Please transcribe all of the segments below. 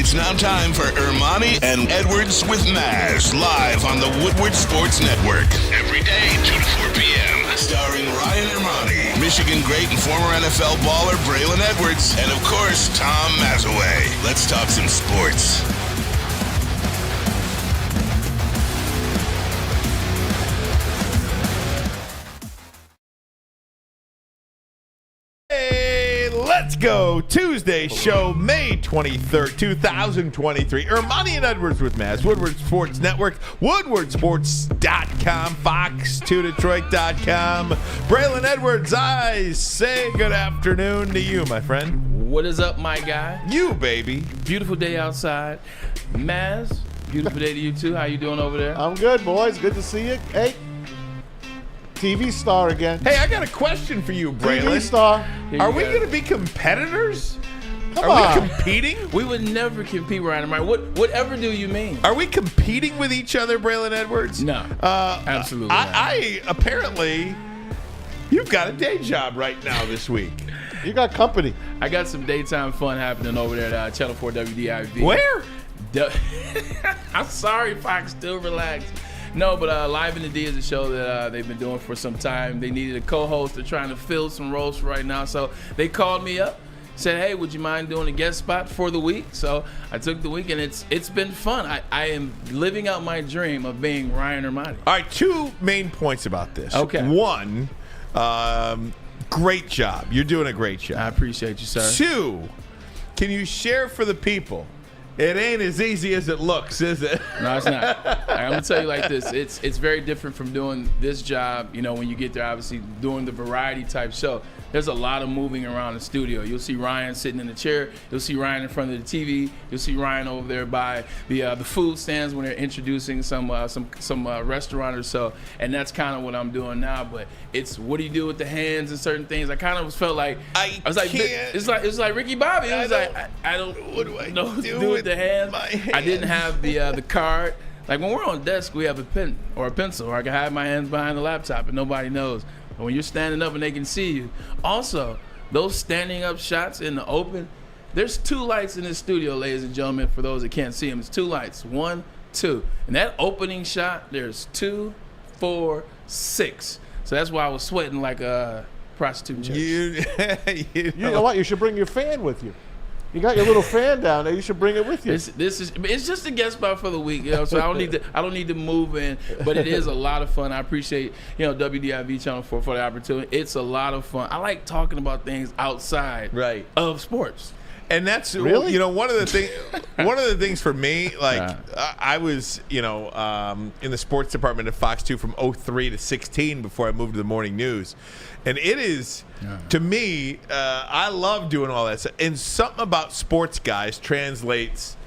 It's now time for Ermanni and Edwards with Maz, live on the Woodward Sports Network. Every day, 2 to 4 p.m. Starring Ryan Ermanni, Michigan great and former NFL baller Braylon Edwards, and of course, Tom Mazawey. Let's talk some sports. Let's go. Tuesday show, May 23rd, 2023. Ermanni and Edwards with Maz. Woodward Sports Network, woodwardsports.com, fox2detroit.com. Braylon Edwards, I say good afternoon to you, my friend. What is up, my guy? You, baby. Beautiful day outside. Maz, beautiful day to you, too. How you doing over there? I'm good, boys. Good to see you. Hey, TV star again. Hey, I got a question for you, Braylon. TV star. Are we going to be competitors? Come Are on. we competing? We would never compete, Ryan. Whatever do you mean? Are we competing with each other, Braylon Edwards? No, absolutely not. I apparently, you've got a day job right now this week. You got company. I got some daytime fun happening over there at Channel 4 WDIV. Where? I'm sorry, Fox. Still relax. No, but Live in the D is a show that they've been doing for some time. They needed a co-host. They're trying to fill some roles for right now. So they called me up, said, hey, would you mind doing a guest spot for the week? So I took the week, and it's been fun. I am living out my dream of being Ryan Ermanni. All right, two main points about this. Okay. One, great job. You're doing a great job. I appreciate you, sir. Two, can you share for the people? It ain't as easy as it looks, is it? No, it's not. I'm gonna tell you like this: it's very different from doing this job. You know, when you get there, obviously doing the variety type show. There's a lot of moving around the studio. You'll see Ryan sitting in the chair. You'll see Ryan in front of the TV. You'll see Ryan over there by the food stands when they're introducing some restaurant or so. And that's kind of what I'm doing now. But it's what do you do with the hands and certain things. I kind of felt like I was like, it's like Ricky Bobby. It was I don't what do I know what to do with the hands. I didn't have the card. Like when we're on desk, we have a pen or a pencil, or I can hide my hands behind the laptop and nobody knows. When you're standing up and they can see you. Also, those standing up shots in the open, there's 2 lights in this studio, ladies and gentlemen, for those that can't see them. It's 2 lights. 1, 2. And that opening shot, there's 2, 4, 6. So that's why I was sweating like a prostitute church. You know what? You should bring your fan with you. You got your little fan down there. You should bring it with you. It's just a guest spot for the week, you know. So I don't need to move in, but it is a lot of fun. I appreciate WDIV Channel 4 for the opportunity. It's a lot of fun. I like talking about things outside of sports. And that's really, one of the things for me, like I was, in the sports department at Fox 2 from 03 to 16 before I moved to the morning news. And it is, to me, I love doing all that stuff. And something about sports guys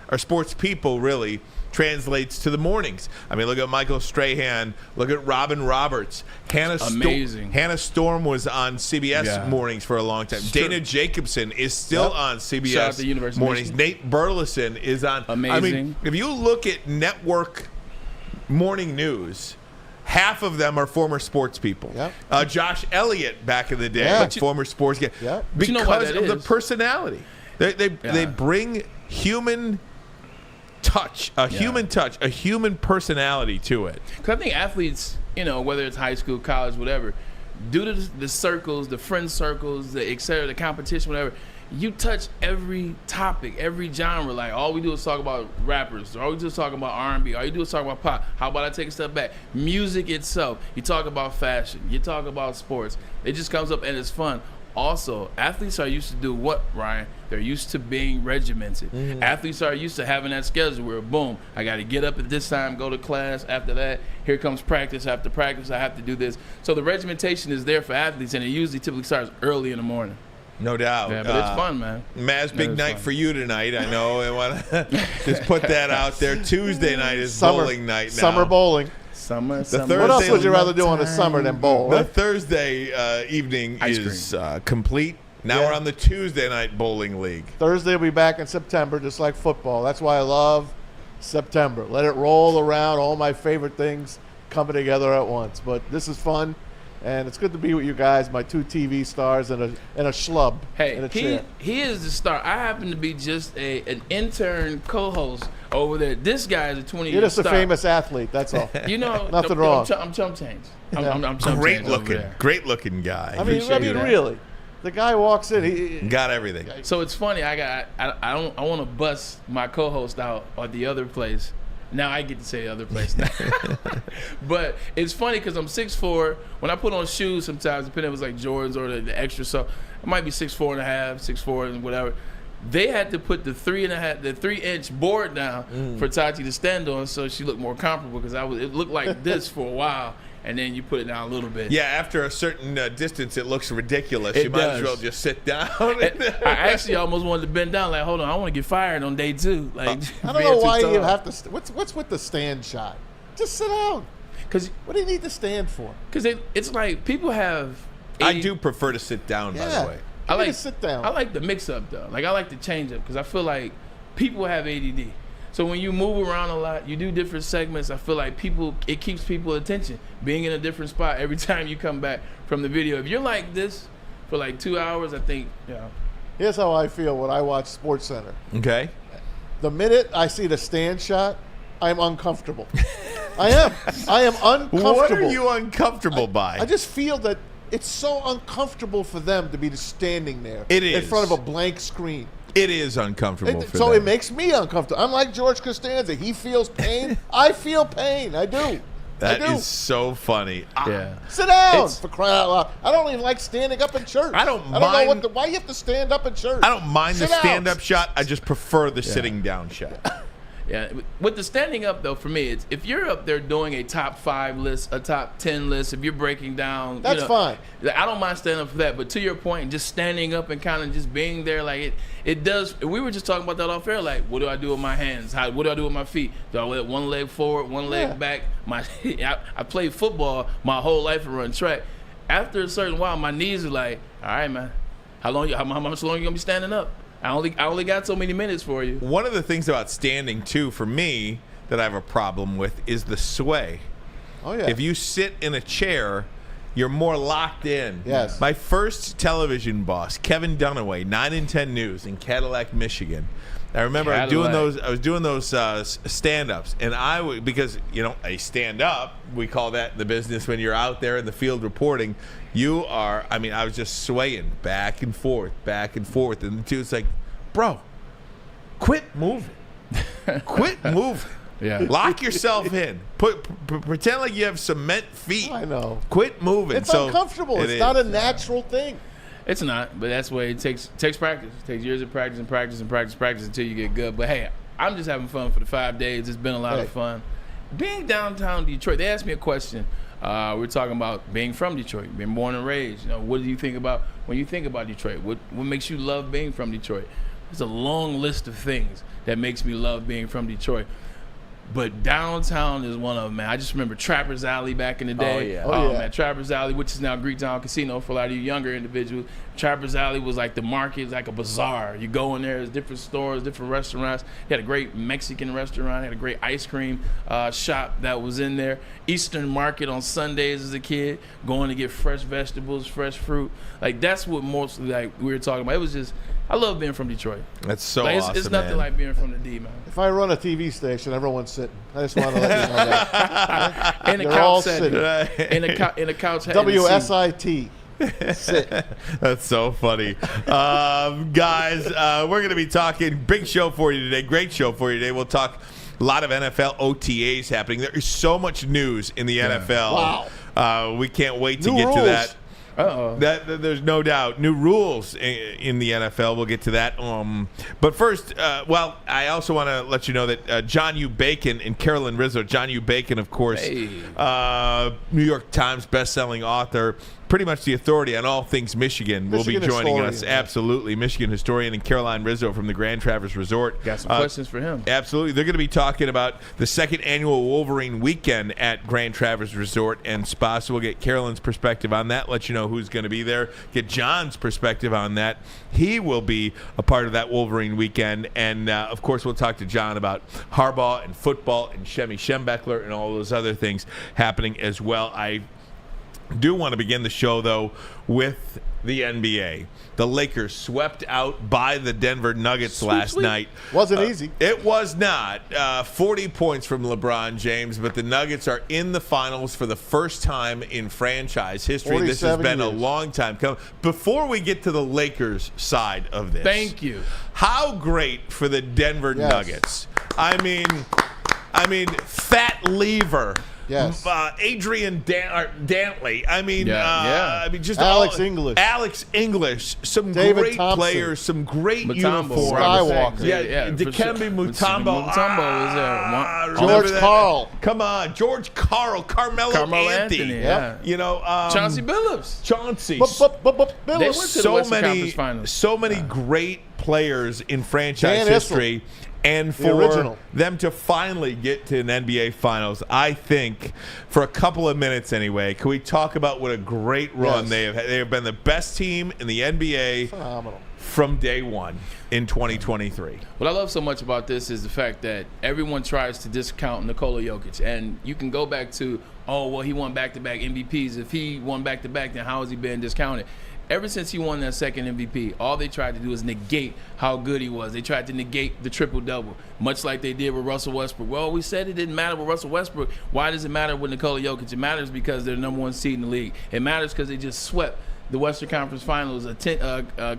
or sports people really translates to the mornings. I mean, look at Michael Strahan. Look at Robin Roberts. Amazing. Hannah Storm was on CBS mornings for a long time. Dana Jacobson is still on CBS Shout out to University mornings. Nate Burleson is on. Amazing. I mean, if you look at network morning news, half of them are former sports people. Yep. Josh Elliott back in the day, former sports guy. Yep. Because of the personality. They bring human touch, a human personality to it. Because I think athletes, whether it's high school, college, whatever, due to the circles, the friend circles, the et cetera, the competition, whatever, you touch every topic, every genre. Like all we do is talk about rappers, all we do is talk about R&B, all you do is talk about pop. How about I take a step back? Music itself. You talk about fashion. You talk about sports. It just comes up and it's fun. Also, athletes are used to do what, Ryan? They're used to being regimented. Mm-hmm. Athletes are used to having that schedule where, boom, I got to get up at this time, go to class. After that, here comes practice. After practice, I have to do this. So the regimentation is there for athletes, and it usually typically starts early in the morning. No doubt. Yeah, but it's fun, man. Maz, big night for you tonight. I know. I want to just put that out there. Tuesday night is bowling night now. Summer bowling. Summer. What else would you rather do on the summer than bowl? The Thursday evening is complete. Now we're on the Tuesday night bowling league. Thursday will be back in September, just like football. That's why I love September. Let it roll around. All my favorite things coming together at once. But this is fun. And it's good to be with you guys, my 2 TV stars and a schlub in a chair. He is the star. I happen to be just an intern co-host over there. This guy is a 20-year You're just star. a famous athlete, that's all. You know, Nothing wrong. I'm chump change. I'm chump Great change over looking, there. great looking guy. I mean really. The guy walks in, he Got everything. So it's funny. I want to bust my co-host out at the other place. Now I get to say the other place now. But it's funny because I'm 6'4". When I put on shoes sometimes, depending if it was like Jordans or the extra, so I might be 6'4.5", 6'4", and whatever. They had to put the 3-inch board down for Tati to stand on, so she looked more comfortable because it looked like this for a while. And then you put it down a little bit. Yeah, after a certain distance, it looks ridiculous. You might as well just sit down. I actually almost wanted to bend down. Like, hold on, I want to get fired on day 2. Like, I don't know why you have to. What's with the stand shot? Just sit down. What do you need to stand for? Because it's like people have. I do prefer to sit down, by the way. I like to sit down. I like the mix up though. Like I like the change up because I feel like people have ADD. So when you move around a lot, you do different segments. I feel like it keeps people attention. Being in a different spot every time you come back from the video. If you're like this for like 2 hours, I think, Here's how I feel when I watch SportsCenter. Okay. The minute I see the stand shot, I'm uncomfortable. I am uncomfortable. What are you uncomfortable by? I just feel that it's so uncomfortable for them to be just standing there It is. in front of a blank screen. It is uncomfortable for so them. it makes me uncomfortable. Unlike George Costanza, he feels pain. I feel pain. I do. That is so funny. Yeah. Sit down for crying out loud. I don't even like standing up in church. I don't know why you have to stand up in church. I don't mind the Sit down. stand-up shot. I just prefer the sitting down shot. Yeah, with the standing up though, for me, it's if you're up there doing a top 5 list, a top 10 list, if you're breaking down, that's fine. I don't mind standing up for that. But to your point, just standing up and kind of just being there, like it does. We were just talking about that off air. Like, what do I do with my hands? What do I do with my feet? Do I let one leg forward, one leg back? I played football my whole life and run track. After a certain while, my knees are like, all right, man, how much longer you gonna be standing up? I only got so many minutes for you. One of the things about standing, too, for me, that I have a problem with is the sway. Oh, yeah. If you sit in a chair, you're more locked in. Yes. My first television boss, Kevin Dunaway, 9 and 10 News in Cadillac, Michigan. I remember I was doing those stand-ups, and because a stand-up, we call that in the business when you're out there in the field reporting. I was just swaying back and forth, and the dude's like, bro, quit moving. Quit moving. Yeah. Lock yourself in. Pretend like you have cement feet. I know. Quit moving. It's uncomfortable. It's not a natural thing. It's not, but that's why it takes practice. It takes years of practice and practice and practice until you get good. But hey, I'm just having fun for the 5 days. It's been a lot of fun. Being downtown Detroit, they asked me a question. We're talking about being from Detroit, being born and raised. What do you think about when you think about Detroit? What makes you love being from Detroit? There's a long list of things that makes me love being from Detroit. But downtown is one of them, man. I just remember Trappers Alley back in the day. Oh, yeah. Man, Trappers Alley, which is now Greektown Casino for a lot of you younger individuals. Trappers Alley was like the market, it's like a bazaar. You go in there, there's different stores, different restaurants. You had a great Mexican restaurant, had a great ice cream shop that was in there. Eastern Market on Sundays as a kid, going to get fresh vegetables, fresh fruit. Like that's what mostly like we were talking about. It was just, I love being from Detroit. That's so like, awesome, it's nothing like being from the D, man. If I run a TV station, everyone's sitting. I just want to let you know that. In a They're couch all setting. sitting. In a couch. WSIT. Sit. That's so funny. Guys, we're going to be talking big show for you today. Great show for you today. We'll talk a lot of NFL OTAs happening. There is so much news in the NFL. Wow. We can't wait to New get rules. to that. Uh-oh. There's no doubt. New rules in the NFL. We'll get to that. But first, I also want to let you know that John U. Bacon and Carolyn Rizzo. John U. Bacon, of course, New York Times bestselling author, pretty much the authority on all things Michigan will be joining us. Absolutely. Michigan historian, and Caroline Rizzo from the Grand Traverse Resort. Got some questions for him. Absolutely. They're going to be talking about the second annual Wolverine weekend at Grand Traverse Resort and Spa. So we'll get Carolyn's perspective on that, let you know who's going to be there, get John's perspective on that. He will be a part of that Wolverine weekend. And, of course, we'll talk to John about Harbaugh and football and Shemmy Schembechler and all those other things happening as well. Do want to begin the show, though, with the NBA. The Lakers swept out by the Denver Nuggets last night. Wasn't easy. It was not. 40 points from LeBron James, but the Nuggets are in the finals for the first time in franchise history. This has been a long time coming. Before we get to the Lakers side of this. Thank you. How great for the Denver Nuggets. I mean, fat lever. Yes. Adrian Dantley. I mean, just Alex English. Alex English. Some David great Thompson. players. Some great Mutombo, uniforms. Skywalker. Dikembe Mutombo. Mutombo was there. George Karl. Come on, George Karl. Carmelo Anthony. Yeah. You know, Chauncey Billups. Chauncey. They went to the Western Conference Finals. So many great players in franchise history. And for them to finally get to an NBA Finals, I think, for a couple of minutes anyway, can we talk about what a great run they have had? They have been the best team in the NBA from day one in 2023. What I love so much about this is the fact that everyone tries to discount Nikola Jokic. And you can go back to, he won back-to-back MVPs. If he won back-to-back, then how has he been discounted? Ever since he won that second MVP, all they tried to do is negate how good he was. They tried to negate the triple-double, much like they did with Russell Westbrook. Well, we said it didn't matter with Russell Westbrook. Why does it matter with Nikola Jokic? It matters because they're the number one seed in the league. It matters because they just swept the Western Conference Finals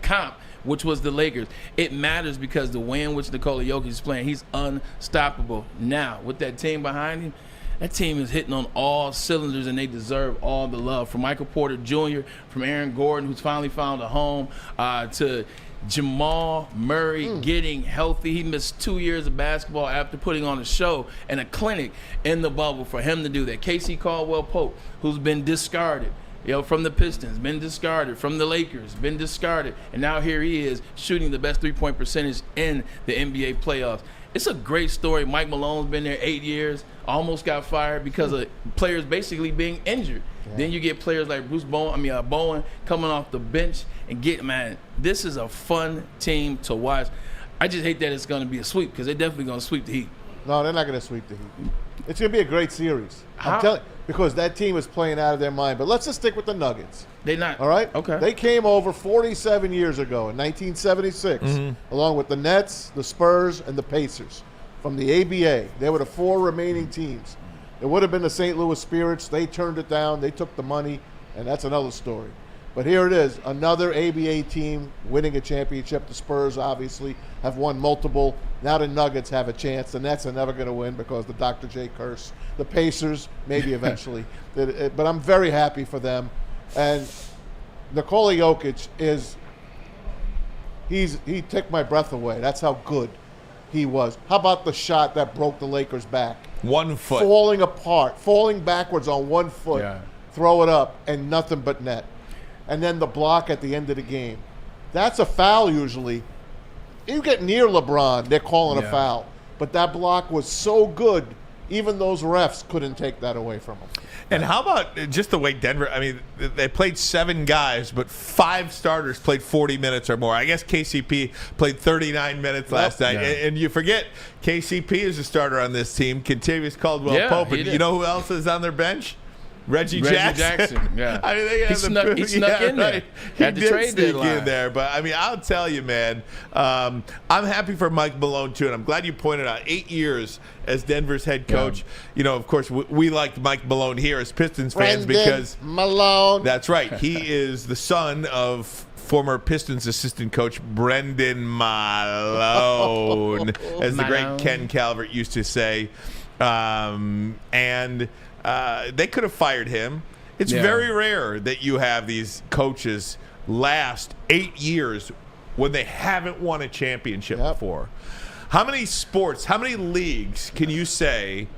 comp, which was the Lakers. It matters because the way in which Nikola Jokic is playing, he's unstoppable. Now, with that team behind him, that team is hitting on all cylinders, and they deserve all the love. From Michael Porter Jr., from Aaron Gordon, who's finally found a home, to Jamal Murray getting healthy. He missed 2 years of basketball after putting on a show and a clinic in the bubble for him to do that. Casey Caldwell-Pope, who's been discarded, from the Pistons, been discarded, from the Lakers, been discarded, and now here he is shooting the best three-point percentage in the NBA playoffs. It's a great story. Mike Malone's been there 8 years, almost got fired because of players basically being injured. Yeah. Then you get players like Bowen coming off the bench and this is a fun team to watch. I just hate that it's going to be a sweep because they're definitely going to sweep the Heat. No, they're not going to sweep the Heat. It's going to be a great series. I'm telling you, because that team is playing out of their mind. But let's just stick with the Nuggets. They're not. All right? Okay. They came over 47 years ago in 1976, along with the Nets, the Spurs, and the Pacers from the ABA. They were the four remaining teams. It would have been the St. Louis Spirits. They turned it down. They took the money, and that's another story. But here it is, another ABA team winning a championship. The Spurs, obviously, have won multiple. Now the Nuggets have a chance. The Nets are never going to win because the Dr. J curse. The Pacers, maybe eventually. But I'm very happy for them. And Nikola Jokic he took my breath away. That's how good he was. How about the shot that broke the Lakers' back? 1 foot. Falling apart, falling backwards on 1 foot. Yeah. Throw it up, and nothing but net. And then the block at the end of the game. That's a foul usually. You get near LeBron, they're calling a foul. But that block was so good, even those refs couldn't take that away from him. And how about just the way Denver, they played 7 guys, but 5 starters played 40 minutes or more. I guess KCP played 39 minutes last night. Yeah. And you forget, KCP is a starter on this team, Kentavious Caldwell-Pope. And you know who else is on their bench? Reggie Jackson. Yeah. They he snuck in there. He did sneak in there. But, I'll tell you, man, I'm happy for Mike Malone, too. And I'm glad you pointed out 8 years as Denver's head coach. Yeah. Of course, we liked Mike Malone here as Pistons fans because Malone. That's right. He is the son of former Pistons assistant coach Brendan Malone, as the great Ken Calvert used to say. They could have fired him. It's very rare that you have these coaches last 8 years when they haven't won a championship before. How many sports, how many leagues can you say,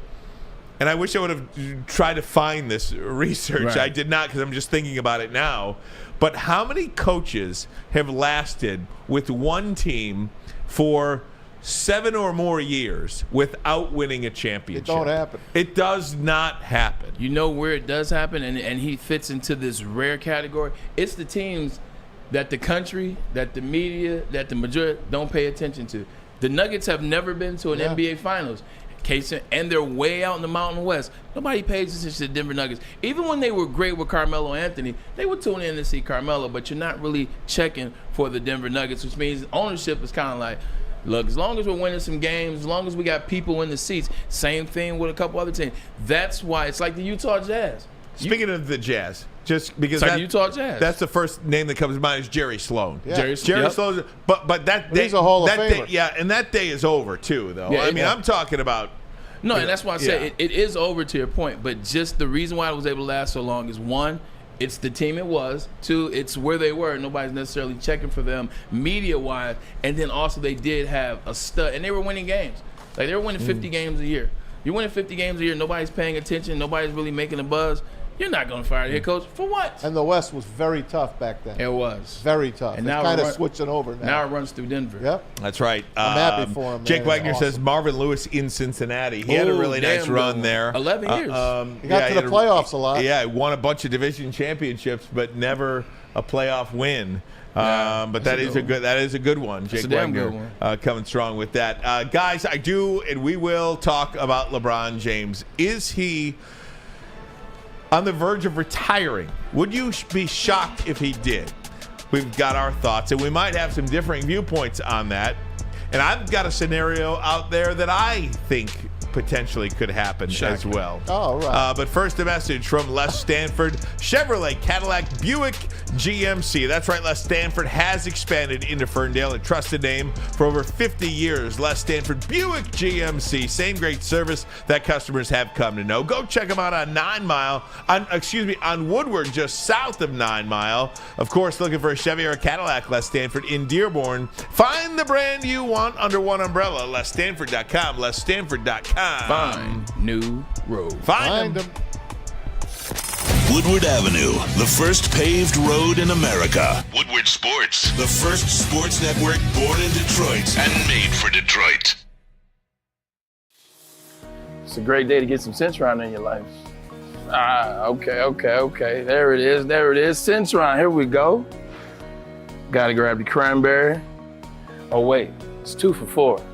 and I wish I would have tried to find this research. Right. I did not because I'm just thinking about it now. But how many coaches have lasted with one team for 7 or more years without winning a championship? It don't happen. It does not happen. You know where it does happen, and he fits into this rare category? It's the teams that the country, that the media, that the majority don't pay attention to. The Nuggets have never been to an NBA Finals. And they're way out in the Mountain West. Nobody pays attention to the Denver Nuggets. Even when they were great with Carmelo Anthony, they would tune in to see Carmelo, but you're not really checking for the Denver Nuggets, which means ownership is kind of like, look, as long as we're winning some games, as long as we got people in the seats, same thing with a couple other teams. That's why it's like the Utah Jazz. Speaking of the Jazz, just because like Utah Jazz. That's the first name that comes to mind is Jerry Sloan. Yeah. Jerry Sloan. But that day, he's a Hall of Famer. Famer. And that day is over too, though. Yeah, I mean, I'm talking about. No, and that's why I say it is over to your point. But just the reason why it was able to last so long is, one, it's the team it was. Two, it's where they were. Nobody's necessarily checking for them media-wise. And then also they did have a stud, and they were winning games. Like, they were winning 50 games a year. You're winning 50 games a year. Nobody's paying attention. Nobody's really making a buzz. You're not going to fire the head coach for what? And the West was very tough back then. It was. Very tough. And it's now kind of switching over now. Now it runs through Denver. Yep. That's right. I'm happy for him. Jake man. Wagner Awesome. says Marvin Lewis in Cincinnati. He had a really nice run there. 11 years. He got to the playoffs a lot. Yeah, he won a bunch of division championships, but never a playoff win. But that is a good one. Jake Wagner coming strong with that. Guys, I do, and we will talk about LeBron James. Is he on the verge of retiring? Would you be shocked if he did? We've got our thoughts, and we might have some differing viewpoints on that. And I've got a scenario out there that I think potentially could happen as well. Oh, right. But first, a message from Les Stanford, Chevrolet, Cadillac, Buick, GMC. That's right, Les Stanford has expanded into Ferndale, a trusted name for over 50 years. Les Stanford, Buick, GMC, same great service that customers have come to know. Go check them out on on Woodward, just south of 9 Mile. Of course, looking for a Chevy or a Cadillac, Les Stanford in Dearborn. Find the brand you want under one umbrella. LesStanford.com, LesStanford.com. Find new road. Find them. Woodward Avenue, the first paved road in America. Woodward Sports, the first sports network born in Detroit and made for Detroit. It's a great day to get some Centron in your life. Okay. There it is. Centron, here we go. Gotta grab the cranberry. Oh wait, it's 2 for $4.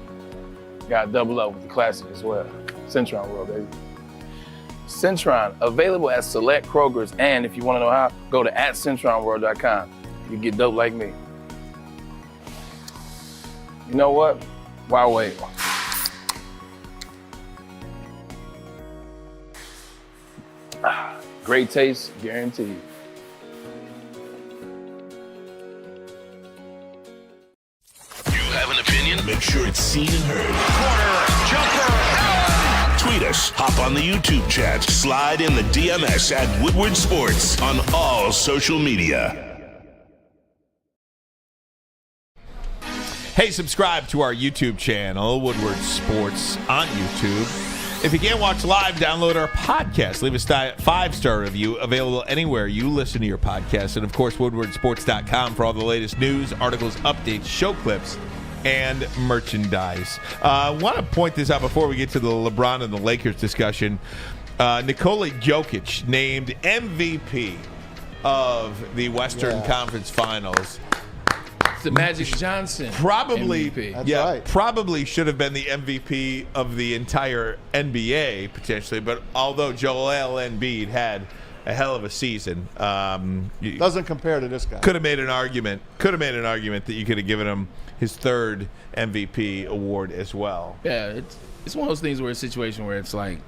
Got to double up with the classic as well. Centron World, baby. Centron, available at select Krogers, and if you want to know how, go to @CentronWorld.com. You get dope like me. You know what? Why wait? Great taste, guaranteed. Have an opinion? Make sure it's seen and heard. Corner, jumper, tweet us, hop on the YouTube chat, slide in the DMS at Woodward Sports on all social media. Hey, subscribe to our YouTube channel, Woodward Sports on YouTube. If you can't watch live, download our podcast. Leave a 5-star review, available anywhere you listen to your podcast. And, of course, WoodwardSports.com for all the latest news, articles, updates, show clips, and merchandise. I want to point this out before we get to the LeBron and the Lakers discussion. Nikola Jokic named MVP of the Western Conference Finals. It's the Magic Johnson Probably, MVP. That's right. Probably should have been the MVP of the entire NBA, potentially. But although Joel Embiid had a hell of a season, Doesn't compare to this guy. could have made an argument that you could have given him his third MVP award as well. Yeah, it's one of those things where it's a situation where it's like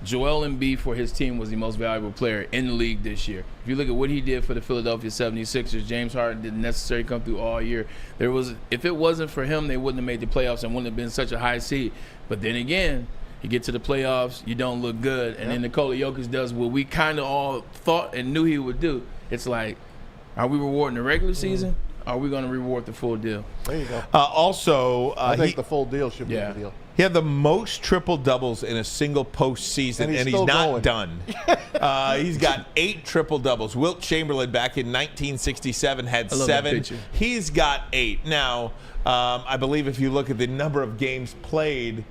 Joel Embiid for his team was the most valuable player in the league this year. If you look at what he did for the Philadelphia 76ers, James Harden didn't necessarily come through all year. If it wasn't for him, they wouldn't have made the playoffs and wouldn't have been such a high seed. But then again, you get to the playoffs, you don't look good, and then Nikola Jokic does what we kind of all thought and knew he would do. It's like, are we rewarding the regular season? Are we going to reward the full deal? There you go. I I think the full deal should be the deal. He had the most triple-doubles in a single postseason, and he's not done. He's got 8 triple-doubles. Wilt Chamberlain back in 1967 had 7. He's got 8. Now, I believe if you look at the number of games played,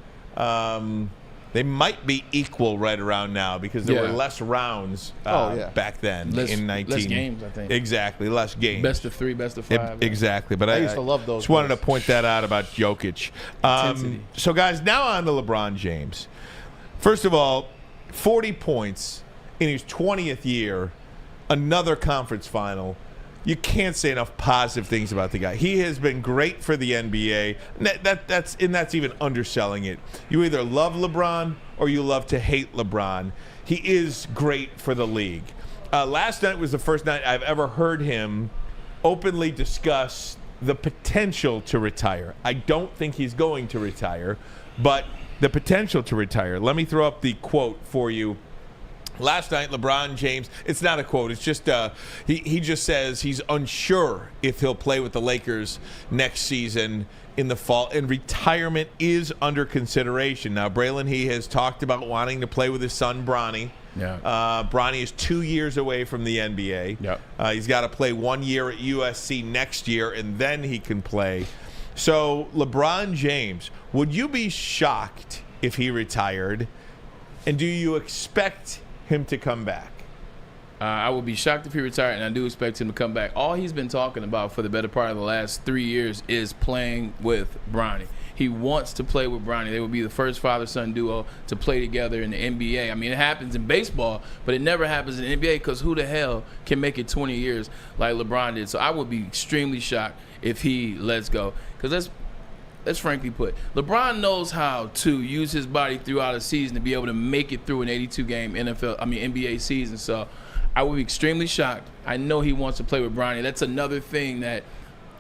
They might be equal right around now because there were less rounds back then in 19. Less games, I think. Exactly, less games. Best of 3, best of 5. Exactly. But I used to love those. Just wanted to point that out about Jokic. So, guys, now on to LeBron James. First of all, 40 points in his 20th year, another conference final. You can't say enough positive things about the guy. He has been great for the NBA. That's even underselling it. You either love LeBron or you love to hate LeBron. He is great for the league. Last night was the first night I've ever heard him openly discuss the potential to retire. I don't think he's going to retire, but the potential to retire. Let me throw up the quote for you. Last night, LeBron James, it's not a quote, it's just he just says he's unsure if he'll play with the Lakers next season in the fall, and retirement is under consideration. Now, Braylon, he has talked about wanting to play with his son, Bronny. Yeah. Bronny is 2 years away from the NBA. Yep. He's got to play 1 year at USC next year, and then he can play. So, LeBron James, would you be shocked if he retired? And do you expect him to come back? I would be shocked if he retired, and I do expect him to come back. All he's been talking about for the better part of the last 3 years is playing with Bronny. He wants to play with Bronny. They would be the first father-son duo to play together in the NBA. I mean, it happens in baseball, but it never happens in the NBA because who the hell can make it 20 years like LeBron did? So I would be extremely shocked if he lets go. Because let's frankly put, LeBron knows how to use his body throughout a season to be able to make it through an 82-game NBA season. So I would be extremely shocked. I know he wants to play with Bronny. That's another thing that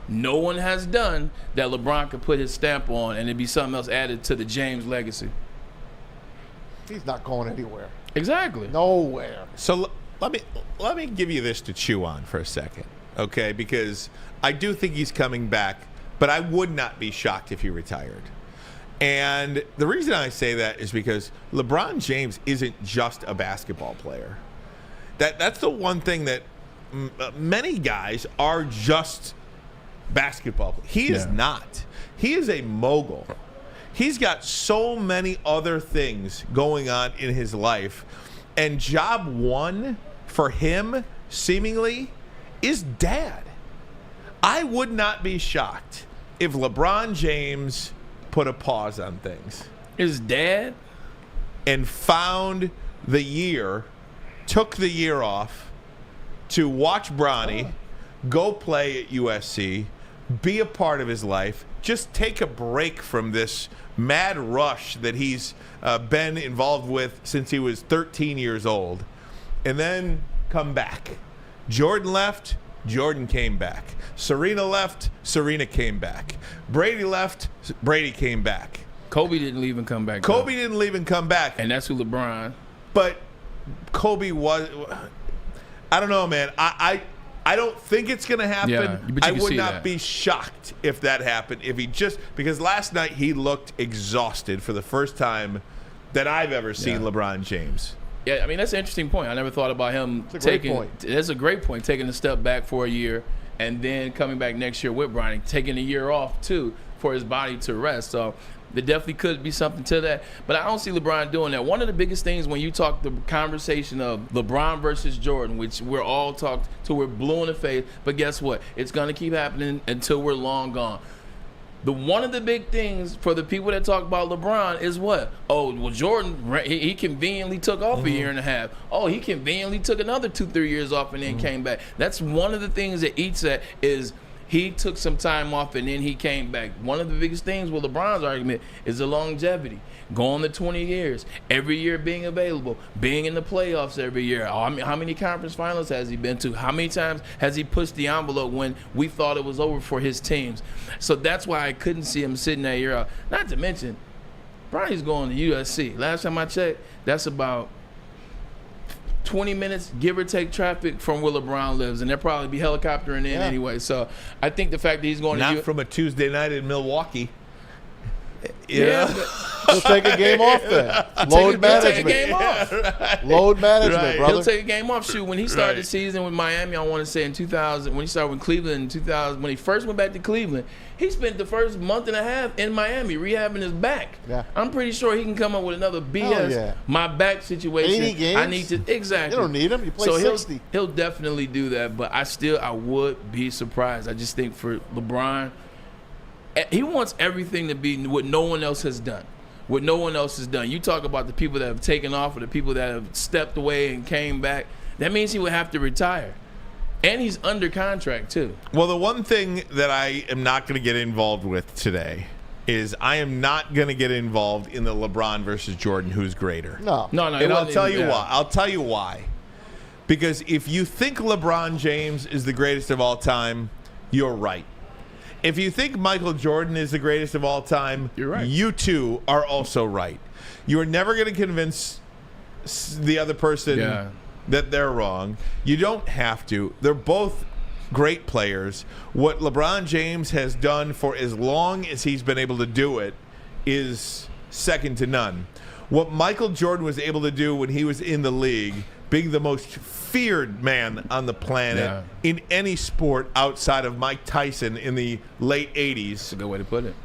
no one has done that LeBron could put his stamp on, and it'd be something else added to the James legacy. He's not going anywhere. Exactly. Nowhere. So let me give you this to chew on for a second, okay? Because I do think he's coming back, but I would not be shocked if he retired. And the reason I say that is because LeBron James isn't just a basketball player. That's the one thing that many guys are just basketball. He is not. He is a mogul. He's got so many other things going on in his life. And job one for him, seemingly, is dad. I would not be shocked if LeBron James put a pause on things. His dad? And found the year, took the year off to watch Bronny go play at USC, be a part of his life, just take a break from this mad rush that he's been involved with since he was 13 years old, and then come back. Jordan left, Jordan came back. Serena left, Serena came back. Brady left, Brady came back. Kobe didn't leave and come back. Kobe didn't leave and come back. And that's who LeBron. But Kobe was, I don't know, man. I don't think it's going to happen. Yeah, but I would not be shocked if that happened. If he because last night he looked exhausted for the first time that I've ever seen LeBron James. Yeah, I mean, that's an interesting point. I never thought about him taking. That's a great point. Taking a step back for a year and then coming back next year with Bronny, taking a year off too for his body to rest. So there definitely could be something to that. But I don't see LeBron doing that. One of the biggest things when you talk the conversation of LeBron versus Jordan, which we're all talked till we're blue in the face, but guess what? It's going to keep happening until we're long gone. One of the big things for the people that talk about LeBron is what? Oh, well, Jordan, he conveniently took off a year and a half. Oh, he conveniently took another 2-3 years off and then came back. That's one of the things that eats at is he took some time off and then he came back. One of the biggest things with LeBron's argument is the longevity. Going to 20 years, every year being available, being in the playoffs every year. How many conference finals has he been to? How many times has he pushed the envelope when we thought it was over for his teams? So that's why I couldn't see him sitting that year out. Not to mention, Bronny's going to USC. Last time I checked, that's about 20 minutes, give or take, traffic from where LeBron lives, and they'll probably be helicoptering in anyway. So I think the fact that he's going not from a Tuesday night in Milwaukee. Yeah, He'll take a game off then. Load management. He'll take a game off. Load management, Right. brother. He'll take a game off. Shoot, when he started Right. the season with Miami, I want to say in 2000, when he started with Cleveland in 2000, when he first went back to Cleveland, he spent the first month and a half in Miami rehabbing his back. Yeah. I'm pretty sure he can come up with another BS. yeah. My back situation. 80 games? I need to exactly. You don't need him. You play so 60. He'll definitely do that, but I would be surprised. I just think for LeBron, he wants everything to be what no one else has done. What no one else has done. You talk about the people that have taken off or the people that have stepped away and came back. That means he would have to retire. And he's under contract, too. Well, the one thing that I am not going to get involved with today is I am not going to get involved in the LeBron versus Jordan, who's greater. No. No. And I'll tell you why. I'll tell you why. Because if you think LeBron James is the greatest of all time, you're right. If you think Michael Jordan is the greatest of all time, You're right. You too are also right. You are never going to convince the other person that they're wrong. You don't have to. They're both great players. What LeBron James has done for as long as he's been able to do it is second to none. What Michael Jordan was able to do when he was in the league, being the most feared man on the planet in any sport outside of Mike Tyson in the late 80s. That's a good way to put it.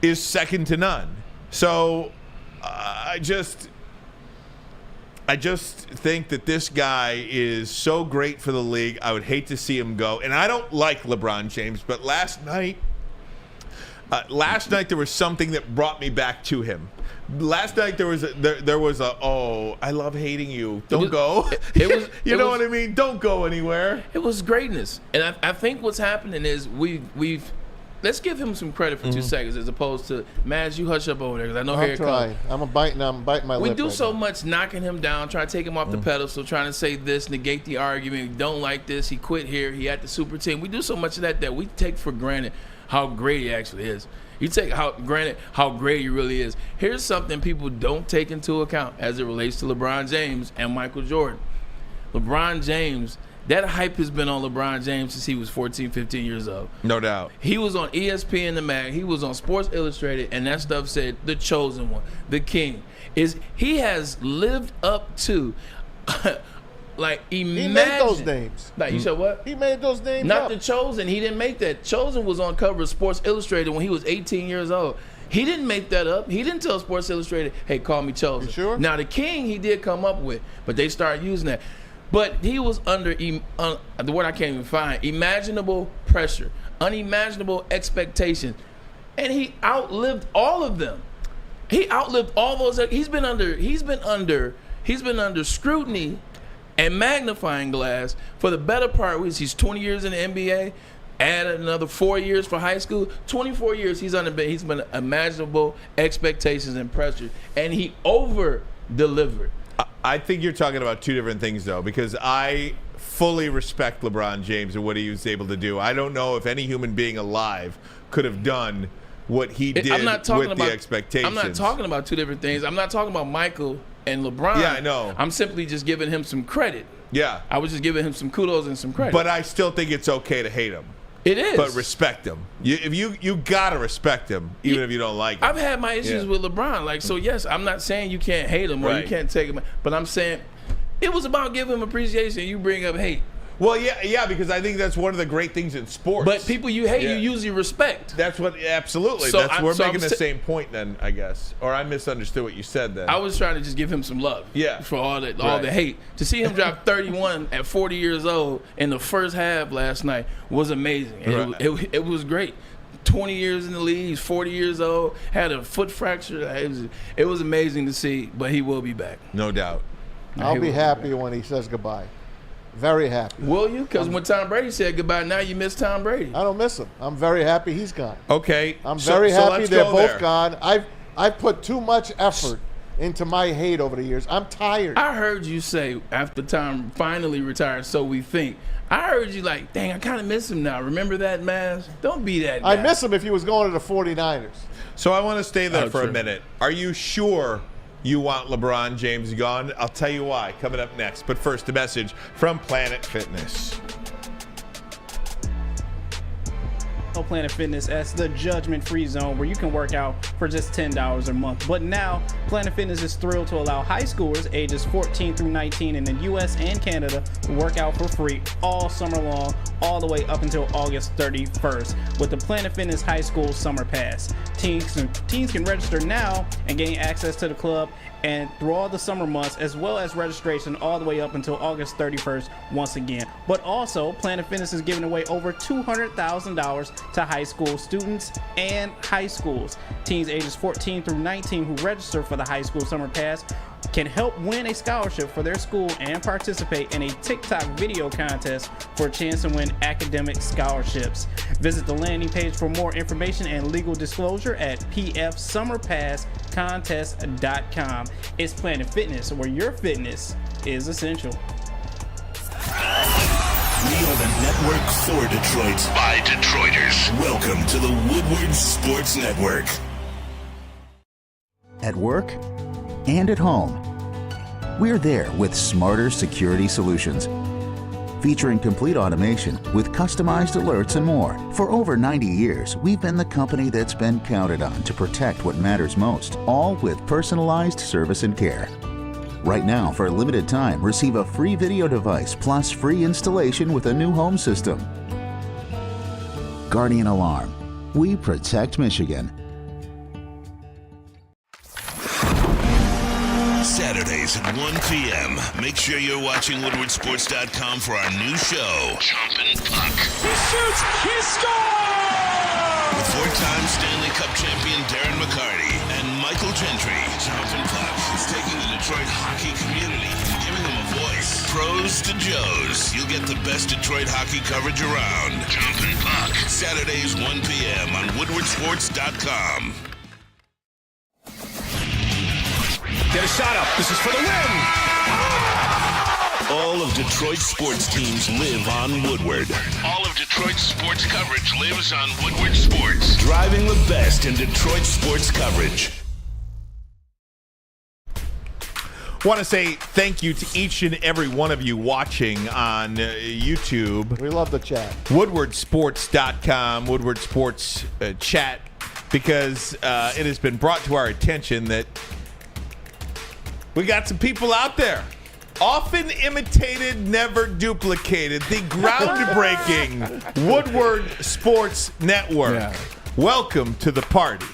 Is second to none. So I just think that this guy is so great for the league. I would hate to see him go. And I don't like LeBron James, but last night there was something that brought me back to him. Last night there was a I love hating you. Don't go. You know what I mean? Don't go anywhere. It was greatness. And I think what's happening is we've let's give him some credit for 2 seconds as opposed to, Maz, you hush up over there because I know here it comes. I'm biting my lip. We do right so now. much knocking him down, trying to take him off the pedestal, trying to say this, negate the argument. We don't like this. He quit here. He had the super team. We do so much of that we take for granted how great he actually is. You take granted how great he really is. Here's something people don't take into account as it relates to LeBron James and Michael Jordan. LeBron James, that hype has been on LeBron James since he was 14, 15 years old. No doubt. He was on ESPN, the mag. He was on Sports Illustrated, and that stuff said the chosen one, the king. He has lived up to, like, imagine. He made those names. Like, you said what? He made those names Not up. the chosen. He didn't make that. Chosen was on cover of Sports Illustrated when he was 18 years old. He didn't make that up. He didn't tell Sports Illustrated, hey, call me chosen. You sure? Now, the king he did come up with, but they started using that. But he was under, the word I can't even find, imaginable pressure, unimaginable expectation. And he outlived all of them. He outlived all those. He's been under scrutiny and magnifying glass for the better part, which he's 20 years in the NBA, added another 4 years for high school, 24 years he's been imaginable expectations and pressure, and he over-delivered. I think you're talking about two different things, though, because I fully respect LeBron James and what he was able to do. I don't know if any human being alive could have done what he did with the expectations. I'm not talking about two different things. I'm not talking about Michael and LeBron. Yeah, I know. I'm simply just giving him some credit. Yeah. I was just giving him some kudos and some credit. But I still think it's okay to hate him. It is. But respect him. You gotta respect him, even if you don't like him. I've had my issues with LeBron. Like, so yes, I'm not saying you can't hate him or you can't take him, but I'm saying it was about giving him appreciation. You bring up hate. Well, yeah, because I think that's one of the great things in sports. But people you hate, you usually respect. That's what, absolutely. So we're making the same point then, I guess. Or I misunderstood what you said then. I was trying to just give him some love. Yeah. For all the hate. To see him drop 31 at 40 years old in the first half last night was amazing. And it was great. 20 years in the league, he's 40 years old, had a foot fracture. It was amazing to see, but he will be back. No doubt. I'll be happy when he says goodbye. Very happy. Will you? Because when Tom Brady said goodbye, now you miss Tom Brady. I don't miss him. I'm very happy he's gone. Okay. I'm very happy they're both gone. I've put too much effort into my hate over the years. I'm tired. I heard you say after Tom finally retired, so we think. I heard you like, dang, I kind of miss him now. Remember that, Maz? Don't be that guy. I miss him if he was going to the 49ers. So I want to stay there for a minute. Are you sure you want LeBron James gone? I'll tell you why coming up next. But first, a message from Planet Fitness. Planet Fitness as the judgment-free zone where you can work out for just $10 a month. But now, Planet Fitness is thrilled to allow high schoolers ages 14 through 19 in the U.S. and Canada to work out for free all summer long, all the way up until August 31st with the Planet Fitness High School Summer Pass. Teens can register now and gain access to the club and through all the summer months, as well as registration all the way up until August 31st once again. But also, Planet Fitness is giving away over $200,000 to high school students and high schools. Teens ages 14 through 19 who register for the High School Summer Pass can help win a scholarship for their school and participate in a TikTok video contest for a chance to win academic scholarships. Visit the landing page for more information and legal disclosure at pfsummerpasscontest.com. It's Planet Fitness, where your fitness is essential. We are the network for Detroit by Detroiters. Welcome to the Woodward Sports Network. At work and at home, we're there with smarter security solutions. Featuring complete automation with customized alerts and more. For over 90 years, we've been the company that's been counted on to protect what matters most, all with personalized service and care. Right now, for a limited time, receive a free video device plus free installation with a new home system. Guardian Alarm. We protect Michigan. Saturdays at 1 p.m. Make sure you're watching WoodwardSports.com for our new show, Chompin' Puck. He shoots! He scores! With four-time Stanley Cup champion Darren McCarty and Michael Gentry, Chompin' Puck is taking the Detroit hockey community and giving them a voice. Pros to Joes. You'll get the best Detroit hockey coverage around. Chompin' Puck. Saturdays 1 p.m. on WoodwardSports.com. Get a shot up. This is for the win. All of Detroit's sports teams live on Woodward. All of Detroit's sports coverage lives on Woodward Sports. Driving the best in Detroit sports coverage. Want to say thank you to each and every one of you watching on YouTube. We love the chat. WoodwardSports.com, Woodward Sports chat, because it has been brought to our attention that we got some people out there. Often imitated, never duplicated. The groundbreaking Woodward Sports Network. Yeah. Welcome to the party.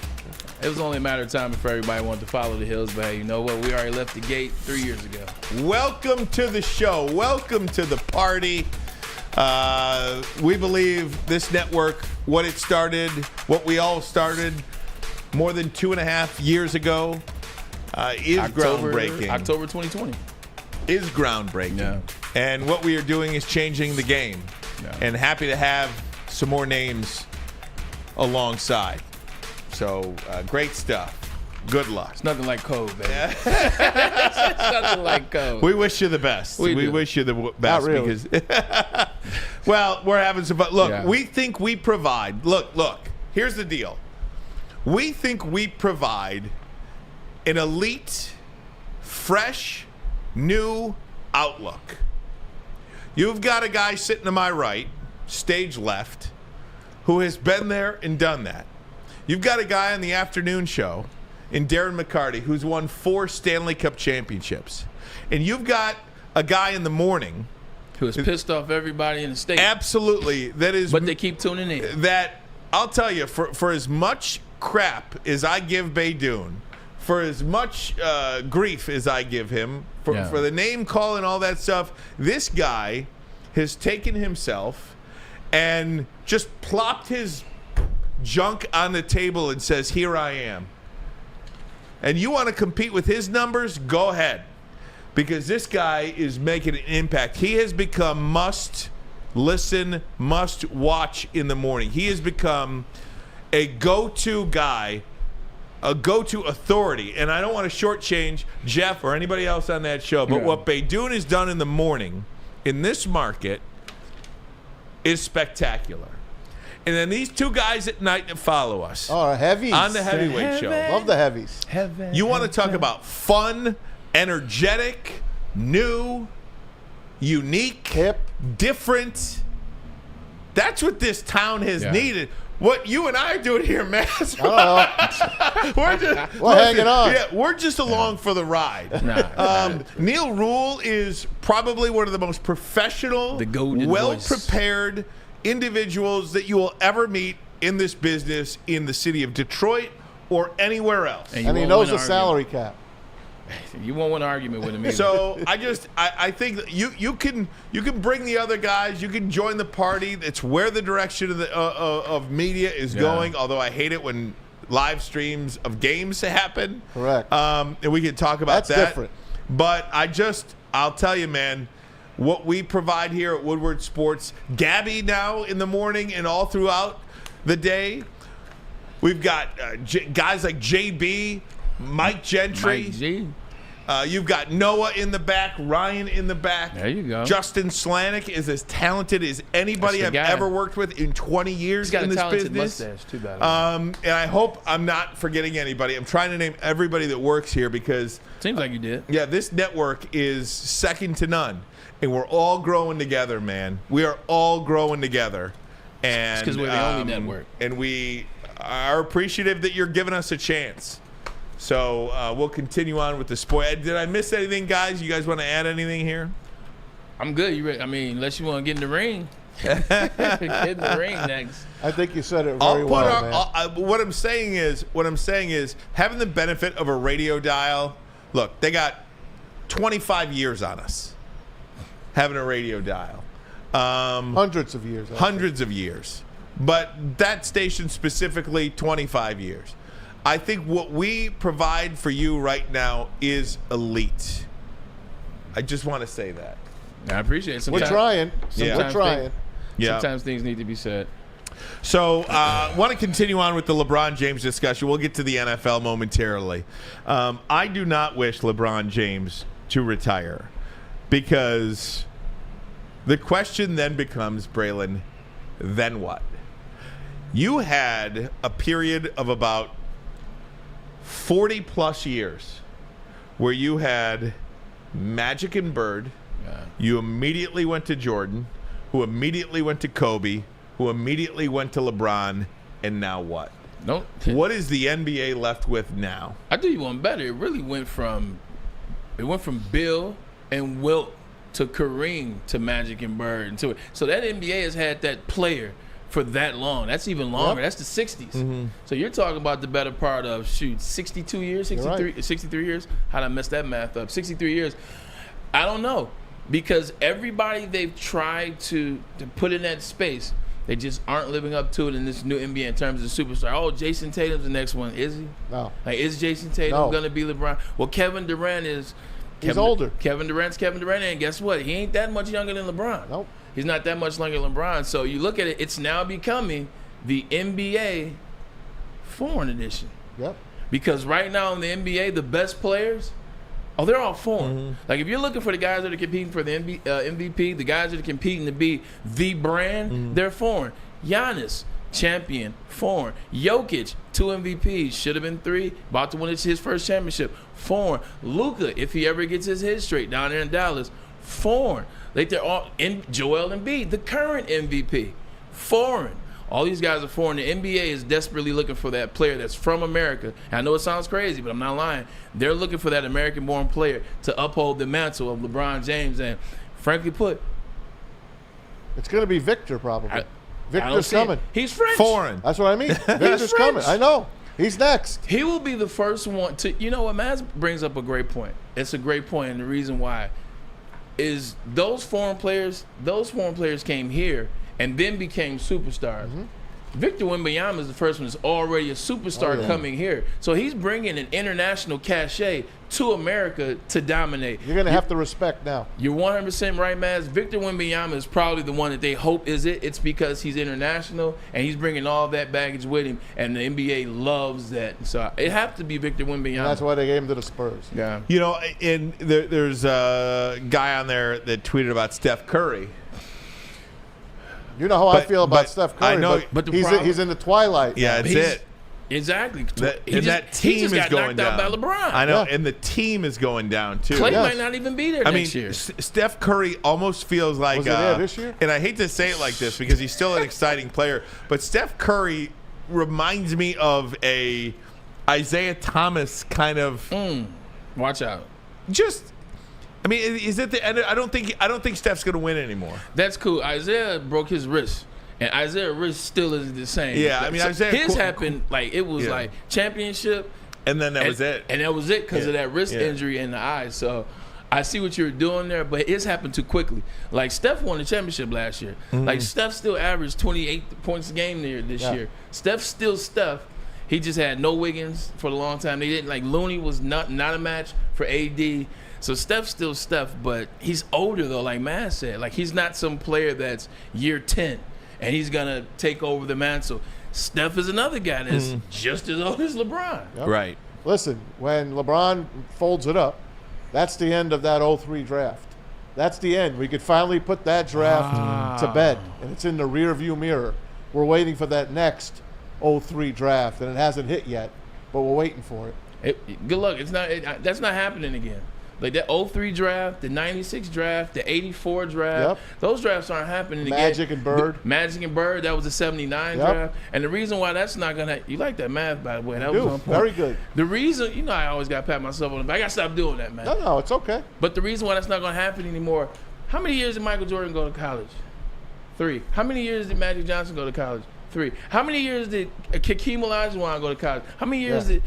It was only a matter of time before everybody wanted to follow the Hills, but hey, you know what? We already left the gate 3 years ago. Welcome to the show. Welcome to the party. We believe this network, what it started, what we all started more than 2.5 years ago, is groundbreaking. October 2020. Is groundbreaking. Yeah. And what we are doing is changing the game. Yeah. And happy to have some more names alongside. So, great stuff. Good luck. It's nothing like code, baby. It's nothing like code. We wish you the best. We wish you the best. Not really. Because well, we're having some fun. Look, Yeah. we think we provide. Look. Here's the deal. We think we provide an elite, fresh, new outlook. You've got a guy sitting to my right, stage left, who has been there and done that. You've got a guy on the afternoon show in Darren McCarty who's won 4 Stanley Cup championships. And you've got a guy in the morning Who has pissed off everybody in the state. absolutely that is But they keep tuning in. that I'll tell you, for as much crap as I give Baydoun, for as much grief as I give him, for the name call and all that stuff, this guy has taken himself and just plopped his junk on the table and says, here I am. And you want to compete with his numbers? Go ahead. Because this guy is making an impact. He has become must listen, must watch in the morning. He has become a go-to guy, a go-to authority. And I don't want to shortchange Jeff or anybody else on that show, but what Baydoun has done in the morning in this market is spectacular. And then these two guys at night that follow us Oh, heavies. on the heavyweight show. Love the heavies. You want to talk about fun, energetic, new, unique, Hip. different. That's what this town has needed. what you and I are doing here, man. I we're just hanging on. Yeah, we're just along for the ride. Neil Rule is probably one of the most professional, well-prepared individuals that you will ever meet in this business in the city of Detroit or anywhere else. And he knows the salary cap. You won't win an argument with him either. So I think that you can bring the other guys. You can join the party. It's where the direction of media is going. Although I hate it when live streams of games happen. Correct. And we can talk about that. That's different. But I'll tell you, man, what we provide here at Woodward Sports, Gabby now in the morning and all throughout the day. We've got guys like JB, Mike Gentry. Mike G. You've got Noah in the back, Ryan in the back. There you go. Justin Slanik is as talented as anybody I've ever worked with in 20 years in this business. Mustache too, bad. And I hope I'm not forgetting anybody. I'm trying to name everybody that works here because seems like you did. Yeah, this network is second to none, and we're all growing together, man. We are all growing together, and because we're the only network, and we are appreciative that you're giving us a chance. So we'll continue on with the sport. Did I miss anything, guys? You guys want to add anything here? I'm good. You ready? I mean, unless you want to get in the ring. Get in the ring next. I think you said it very well, man. What I'm saying is having the benefit of a radio dial. Look, they got 25 years on us having a radio dial. Hundreds of years. Hundreds of years. But that station specifically, 25 years. I think what we provide for you right now is elite. I just want to say that. I appreciate it. We're trying. We're trying. Sometimes things need to be said. So want to continue on with the LeBron James discussion. We'll get to the NFL momentarily. I do not wish LeBron James to retire because the question then becomes, Braylon, then what? You had a period of about 40 plus years where you had Magic and Bird. You immediately went to Jordan, who immediately went to Kobe, who immediately went to LeBron, and now what? Nope. What is the NBA left with now? I do you one better. It really went from Bill and Wilt to Kareem to Magic and Bird and to it. So that NBA has had that player for that long. That's even longer. Yep. That's the 60s. Mm-hmm. So you're talking about the better part of 62 years, 63, right. 63 years. How'd I mess that math up? 63 years. I don't know. Because everybody they've tried to put in that space, they just aren't living up to it in this new NBA in terms of superstar. Oh, Jason Tatum's the next one. Is he? No. Like, is Jason Tatum going to be LeBron? Well, Kevin Durant is. He's older. Kevin Durant's Kevin Durant, and guess what? He ain't that much younger than LeBron. Nope. He's not that much younger than LeBron. So you look at it, it's now becoming the NBA foreign edition. Yep. Because right now in the NBA, the best players, they're all foreign. Mm-hmm. Like, if you're looking for the guys that are competing for the MVP, the guys that are competing to be the brand, they're foreign. Giannis, champion, foreign. Jokic, 2 MVPs, should have been 3, about to win his first championship, foreign. Luka, if he ever gets his head straight down there in Dallas, foreign. Like, they're all in. Joel Embiid, the current MVP, foreign. All these guys are foreign. The NBA is desperately looking for that player that's from America. And I know it sounds crazy, but I'm not lying. They're looking for that American-born player to uphold the mantle of LeBron James. And frankly put, it's going to be Victor probably. Victor's coming. He's French. Foreign. That's what I mean. Victor's coming. I know. He's next. He will be the first one to. You know what? Maz brings up a great point. It's a great point, and the reason why is those foreign players came here and then became superstars. Mm-hmm. Victor Wembanyama is the first one that's already a superstar coming here. So he's bringing an international cachet to America to dominate. You're going to have to respect now. You're 100% right, Maz. Victor Wembanyama is probably the one that they hope is it. It's because he's international and he's bringing all that baggage with him, and the NBA loves that. So it has to be Victor Wembanyama. And that's why they gave him to the Spurs. Yeah. You know, and there's a guy on there that tweeted about Steph Curry. You know how I feel about Steph Curry, I know, but he's in the twilight. Yeah, that's it. Exactly. That He team just is got going knocked down. out by LeBron. I know, Yeah. and the team is going down too. Clay Yes. might not even be there next year. Steph Curry almost feels like Was he there this year? and I hate to say it like this because he's still an exciting player, but Steph Curry reminds me of a Isaiah Thomas kind of Watch out. is it the end? I don't think Steph's going to win anymore. That's cool. Isaiah broke his wrist. And Isaiah's wrist still isn't the same. Yeah, I mean, Isaiah his happened like it was Yeah. like championship, And then that was it. and that was it because of Yeah. that wrist Yeah. injury in the eye. So I see what you're doing there, but it's happened too quickly. Like Steph won the championship last year. Like Steph still averaged 28 points a game this year. Steph's still Steph. He just had no Wiggins for a long time. They didn't like Looney was not a match for AD. So Steph's still Steph, but he's older though. Like Matt said, like he's not some player that's year 10. And he's going to take over the mantle. Steph is another guy that's just as old as LeBron. Yep. Right. Listen, when LeBron folds it up, that's the end of that 03 draft. That's the end. We could finally put that draft to bed, and it's in the rearview mirror. We're waiting for that next 03 draft, and it hasn't hit yet, but we're waiting for it. Good luck. That's not happening again. Like that 03 draft, the 96 draft, the 84 draft, Yep. those drafts aren't happening again. Magic and Bird. Magic and Bird, that was the 79 Yep. draft. And the reason why that's not going to – you like that math, by the way. That was on point. Very good. The reason – I always got to pat myself on the back. I got to stop doing that, man. No, it's okay. But the reason why that's not going to happen anymore, how many years did Michael Jordan go to college? 3. How many years did Magic Johnson go to college? 3. How many years did Hakeem Olajuwon go to college? How many years did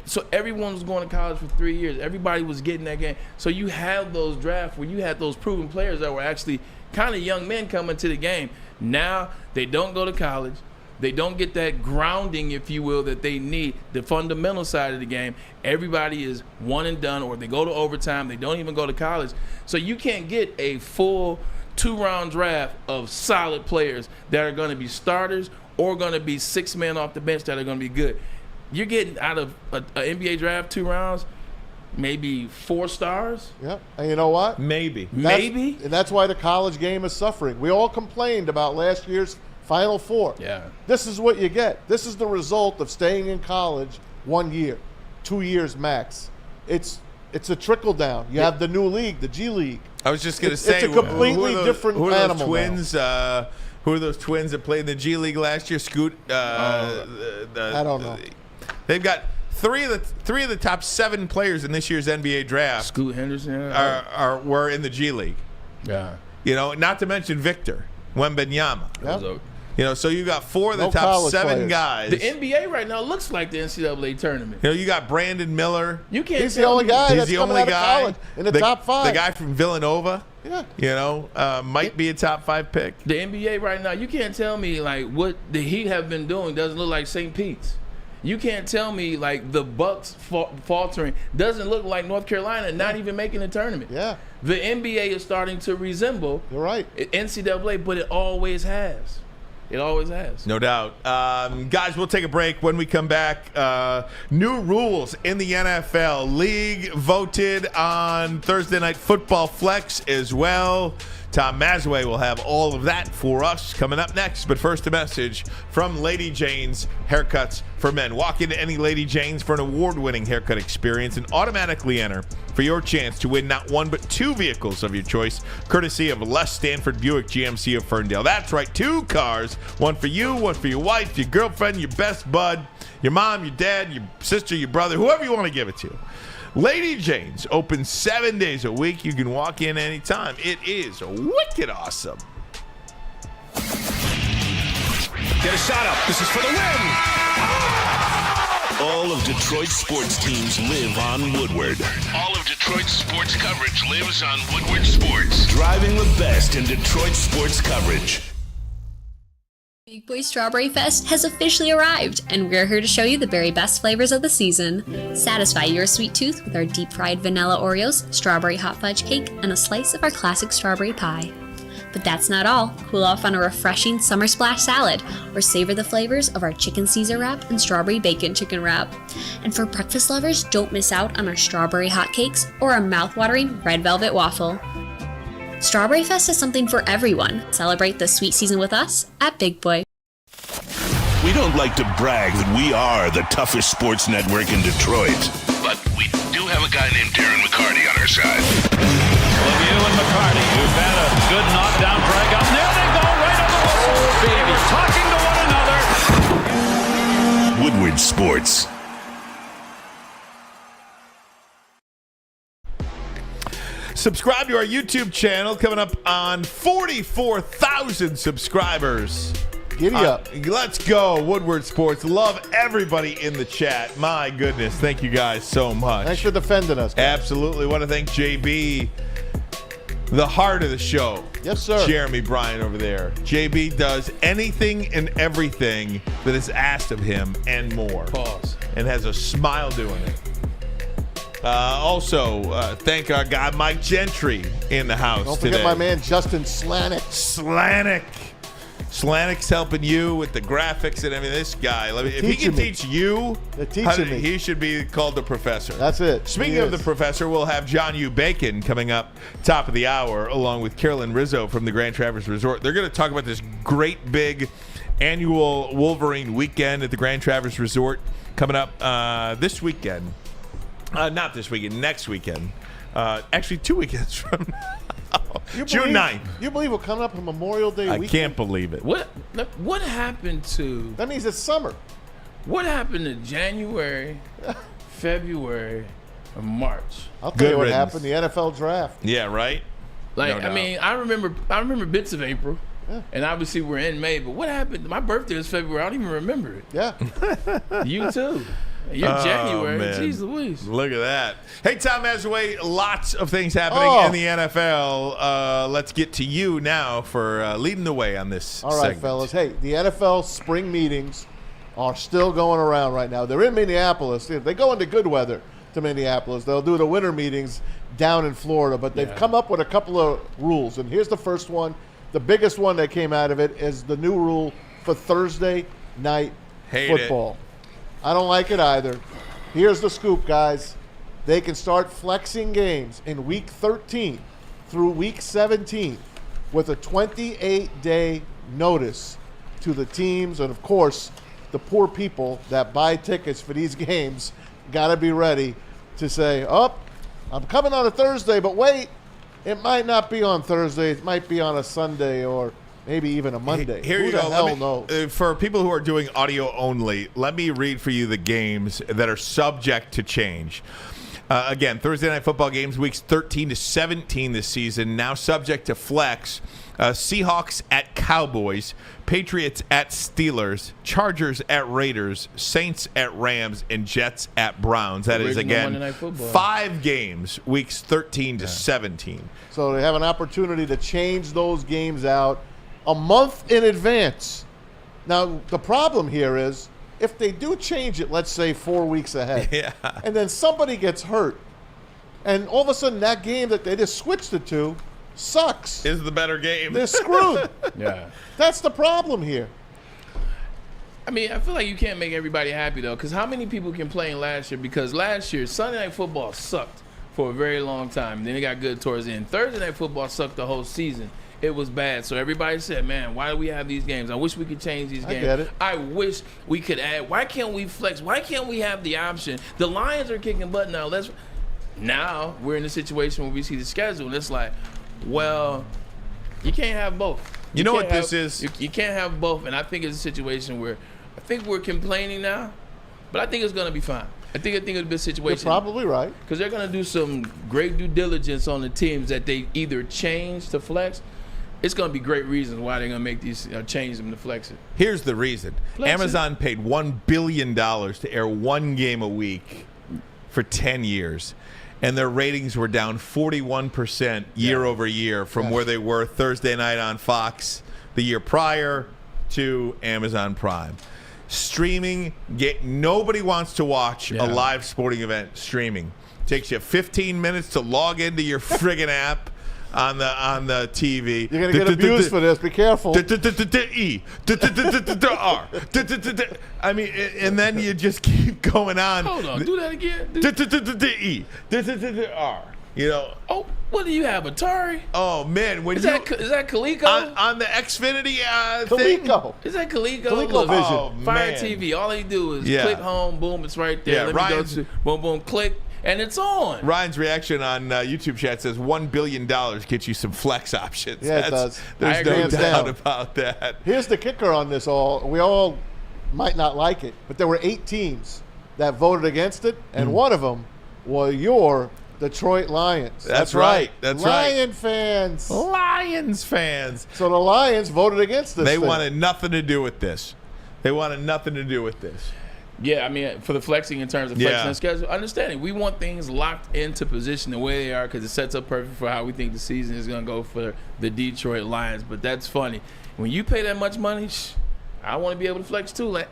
so everyone was going to college for 3 years. Everybody was getting that game. So you have those drafts where you had those proven players that were actually kind of young men coming to the game. Now they don't go to college. They don't get that grounding, if you will, that they need, the fundamental side of the game. Everybody is one and done, or they go to overtime. They don't even go to college. So you can't get a full 2-round draft of solid players that are going to be starters or going to be 6 men off the bench that are going to be good. You're getting out of an NBA draft 2 rounds, maybe 4 stars. Yep. And you know what? Maybe. Maybe. And that's why the college game is suffering. We all complained about last year's Final Four. Yeah. This is what you get. This is the result of staying in college 1 year, 2 years max. It's a trickle down. You have the new league, the G League. I was just going to It's say, a completely different who are those animal twins? Who are those twins that played in the G League last year? Scoot. I don't know. They've got three of the top 7 players in this year's NBA draft. Scoot Henderson. were in the G League. Yeah. Not to mention Victor Wembanyama. Yep. So you got 4 of the No top college 7 players. guys. The NBA right now looks like the NCAA tournament. You got Brandon Miller. You can't He's the tell only me- guy He's that's the coming only out of guy college in the top 5. The guy from Villanova. Yeah. Might be a top 5 pick. The NBA right now, you can't tell me like what the Heat have been doing doesn't look like St. Pete's. You can't tell me like the Bucks faltering doesn't look like North Carolina not even making the tournament. Yeah. The NBA is starting to resemble You're right. NCAA, but it always has. It always has. No doubt. Guys, we'll take a break. When we come back, new rules in the NFL. League voted on Thursday Night Football Flex as well. Tom Mazawey will have all of that for us coming up next. But first, a message from Lady Jane's Haircuts for Men. Walk into any Lady Jane's for an award-winning haircut experience and automatically enter for your chance to win not 1 but 2 vehicles of your choice, courtesy of Les Stanford Buick GMC of Ferndale. That's right, 2 cars, 1 for you, 1 for your wife, your girlfriend, your best bud, your mom, your dad, your sister, your brother, whoever you want to give it to. Lady Jane's open 7 days a week. You can walk in anytime. It is wicked awesome. Get a shot up. This is for the win. All of Detroit's sports teams live on Woodward. All of Detroit's sports coverage lives on Woodward Sports. Driving the best in Detroit sports coverage. Big Boy Strawberry Fest has officially arrived, and we're here to show you the very best flavors of the season. Satisfy your sweet tooth with our deep-fried vanilla Oreos, strawberry hot fudge cake, and a slice of our classic strawberry pie. But that's not all. Cool off on a refreshing summer splash salad, or savor the flavors of our chicken Caesar wrap and strawberry bacon chicken wrap. And for breakfast lovers, don't miss out on our strawberry hotcakes or our mouth-watering red velvet waffle. Strawberry Fest is something for everyone. Celebrate the sweet season with us at Big Boy. We don't don't like to brag that we are the toughest sports network in Detroit, but we do have a guy named Darren McCarty on our side. Lemieux and McCarty, who've had a good knockdown drag up. There they go, right on the whistle. They were talking to one another. Woodward Sports. Subscribe to our YouTube channel, coming up on 44,000 subscribers. Giddy up. Let's go, Woodward Sports. Love everybody in the chat. My goodness, thank you guys so much. Thanks for defending us, guys. Absolutely. Want to thank JB, the heart of the show. Yes, sir. Jeremy Bryan over there. JB does anything and everything that is asked of him and more. Pause. And has a smile doing it. Also, thank our guy Mike Gentry in the house Don't today. forget my man Justin Slanik. Slanik's helping you with the graphics and everything. This guy, if he can teach you, he should be called the professor. That's it. Speaking of the professor, we'll have John U. Bacon coming up top of the hour, along with Carolyn Rizzo from the Grand Traverse Resort. They're going to talk about this great big annual Wolverine weekend at the Grand Traverse Resort coming up this weekend. Not this weekend, next weekend. Actually, 2 weekends from now. June 9th. You believe we're coming up on Memorial Day weekend? I can't believe it. What happened to... That means it's summer. What happened to January, February, and March? I'll tell Good you what riddance. happened. The NFL draft. Yeah, right? Like, No doubt. I mean, I remember bits of April, and obviously we're in May. But what happened? My birthday is February. I don't even remember it. Yeah. You too. You're January. man. Jeez Louise. Look at that. Hey, Tom Mazawey, lots of things happening in the NFL. Let's get to you now for leading the way on this All right, segment. fellas. Hey, the NFL spring meetings are still going around right now. They're in Minneapolis. They go into good weather to Minneapolis. They'll do the winter meetings down in Florida, but they've come up with a couple of rules. And here's the first one. The biggest one that came out of it is the new rule for Thursday night football. I don't like it either. Here's the scoop, guys. They can start flexing games in week 13 through week 17 with a 28-day notice to the teams. And, of course, the poor people that buy tickets for these games got to be ready to say, I'm coming on a Thursday, but wait, it might not be on Thursday. It might be on a Sunday or maybe even a Monday. Here Who you the go. hell knows? For people who are doing audio only, let me read for you the games that are subject to change. Again, Thursday night football games, weeks 13 to 17 this season, now subject to flex. Seahawks at Cowboys, Patriots at Steelers, Chargers at Raiders, Saints at Rams, and Jets at Browns. That is, Original Monday again, Night Football. 5 games, weeks 13 to 17. So they have an opportunity to change those games out a month in advance. Now, the problem here is if they do change it, let's say 4 weeks ahead, and then somebody gets hurt, and all of a sudden that game that they just switched it to sucks. Is the better game. They're screwed. Yeah. That's the problem here. I mean, I feel like you can't make everybody happy, though, because how many people complained last year? Because last year, Sunday Night Football sucked for a very long time. Then it got good towards the end. Thursday Night Football sucked the whole season. It was bad. So everybody said, man, why do we have these games? I wish we could change these games. I get it. I wish we could add. Why can't we flex? Why can't we have the option? The Lions are kicking butt now. Now we're in a situation where we see the schedule, and it's like, well, you can't have both. You know what this is? You can't have both, and I think it's a situation where I think we're complaining now, but I think it's going to be fine. I think it'll be a situation. You're probably right. Because they're going to do some great due diligence on the teams that they either change to flex. It's going to be great reasons why they're going to make these change them to flex it. Here's the reason. Amazon paid $1 billion to air one game a week for 10 years. And their ratings were down 41% year over year from where they were Thursday night on Fox the year prior to Amazon Prime. Streaming, nobody wants to watch a live sporting event streaming. Takes you 15 minutes to log into your friggin' app on the TV. You're going to get abused for this. Be careful. I mean, and then you just keep going on. Hold on. Do that again. You know. Oh, what do you have, Atari? Oh man, when Is that Coleco? on the Xfinity thing? Coleco. Is that Coleco? ColecoVision. Oh, Fire man. TV. All they do is Yeah. click home, boom, it's right there. Yeah, Let me go Ryan's- to boom, boom, click, and it's on. Ryan's reaction on YouTube chat says $1 billion gets you some flex options. Yeah, it does. There's I no agree. Hands doubt down. about that. Here's the kicker on this all. We all might not like it, but there were 8 teams that voted against it, and one of them was your Detroit Lions. That's right. That's right. Lion fans. Lions fans. So the Lions voted against this They thing. wanted nothing to do with this. They wanted nothing to do with this. Yeah, I mean, for the flexing in terms of flexing Yeah. the schedule, understanding we want things locked into position the way they are because it sets up perfect for how we think the season is going to go for the Detroit Lions. But that's funny. When you pay that much money, I want to be able to flex too. Like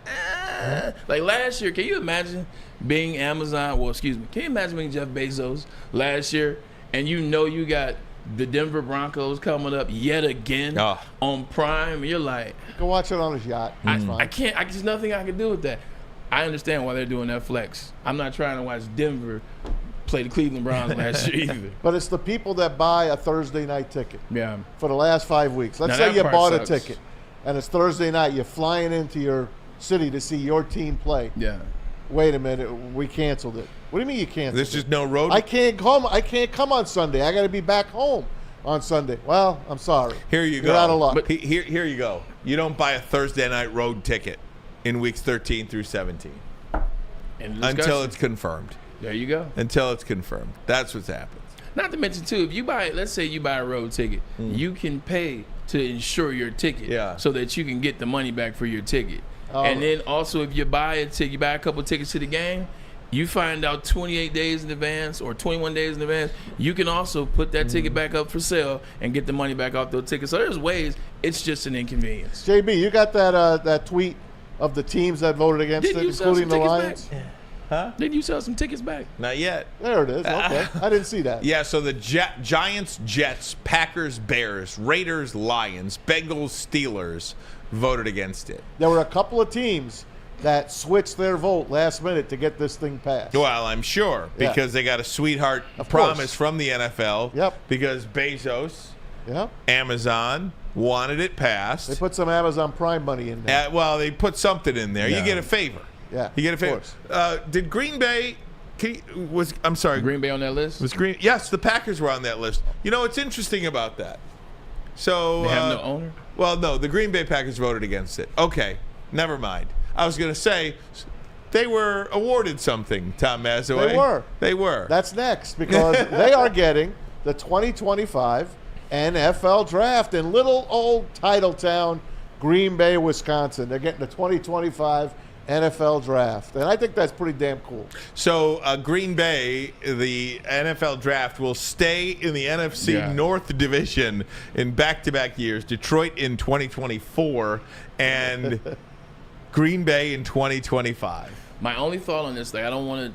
last year, can you imagine being Amazon? Well, excuse me. Can you imagine being Jeff Bezos last year and you know you got the Denver Broncos coming up yet again on Prime? And you're like, You can watch it on his yacht. It's fine. I can't. There's nothing I can do with that. I understand why they're doing that flex. I'm not trying to watch Denver play the Cleveland Browns last year either. But it's the people that buy a Thursday night ticket Yeah. for the last 5 weeks. Let's Now say that you part bought sucks. a ticket, and it's Thursday night. You're flying into your city to see your team play. Yeah. Wait a minute, we canceled it. What do you mean you canceled There's it? just no road. I can't come. I can't come on Sunday. I got to be back home on Sunday. Well, I'm sorry. Here you go. You're out of luck. But here you go. You don't buy a Thursday night road ticket in weeks 13 through 17 until it's confirmed. There you go. Until it's confirmed. That's what's happened. Not to mention too, if you buy, let's say you buy a road ticket, you can pay to insure your ticket, Yeah. so that you can get the money back for your ticket. Oh. And then also, if you buy a ticket, you buy a couple tickets to the game, you find out 28 days in advance or 21 days in advance, you can also put that ticket back up for sale and get the money back off those tickets. So there's ways. It's just an inconvenience. JB, you got that tweet of the teams that voted against Didn't it, you sell including the some Lions? tickets Didn't you sell some tickets back? Not yet. There it is. Okay, I didn't see that. Yeah, so the Giants, Jets, Packers, Bears, Raiders, Lions, Bengals, Steelers voted against it. There were a couple of teams that switched their vote last minute to get this thing passed. Well, I'm sure, Yeah. because they got a sweetheart Of promise course. from the NFL. Yep. Because Bezos, Yeah, Amazon wanted it passed. they put some Amazon Prime money in there. Well, they put something in there. Yeah. You get a favor. Yeah, You get a of favor. course. Did Green Bay? I'm sorry. Green Bay on that list? Was Green? Yes, the Packers were on that list. You know what's interesting about that? So They have no owner? Well, no, the Green Bay Packers voted against it. Okay, never mind. I was going to say they were awarded something. Tom Mazawey. They were. They were. That's next because they are getting the 2025 NFL Draft in little old Titletown, Green Bay, Wisconsin. They're getting the 2025 NFL Draft, and I think that's pretty damn cool. So Green Bay, the NFL Draft will stay in the NFC North Division in back-to-back years. Detroit in 2024 and Green Bay in 2025. My only thought on this, like, I don't want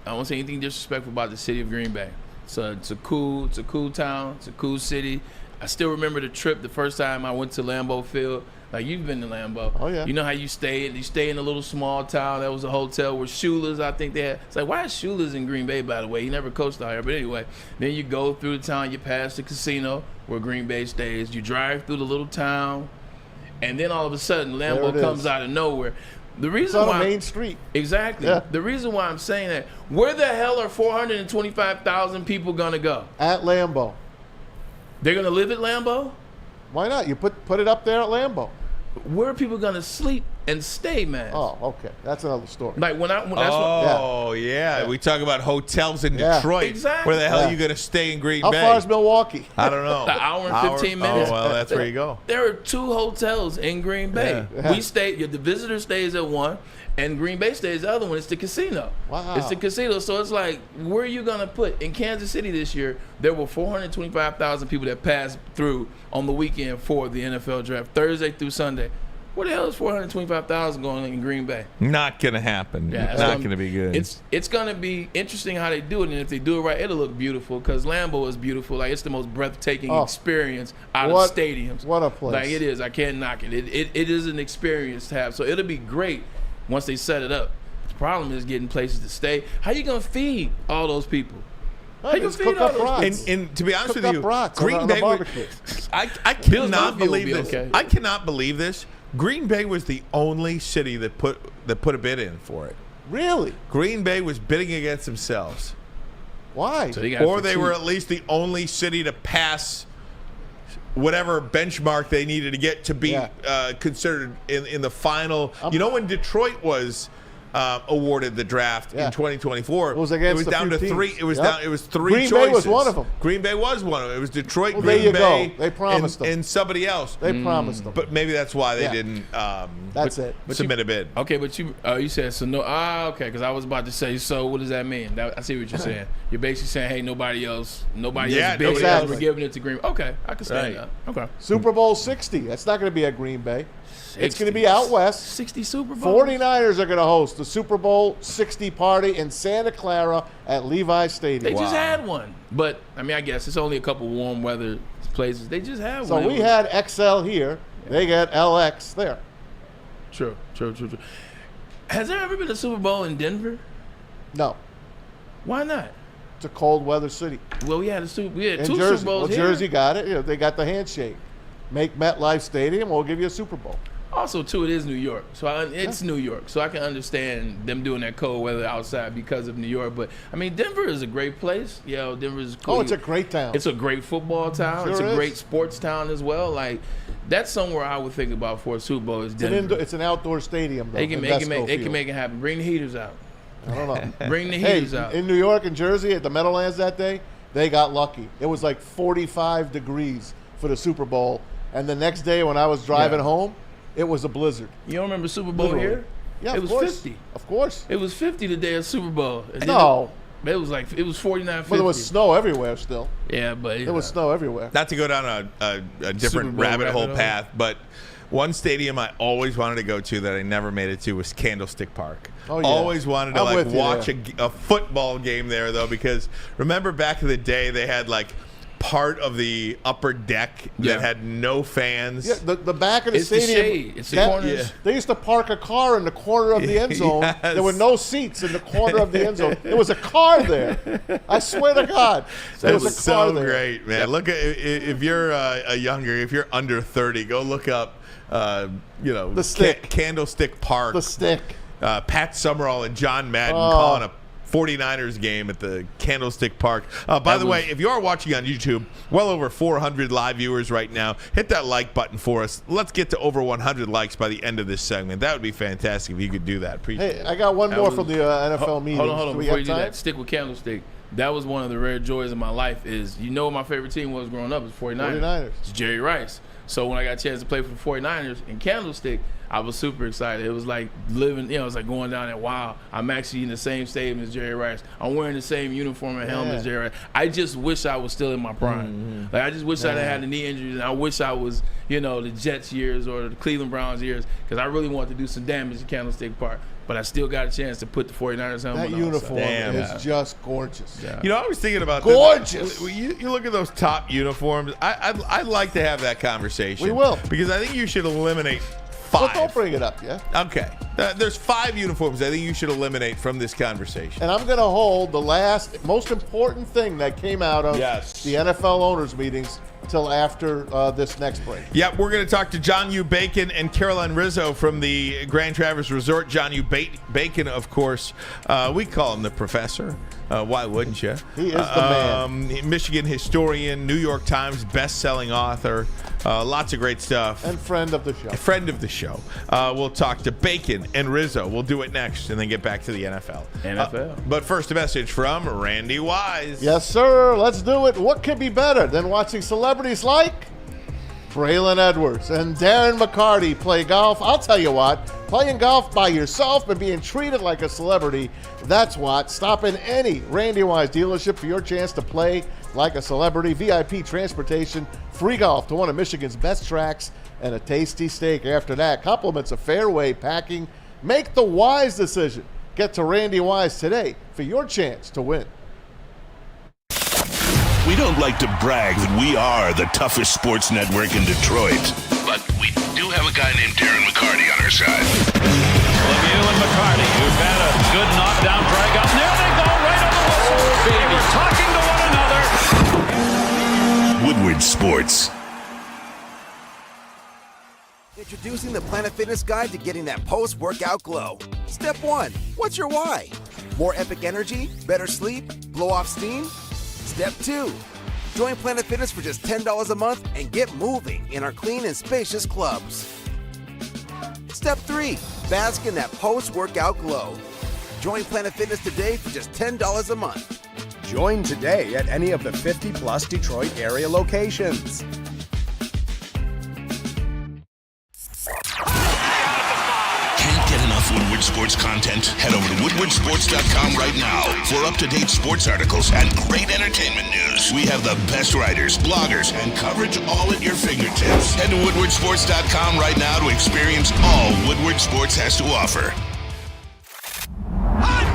to say anything disrespectful about the city of Green Bay. So it's a cool town, it's a cool city. I still remember the trip the first time I went to Lambeau Field. Like, you've been to Lambeau. Oh, yeah. You know how you stay in a little small town. There was a hotel where Shula's, I think they had. It's like, why is Shula's in Green Bay, by the way? He never coached out here. But anyway, then you go through the town, you pass the casino where Green Bay stays. You drive through the little town, and then all of a sudden, Lambeau There it comes is. out of nowhere. The It's reason on why a main street. Exactly. Yeah. The reason why I'm saying that, where the hell are 425,000 people gonna go? At Lambeau. They're gonna live at Lambeau? Why not? You put it up there at Lambeau. Where are people gonna sleep and stay, man? Oh, okay. That's another story. Like that's Oh, yeah. We talk about hotels in Yeah. Detroit. Exactly. Where the hell Yeah. are you going to stay in Green How Bay? far is Milwaukee? I don't know. An hour and 15 minutes. Oh, well, that's where you go. There are 2 hotels in Green Bay. Yeah. We stay. The visitor stays at one, and Green Bay stays at the other one. It's the casino. Wow. It's the casino. So it's like, where are you gonna put in Kansas City this year? There were 425,000 people that passed through on the weekend for the NFL Draft, Thursday through Sunday. Where the hell is 425,000 going in Green Bay? Not going to happen. Yeah, Not going to be good. It's going to be interesting how they do it, and if they do it right, it'll look beautiful because Lambeau is beautiful. Like, it's the most breathtaking experience out of stadiums. What a place. Like, it is. I can't knock it. It is an experience to have. So it'll be great once they set it up. The problem is getting places to stay. How you going to feed all those people? It's cook up brats. And to be honest Cook with up you, brats Green on the Bay. barbecue. I cannot Mafia will believe be this. okay. I cannot believe this. Green Bay was the only city that put a bid in for it. Really? Green Bay was bidding against themselves. Why? So they got it Or for they cheap. were at least the only city to pass whatever benchmark they needed to get to be considered in the final. You know, when Detroit was awarded the draft in 2024, it was against down to few three. teams. It was Yep. down. It was three Green choices. Bay was one of them. Green Bay was one of them. It was Detroit, Well, Green there you Bay, go. They promised them. and somebody else. They promised them. But maybe that's why they didn't. That's it. Submit a bid. Okay, but you said so no. Okay, because I was about to say. So what does that mean? I see what you're saying. You're basically saying, hey, nobody else bid. exactly. We're giving it to Green. Okay, I can stand that. Okay. Super Bowl 60. That's not going to be at Green Bay. It's going to be out west. 60 Super Bowl. 49ers are going to host the Super Bowl 60 party in Santa Clara at Levi Stadium. They just had one, but I mean, I guess it's only a couple warm weather places. They just had one. So we had XL here. They got LX there. True. Has there ever been a Super Bowl in Denver? No. Why not? It's a cold weather city. Well, we had two In Super Jersey. Bowls Well, here. Jersey got it. You know, they got the handshake. Make MetLife Stadium, we'll give you a Super Bowl. Also, too, it is New York, so it's New York, so I can understand them doing that cold weather outside because of New York. But I mean, Denver is a great place. Denver is cool. Oh, it's a great town. It's a great football town. Sure it's a is. great sports town as well. Like that's somewhere I would think about for a Super Bowl. Is Denver? It's an outdoor stadium, though. They can Invesco make Field. it happen. Bring the heaters out. I don't know. Bring the Hey, heaters out. in New York and Jersey at the Meadowlands that day, they got lucky. It was like 45 degrees for the Super Bowl. And the next day when I was driving home, it was a blizzard. You don't remember Super Bowl Literally. here? Yeah, it of was course. 50. Of course. It was 50 the day of Super Bowl. And then No. it was 49. 50. But there was snow everywhere still. Yeah, but There was snow everywhere. Not to go down a Super different Bowl rabbit hole rabbit hole. path, but one stadium I always wanted to go to that I never made it to was Candlestick Park. Oh, yeah. Always wanted to I'm with you watch there. a football game there though, because remember back in the day they had like part of the upper deck that had no fans. Yeah, the back of the It's the stadium. shade. It's the that- corners. They used to park a car in the corner of the end zone. Yes. There were no seats in the corner of the end zone. There was a car there. I swear to God. There That was was a car so there. great, man. Look at if you're if you're under 30, go look up, The stick. Candlestick Park. The stick. Pat Summerall and John Madden Oh. calling a 49ers game at the Candlestick Park. By the way, if you are watching on YouTube, well over 400 live viewers right now. Hit that like button for us. Let's get to over 100 likes by the end of this segment. That would be fantastic if you could do that. Appreciate Hey, it. I got one That more was- from the NFL meeting. Hold on. Do we Before have you do time? that, stick with Candlestick. That was one of the rare joys of my life. Is what my favorite team was growing up? It's 49ers. 49ers. It's Jerry Rice. So when I got a chance to play for the 49ers in Candlestick, I was super excited. It was like living, it was like going down there, wow, I'm actually in the same stadium as Jerry Rice. I'm wearing the same uniform and helmet as Jerry Rice. I just wish I was still in my prime. Like I just wish I had the knee injuries, and I wish I was, the Jets years or the Cleveland Browns years, because I really wanted to do some damage at Candlestick Park. But I still got a chance to put the 49ers helmet That on. uniform Damn. is just gorgeous. Yeah. I was thinking about Gorgeous. This. You look at those top uniforms. I'd like to have that conversation. We will. Because I think you should eliminate Well, 5. don't bring it up, yeah? Okay. There's 5 uniforms I think you should eliminate from this conversation. And I'm going to hold the last, most important thing that came out of the NFL owners' meetings till after this next break. Yep, we're going to talk to John U. Bacon and Caroline Rizzo from the Grand Traverse Resort. John U. Bacon, of course, we call him the professor. Why wouldn't you? He is the man. Michigan historian, New York Times best-selling author, lots of great stuff. And friend of the show. Friend of the show. We'll talk to Bacon and Rizzo. We'll do it next and then get back to the NFL. But first, a message from Randy Wise. Yes, sir. Let's do it. What could be better than watching celebrities like Braylon Edwards and Darren McCarty play golf? I'll tell you what, playing golf by yourself and being treated like a celebrity, that's what. Stop in any Randy Wise dealership for your chance to play like a celebrity. VIP transportation, free golf to one of Michigan's best tracks, and a tasty steak after that. Compliments of fairway packing. Make the wise decision. Get to Randy Wise today for your chance to win. We don't like to brag that we are the toughest sports network in Detroit, but we do have a guy named Darren McCarty on our side. Lemieux and McCarty, who've had a good knockdown drag up. There they go, right on the whistle. They were talking to one Woodward Sports. Introducing the Planet Fitness Guide to getting that post-workout glow. Step 1, what's your why? More epic energy, better sleep, blow off steam? Step 2, join Planet Fitness for just $10 a month and get moving in our clean and spacious clubs. Step 3, bask in that post-workout glow. Join Planet Fitness today for just $10 a month. Join today at any of the 50-plus Detroit area locations. Can't get enough Woodward Sports content? Head over to woodwardsports.com right now for up-to-date sports articles and great entertainment news. We have the best writers, bloggers, and coverage all at your fingertips. Head to woodwardsports.com right now to experience all Woodward Sports has to offer.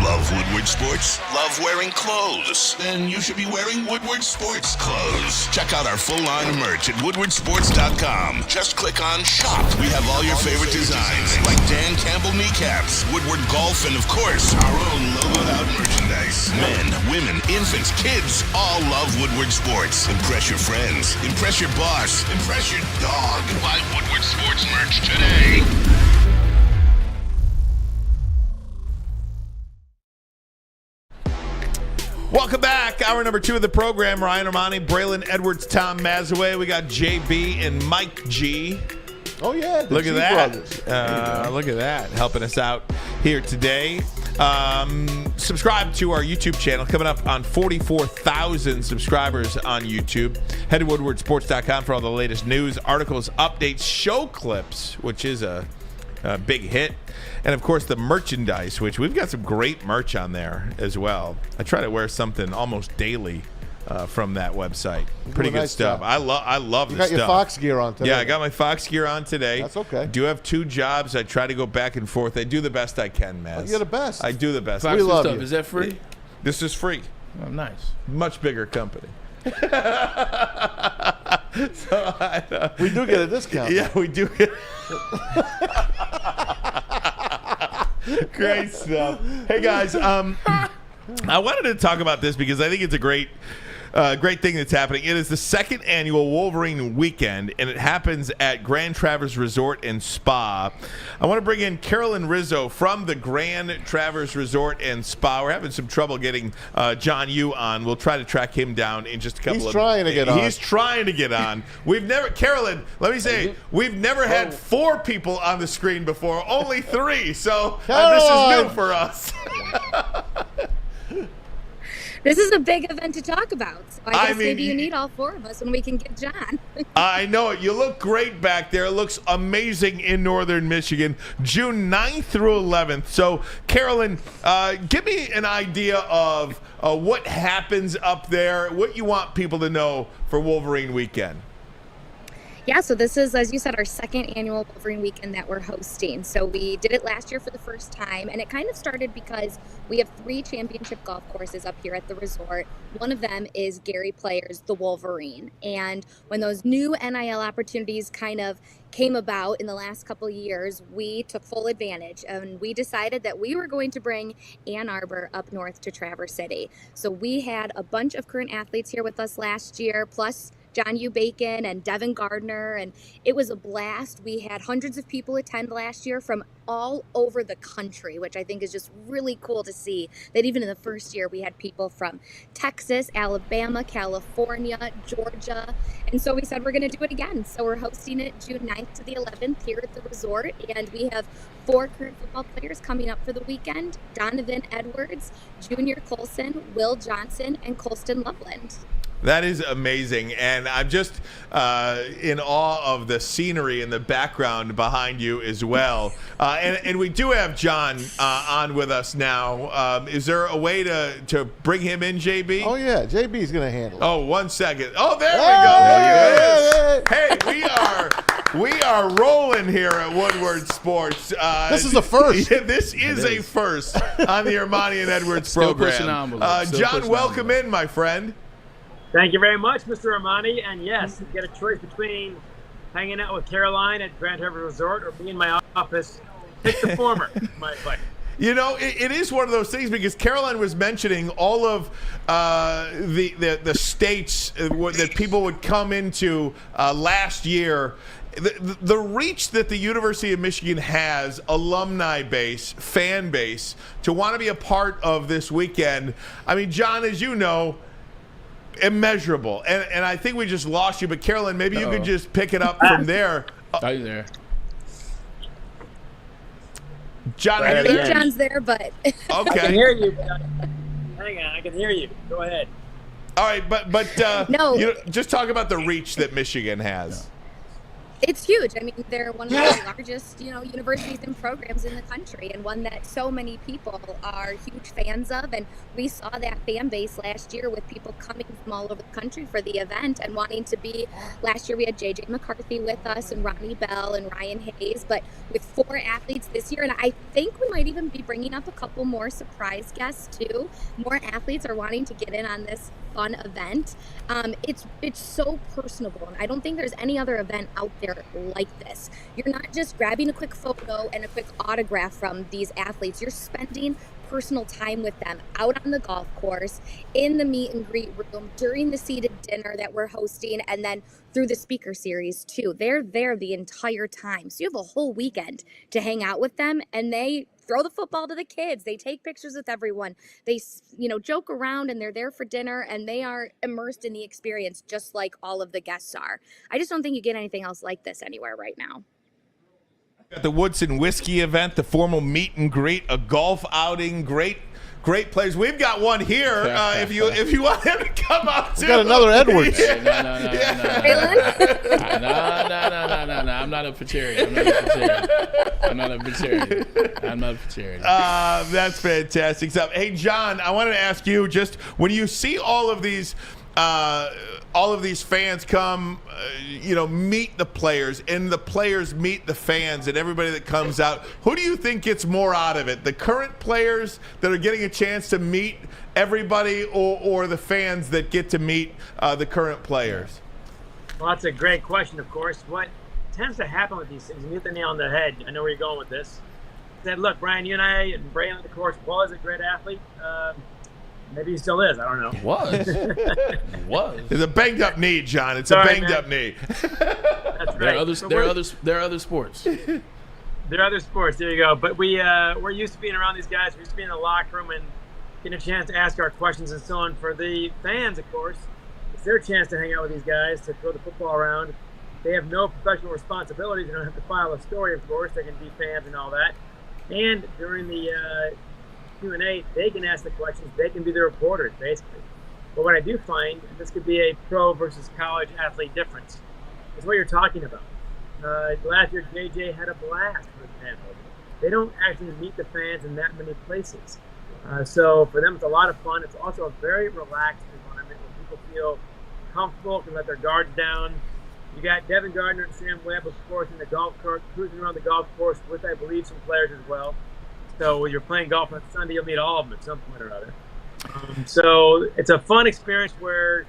Love Woodward Sports? Love wearing clothes? Then you should be wearing Woodward Sports clothes. Check out our full line of merch at woodwardsports.com. Just click on Shop. We have all your favorite designs, like Dan Campbell kneecaps, Woodward Golf, and of course, our own logoed out merchandise. Men, women, infants, kids all love Woodward Sports. Impress your friends. Impress your boss. Impress your dog. Buy Woodward Sports merch today. Welcome back. Hour number 2 of the program. Ryan Ermanni, Braylon Edwards, Tom Mazawey. We got JB and Mike G. Oh, yeah. Look at that. Look at that. Helping us out here today. Subscribe to our YouTube channel. Coming up on 44,000 subscribers on YouTube. Head to woodwardsports.com for all the latest news, articles, updates, show clips, which is a big hit. And, of course, the merchandise, which we've got some great merch on there as well. I try to wear something almost daily from that website. Pretty good stuff. I love this stuff. You got your Fox gear on today. Yeah, I got my Fox gear on today. That's okay. I do have 2 jobs. I try to go back and forth. I do the best I can, Maz. You're the best. I do the best. Fox We love stuff. you. Is that free? This is free. Oh, nice. Much bigger company. We do get a discount. Yeah, we do get great stuff. Hey guys, I wanted to talk about this because I think it's a great thing that's happening. It is the 2nd annual Wolverine Weekend, and it happens at Grand Traverse Resort and Spa. I want to bring in Carolyn Rizzo from the Grand Traverse Resort and Spa. We're having some trouble getting John Yu on. We'll try to track him down in just a couple of He's trying to get on. He's trying to get on. Carolyn, let me say, we've never had 4 people on the screen before, only 3. So this is new for us. This is a big event to talk about. So I guess maybe you need all 4 of us when we can get John. I know it. You look great back there. It looks amazing in northern Michigan. June 9th through 11th. So, Carolyn, give me an idea of what happens up there, what you want people to know for Wolverine Weekend. Yeah, so this is, as you said, our 2nd annual Wolverine Weekend that we're hosting. So we did it last year for the first time, and it kind of started because we have 3 championship golf courses up here at the resort. One of them is Gary Player's The Wolverine. And when those new NIL opportunities kind of came about in the last couple of years, we took full advantage, and we decided that we were going to bring Ann Arbor up north to Traverse City. So we had a bunch of current athletes here with us last year, plus John U. Bacon and Devin Gardner, and it was a blast. We had hundreds of people attend last year from all over the country, which I think is just really cool to see, that even in the first year we had people from Texas, Alabama, California, Georgia, and so we said we're going to do it again. So we're hosting it June 9th to the 11th here at the resort, and we have 4 current football players coming up for the weekend: Donovan Edwards, Junior Colson, Will Johnson, and Colston Loveland. That is amazing, and I'm just in awe of the scenery and the background behind you as well. And we do have John on with us now. Is there a way to bring him in, JB? Oh, yeah. JB's going to handle it. Oh, 1 second. Oh, there we go. Hey, we are rolling here at Woodward Sports. This is a first. This is a first on the Ermanni and Edwards program. John, welcome in, my friend. Thank you very much, Mr. Ermanni. And yes, you get a choice between hanging out with Caroline at Grand Traverse Resort or being in my office. Pick the former, my advice. You know, it is one of those things because Caroline was mentioning all of the states that people would come into last year. The reach that the University of Michigan has, alumni base, fan base, to want to be a part of this weekend. I mean, John, as you know, immeasurable. And I think we just lost you, but Caroline, maybe you could just pick it up from there. Are you there? John, I think John's there, but okay. I can hear you. Hang on, I can hear you. Go ahead. All right, but No. you know, just talk about the reach that Michigan has. it's huge. I mean, they're one of the largest, universities and programs in the country, and one that so many people are huge fans of. And we saw that fan base last year with people coming from all over the country for the event and wanting to be. Last year we had JJ McCarthy with us and Ronnie Bell and Ryan Hayes, but with 4 athletes this year, and I think we might even be bringing up a couple more surprise guests too. More athletes are wanting to get in on this fun event. It's so personable, and I don't think there's any other event out there like this. You're not just grabbing a quick photo and a quick autograph from these athletes. You're spending personal time with them out on the golf course, in the meet and greet room, during the seated dinner that we're hosting, and then through the speaker series too. They're there the entire time. So you have a whole weekend to hang out with them, and they throw the football to the kids. They take pictures with everyone. They, joke around, and they're there for dinner, and they are immersed in the experience just like all of the guests are. I just don't think you get anything else like this anywhere right now. Got the Woodson Whiskey event, the formal meet and greet, a golf outing, great players. We've got one here. If you want him to come up too. We got another Edwards. No. I'm not up for charity. I'm not up for charity. That's fantastic stuff. Hey, John, I wanted to ask you, just when you see all of these fans come, meet the players, and the players meet the fans, and everybody that comes out, who do you think gets more out of it? The current players that are getting a chance to meet everybody, or the fans that get to meet the current players? Well, that's a great question, of course. What tends to happen with these things, you hit the nail on the head. I know where you're going with this. Said, look, Brian, you and I, and Braylon, of course, was a great athlete. Maybe he still is. I don't know. Was. It's a banged up knee, John. It's a banged up knee. That's right. There are other sports. There are other sports. There you go. But we're used to being around these guys. We're used to being in the locker room and getting a chance to ask our questions and so on. For the fans, of course, it's their chance to hang out with these guys, to throw the football around. They have no professional responsibilities. They don't have to file a story, of course. They can be fans and all that. And during the Q&A, they can ask the questions. They can be the reporters, basically. But what I do find, and this could be a pro versus college athlete difference, is what you're talking about. Last year, JJ had a blast, for example. They don't actually meet the fans in that many places. So for them, it's a lot of fun. It's also a very relaxed environment where people feel comfortable, can let their guards down. You got Devin Gardner and Sam Webb, of course, in the golf cart, cruising around the golf course with, I believe, some players as well. So when you're playing golf on Sunday, you'll meet all of them at some point or other. So it's a fun experience where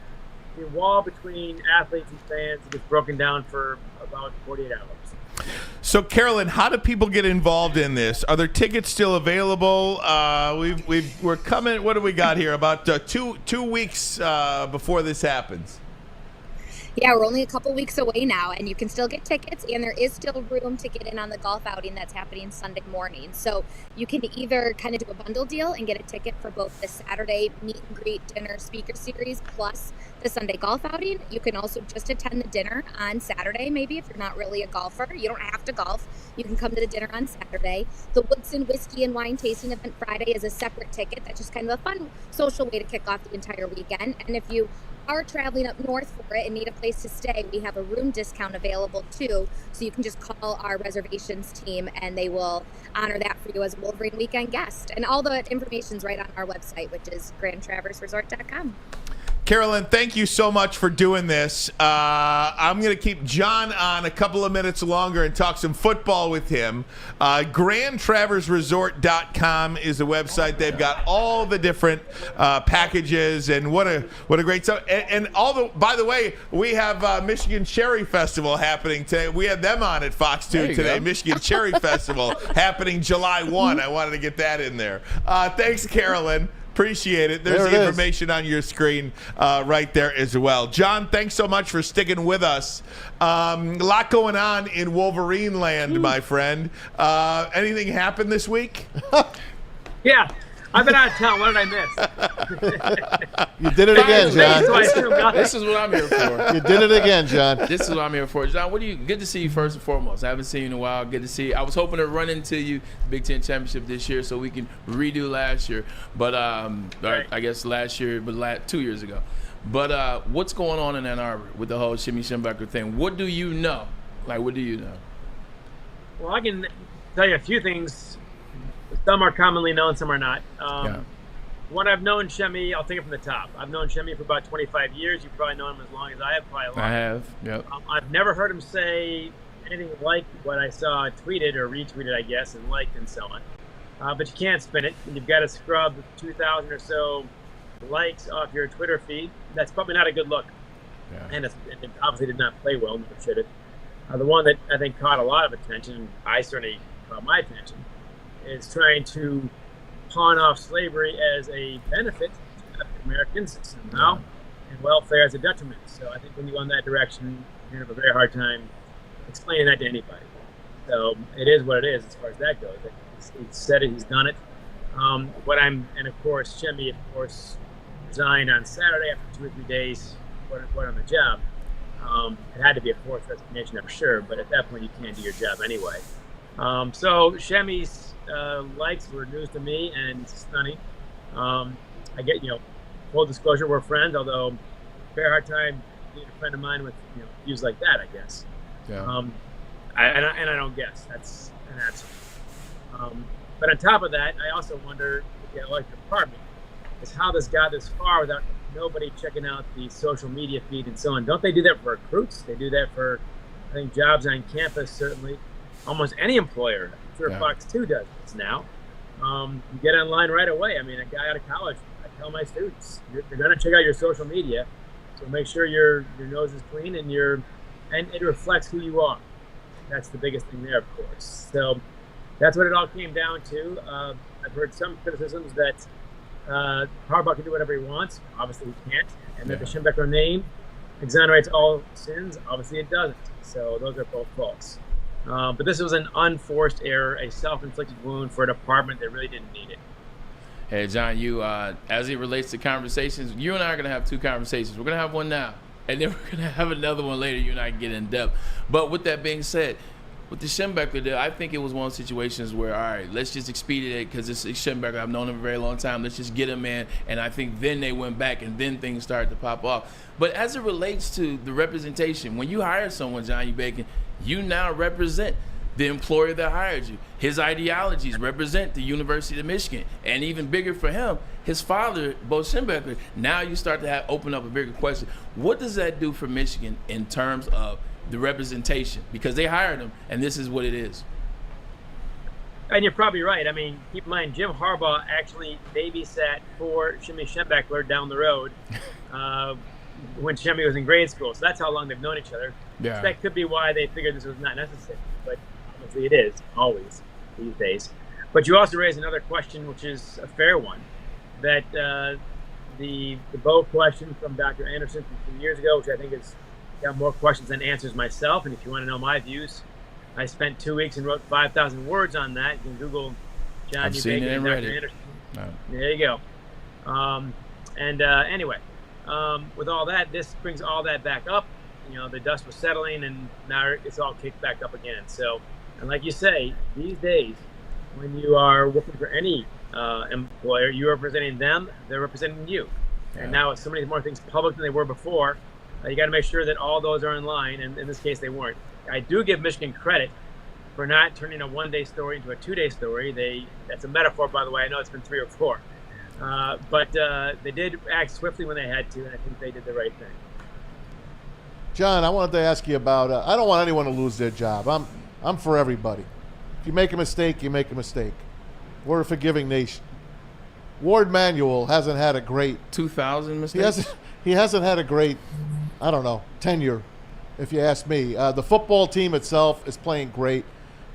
the wall between athletes and fans gets broken down for about 48 hours. So, Carolyn, how do people get involved in this? Are there tickets still available? We're coming. What do we got here? About two weeks before this happens. Yeah, we're only a couple weeks away now, and you can still get tickets, and there is still room to get in on the golf outing that's happening Sunday morning. So you can either kind of do a bundle deal and get a ticket for both the Saturday meet and greet dinner speaker series plus the Sunday golf outing. You can also just attend the dinner on Saturday, maybe, if you're not really a golfer. You don't have to golf. You can come to the dinner on Saturday. The Woodson Whiskey and Wine Tasting Event Friday is a separate ticket. That's just kind of a fun social way to kick off the entire weekend. And if you are traveling up north for it and need a place to stay, we have a room discount available too. So you can just call our reservations team and they will honor that for you as a Wolverine weekend guest. And all the information's right on our website, which is grandtraverseresort.com. Carolyn, thank you so much for doing this. I'm going to keep John on a couple of minutes longer and talk some football with him. GrandTraversResort.com is the website. They've got all the different packages, and what a great stuff. And by the way, we have Michigan Cherry Festival happening today. We had them on at Fox 2 today. Go. Michigan Cherry Festival happening July 1. I wanted to get that in there. Thanks, Carolyn. Appreciate it. There's the information on your screen right there as well. John, thanks so much for sticking with us. A lot going on in Wolverine land, my friend. Anything happen this week? Yeah. I've been out of town. What did I miss? You did it again, John. This is what I'm here for. You did it again, John. This is what I'm here for. John, good to see you first and foremost. I haven't seen you in a while. Good to see you. I was hoping to run into you Big Ten Championship this year so we can redo last year. But I guess last year, but 2 years ago. But what's going on in Ann Arbor with the whole Shimmy Schembecker thing? What do you know? What do you know? Well, I can tell you a few things. Some are commonly known, some are not. When I've known Shemmy, I'll take it from the top. I've known Shemmy for about 25 years. You've probably known him as long as I have, probably longer. I have, yep. I've never heard him say anything like what I saw tweeted or retweeted, I guess, and liked and so on. But you can't spin it. You've got to scrub 2,000 or so likes off your Twitter feed. That's probably not a good look. Yeah. And it obviously did not play well, nor should it. The one that I think caught a lot of attention, and I certainly caught my attention, is trying to pawn off slavery as a benefit to African Americans somehow, and welfare as a detriment. So I think when you go in that direction, you have a very hard time explaining that to anybody. So it is what it is as far as that goes. He's said it, he's done it. And of course, Shemmy, of course, resigned on Saturday after 2 or 3 days on the job. It had to be a forced resignation, I'm sure, but at that point you can't do your job anyway. So Shemmy's likes were news to me and stunning. I get, full disclosure, we're friends, although very hard time being a friend of mine with views like that, I guess. Yeah. I don't guess. That's an answer. But on top of that, I also wonder, like the department, is how this got this far without nobody checking out the social media feed and so on. Don't they do that for recruits? They do that for, I think, jobs on campus, certainly. Almost any employer. I'm sure Fox 2 does this now. You get online right away. I mean, a guy out of college, I tell my students, you're going to check out your social media, so make sure your nose is clean and it reflects who you are. That's the biggest thing there, of course. So that's what it all came down to. I've heard some criticisms that Harbaugh can do whatever he wants. Obviously, he can't. And that the Schembecker name exonerates all sins. Obviously, it doesn't. So those are both false. But this was an unforced error, a self-inflicted wound for a department that really didn't need it. Hey, John, you, as it relates to conversations, you and I are going to have two conversations. We're going to have one now, and then we're going to have another one later. You and I can get in depth. But with that being said, with the Schembecker deal, I think it was one of those situations where, all right, let's just expedite it because it's Schembecker. I've known him for a very long time. Let's just get him in. And I think then they went back, and then things started to pop off. But as it relates to the representation, when you hire someone, John U. Bacon, you now represent the employer that hired you. His ideologies represent the University of Michigan. And even bigger for him, his father, Bo Schembecker. Now you start to open up a bigger question. What does that do for Michigan in terms of the representation? Because they hired him, and this is what it is. And you're probably right. I mean, keep in mind, Jim Harbaugh actually babysat for Shimmy Schembecker down the road when Shemmy was in grade school. So that's how long they've known each other. Yeah. That could be why they figured this was not necessary. But obviously it is, always, these days. But you also raised another question, which is a fair one, that the Bo question from Dr. Anderson from 2 years ago, which I think has got more questions than answers myself. And if you want to know my views, I spent 2 weeks and wrote 5,000 words on that. You can Google John U. Bacon and Dr. Anderson. No. There you go. Anyway, with all that, this brings all that back up. You know, the dust was settling, and now it's all kicked back up again. So, and like you say, these days, when you are working for any employer, you are representing them, they're representing you. Yeah. And now it's so many more things public than they were before. You got to make sure that all those are in line, and in this case, they weren't. I do give Michigan credit for not turning a one-day story into a two-day story. That's a metaphor, by the way. I know it's been 3 or 4. But they did act swiftly when they had to, and I think they did the right thing. John, I wanted to ask you about. I don't want anyone to lose their job. I'm for everybody. If you make a mistake, you make a mistake. We're a forgiving nation. Ward Manuel hasn't had a great 2,000 mistakes. He hasn't had a great, I don't know, tenure, if you ask me. The football team itself is playing great.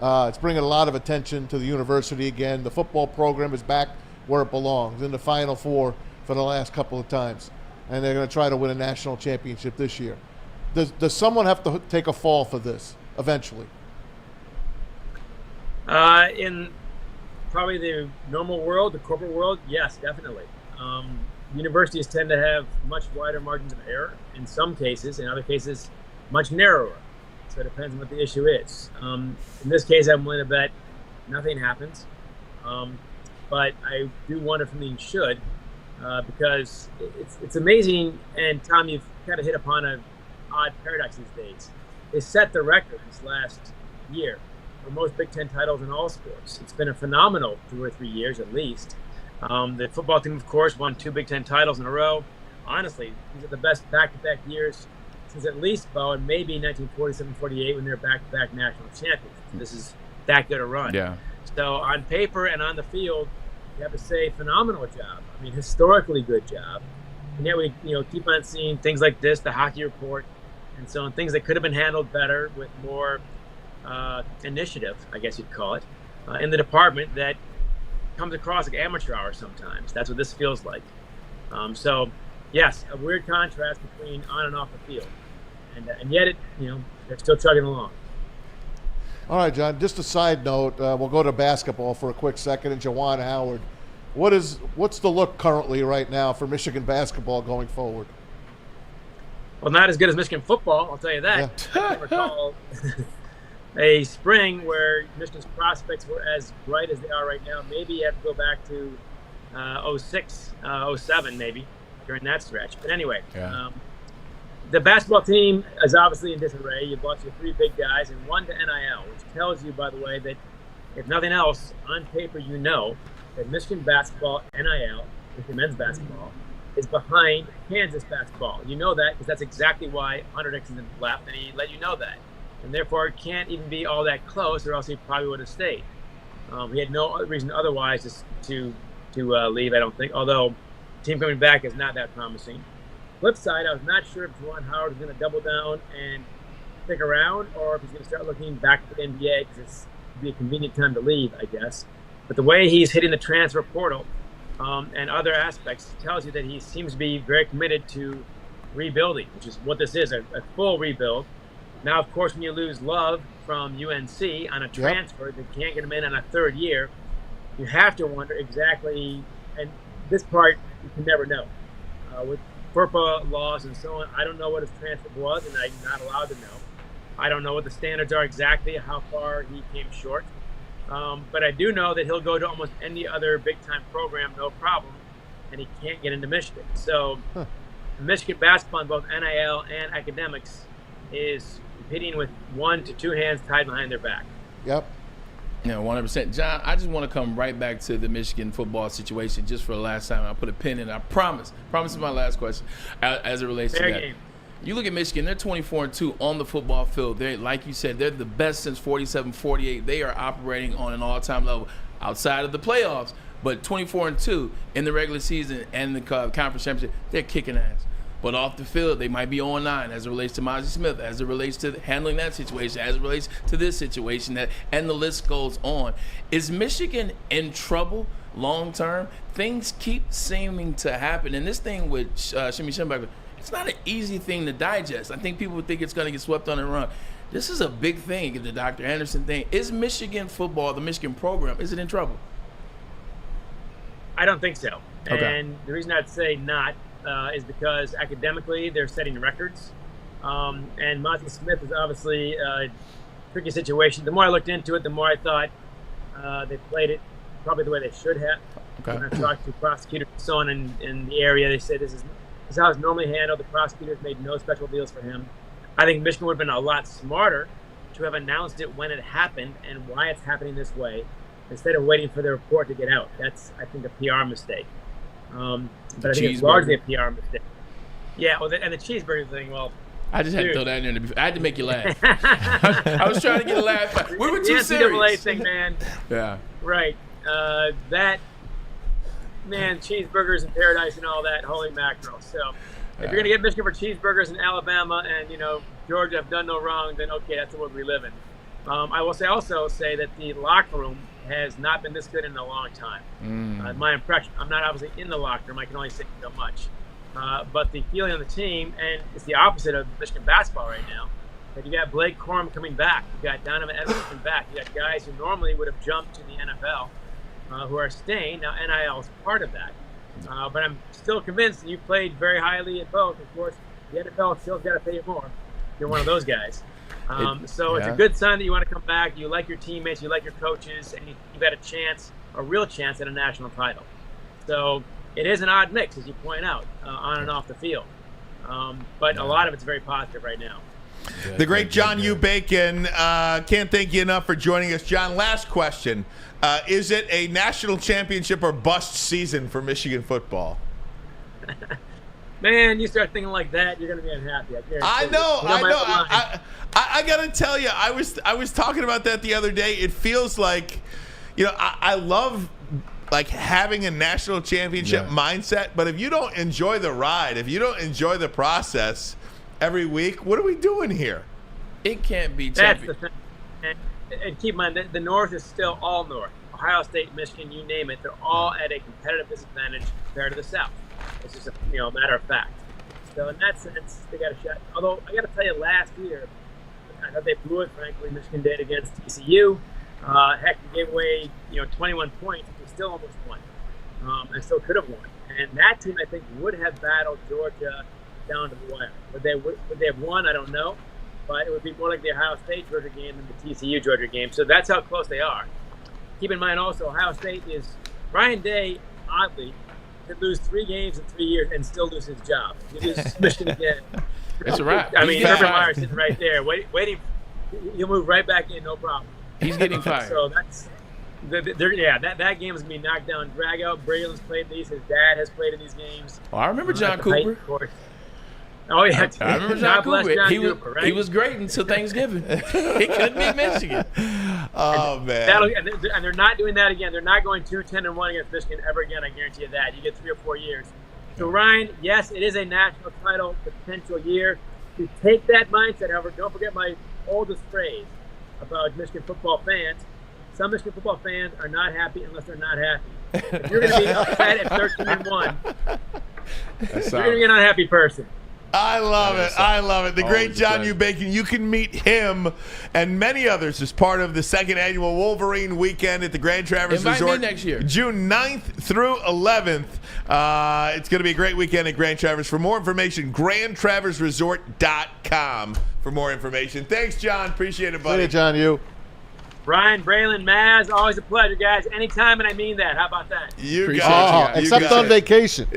It's bringing a lot of attention to the university again. The football program is back where it belongs, in the Final Four for the last couple of times, and they're going to try to win a national championship this year. Does someone have to take a fall for this eventually? In probably the normal world, the corporate world, yes, definitely. Universities tend to have much wider margins of error in some cases, in other cases, much narrower. So it depends on what the issue is. In this case, I'm willing to bet nothing happens. But I do wonder if something should, because it's amazing. And Tom, you've kind of hit upon an odd paradox these days. They set the record this last year for most Big Ten titles in all sports. It's been a phenomenal 2 or 3 years at least. The football team, of course, won 2 Big Ten titles in a row. Honestly, these are the best back-to-back years since at least, Bo, and maybe 1947-48 when they were back-to-back national champions. This is that good a run. Yeah. So on paper and on the field, you have to say phenomenal job. I mean, historically good job. And yet we keep on seeing things like this, the hockey report, and so on, things that could have been handled better with more initiative, I guess you'd call it, in the department that comes across like amateur hour sometimes. That's what this feels like. So, yes, a weird contrast between on and off the field. And yet, they're still chugging along. All right, John, just a side note. We'll go to basketball for a quick second. And Juwan Howard, what's the look currently right now for Michigan basketball going forward? Well, not as good as Michigan football, I'll tell you that. Yeah. I can recall a spring where Michigan's prospects were as bright as they are right now. Maybe you have to go back to 06, 07 maybe, during that stretch. But anyway, the basketball team is obviously in disarray. You've lost your 3 big guys and 1 to NIL, which tells you, by the way, that if nothing else, on paper you know that Michigan basketball, NIL, Michigan men's basketball, is behind Kansas basketball. You know that because that's exactly why Hunter Dixon left, and he let you know that. And therefore, it can't even be all that close, or else he probably would have stayed. He had no reason otherwise to leave, I don't think, although the team coming back is not that promising. Flip side, I was not sure if Juwan Howard was going to double down and stick around, or if he's going to start looking back to the NBA because it's be a convenient time to leave, I guess. But the way he's hitting the transfer portal and other aspects tells you that he seems to be very committed to rebuilding, which is what this is, a full rebuild. Now, of course, when you lose Love from UNC on a transfer that can't get him in on a 3rd year, you have to wonder exactly, and this part you can never know. With FERPA laws and so on, I don't know what his transfer was, and I'm not allowed to know. I don't know what the standards are exactly, how far he came short. But I do know that he'll go to almost any other big-time program, no problem, and he can't get into Michigan. So Michigan basketball in both NIL and academics is competing with 1 to 2 hands tied behind their back. Yep. 100%. John, I just want to come right back to the Michigan football situation just for the last time. I'll put a pin in it. I promise. Promise is my last question as it relates to that. Game. You look at Michigan, they're 24-2 on the football field. They're, like you said, they're the best since 47-48. They are operating on an all-time level outside of the playoffs. But 24-2 in the regular season and the conference championship, they're kicking ass. But off the field, they might be 0-9 as it relates to Mazawey Smith, as it relates to handling that situation, as it relates to this situation, and the list goes on. Is Michigan in trouble long term? Things keep seeming to happen. And this thing with Shimmy Schemberger, it's not an easy thing to digest. I think people would think it's going to get swept on and run. This is a big thing, the Dr. Anderson thing. Is Michigan football, the Michigan program, is it in trouble? I don't think so. Okay. And the reason I'd say not is because academically they're setting records. And Mazawey Smith is obviously a tricky situation. The more I looked into it, the more I thought they played it probably the way they should have. Okay. When I talked to prosecutors and so on in the area, they said this is how it's normally handled. The prosecutors made no special deals for him. I think Michigan would have been a lot smarter to have announced it when it happened and why it's happening this way, instead of waiting for the report to get out. That's, I think, a PR mistake. But I think it's largely a PR mistake. Yeah, well, and the cheeseburger thing, well, I just had to throw that in there. I had to make you laugh. I was trying to get a laugh. We were too serious. The NCAA thing, man. Yeah. Right. That, man, cheeseburgers in paradise and all that, holy mackerel. So if you're going to get Michigan for cheeseburgers in Alabama and, Georgia have done no wrong, then okay, that's the world we live in. I will also say that the locker room has not been this good in a long time. My impression. I'm not obviously in the locker room. I can only say so much. But the feeling on the team, and it's the opposite of Michigan basketball right now, that you got Blake Corum coming back. You got Donovan Edwards coming back. You got guys who normally would have jumped to the NFL who are staying. Now, NIL is part of that. But I'm still convinced that you played very highly at both. Of course, the NFL still's got to pay you more. You're one of those guys. It's a good sign that you want to come back. You like your teammates, you like your coaches, and you've had a real chance at a national title. So it is an odd mix, as you point out, on and off the field. But a lot of it's very positive right now. The great John U. Bacon, can't thank you enough for joining us. John, last question. Is it a national championship or bust season for Michigan football? Man, you start thinking like that, you're going to be unhappy. I know. I got to tell you, I was talking about that the other day. It feels like, I love having a national championship mindset, but if you don't enjoy the ride, if you don't enjoy the process every week, what are we doing here? It can't be That's the thing. And keep in mind, the North is still all North. Ohio State, Michigan, you name it, they're all at a competitive disadvantage compared to the South. It's just a matter of fact. So in that sense, they got a shot. Although I got to tell you, last year, I thought they blew it. Frankly, Michigan did against TCU. Heck, they gave away 21 points. They still almost won, and still could have won. And that team, I think, would have battled Georgia down to the wire. Would they have won? I don't know, but it would be more like the Ohio State Georgia game than the TCU Georgia game. So that's how close they are. Keep in mind also, Ohio State is Ryan Day. Oddly, could lose 3 games in 3 years and still lose his job. He loses Michigan again. It's a wrap. I mean, Urban Meyer's sitting right there, waiting. He'll move right back in, no problem. He's getting fired. So that's, that game is gonna be knocked down, drag out. Braylon's played these. His dad has played in these games. Oh, I remember John Cooper. Oh yeah, I remember John Cooper. Cooper, right? He was great until Thanksgiving. He couldn't beat Michigan. Oh man! And they're not doing that again. They're not going 2-10-1 against Michigan ever again. I guarantee you that. You get 3 or 4 years. So Ryan, yes, it is a national title potential year. To take that mindset, however, don't forget my oldest phrase about Michigan football fans. Some Michigan football fans are not happy unless they're not happy. If you're going to be upset at 13-1, you're going to be an unhappy person. I love it. I love it. The great John U. Bacon. You can meet him and many others as part of the 2nd annual Wolverine Weekend at the Grand Traverse Resort. Invite me next year. June 9th through 11th. It's going to be a great weekend at Grand Traverse. For more information, grandtraverseresort.com for more information. Thanks, John. Appreciate it, buddy. See you, John U. Ryan, Braylon, Maz, always a pleasure, guys. Anytime, and I mean that. How about that? You got it. Except on vacation.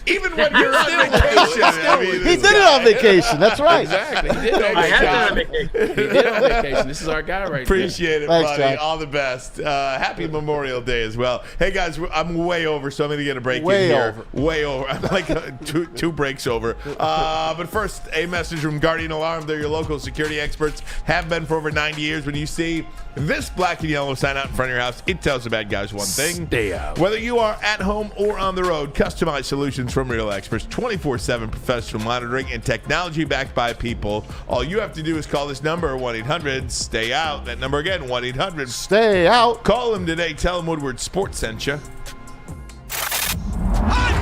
Even when you're on vacation. He did it on vacation. That's right. Exactly. He did on vacation. This is our guy right Appreciate there. it, Thanks, buddy. John. All the best. Happy Memorial Day as well. Hey, guys, I'm way over, so I'm going to get a break Way in here. over. Way over. I'm like two breaks over. But first, a message from Guardian Alarm. They're your local security experts. Have been for over 90 years. When you see this black and yellow sign out in front of your house, it tells the bad guys one thing. Stay out. Whether you are at home or on the road, customized solutions from real experts, 24/7 professional monitoring, and technology backed by people. All you have to do is call this number, 1-800-STAY-OUT. That number again, 1-800-STAY out. Call them today. Tell them Woodward Sports sent you.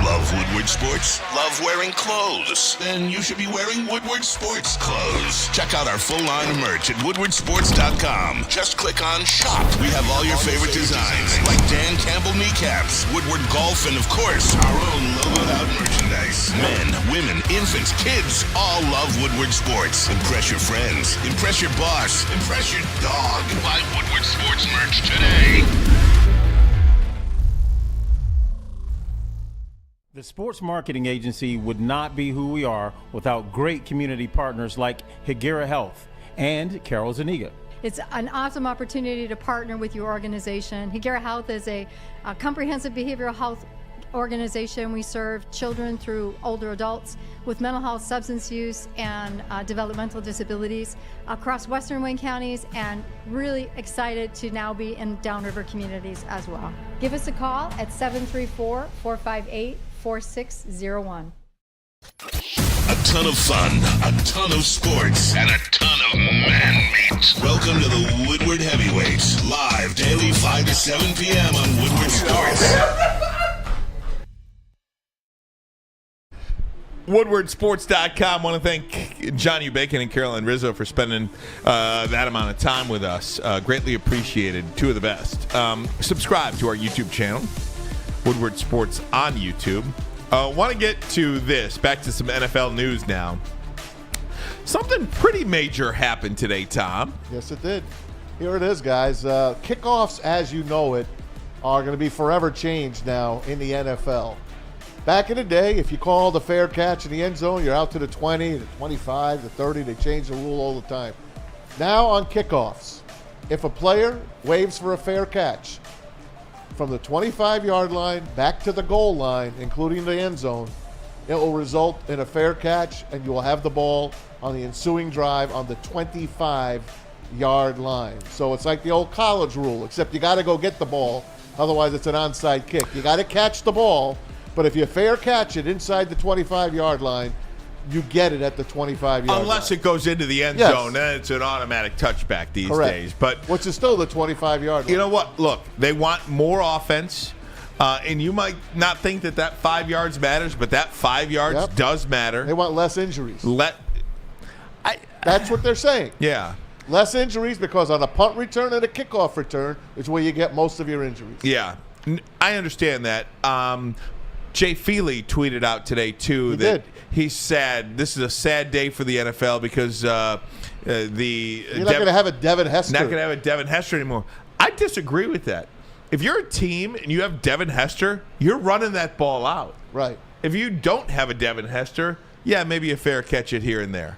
Love Woodward Sports? Love wearing clothes? Then you should be wearing Woodward Sports clothes. Check out our full line of merch at woodwardsports.com. Just click on Shop. We have all your favorite designs, like Dan Campbell kneecaps, Woodward Golf, and of course, our own logoed out merchandise. Men, women, infants, kids all love Woodward Sports. Impress your friends. Impress your boss. Impress your dog. Buy Woodward Sports merch today. The sports marketing agency would not be who we are without great community partners like Higuera Health and Carol Zuniga. It's an awesome opportunity to partner with your organization. Higuera Health is a comprehensive behavioral health organization, we serve children through older adults with mental health, substance use, and developmental disabilities across Western Wayne counties, and really excited to now be in downriver communities as well. Give us a call at 734-458-4601. A ton of fun, a ton of sports, and a ton of man meat. Welcome to the Woodward Heavyweights, live daily 5 to 7 p.m. on Woodward Sports. WoodwardSports.com. Want to thank John Bacon and Caroline Rizzo for spending that amount of time with us. Greatly appreciated. Two of the best. Subscribe to our YouTube channel, Woodward Sports on YouTube. Want to get to this. Back to some NFL news now. Something pretty major happened today, Tom. Yes, it did. Here it is, guys. Kickoffs, as you know it, are going to be forever changed now in the NFL. Back in the day, if you called a fair catch in the end zone, you're out to the 20, the 25, the 30. They change the rule all the time. Now on kickoffs, if a player waves for a fair catch from the 25-yard line back to the goal line, including the end zone, it will result in a fair catch, and you will have the ball on the ensuing drive on the 25-yard line. So it's like the old college rule, except you got to go get the ball. Otherwise, it's an onside kick. You got to catch the ball, but if you fair catch it inside the 25-yard line, you get it at the 25-yard line. Unless it goes into the end zone, then it's an automatic touchback these days. But which is still the 25-yard line. You know what? Look, they want more offense. And you might not think that 5 yards matters, but that 5 yards does matter. They want less injuries. That's what they're saying. Yeah. Less injuries, because on a punt return and a kickoff return is where you get most of your injuries. Yeah. I understand that. Jay Feely tweeted out today, too, he's sad. This is a sad day for the NFL because you're not going to have a Devin Hester. Not going to have a Devin Hester anymore. I disagree with that. If you're a team and you have Devin Hester, you're running that ball out. Right. If you don't have a Devin Hester, yeah, maybe a fair catch it here and there.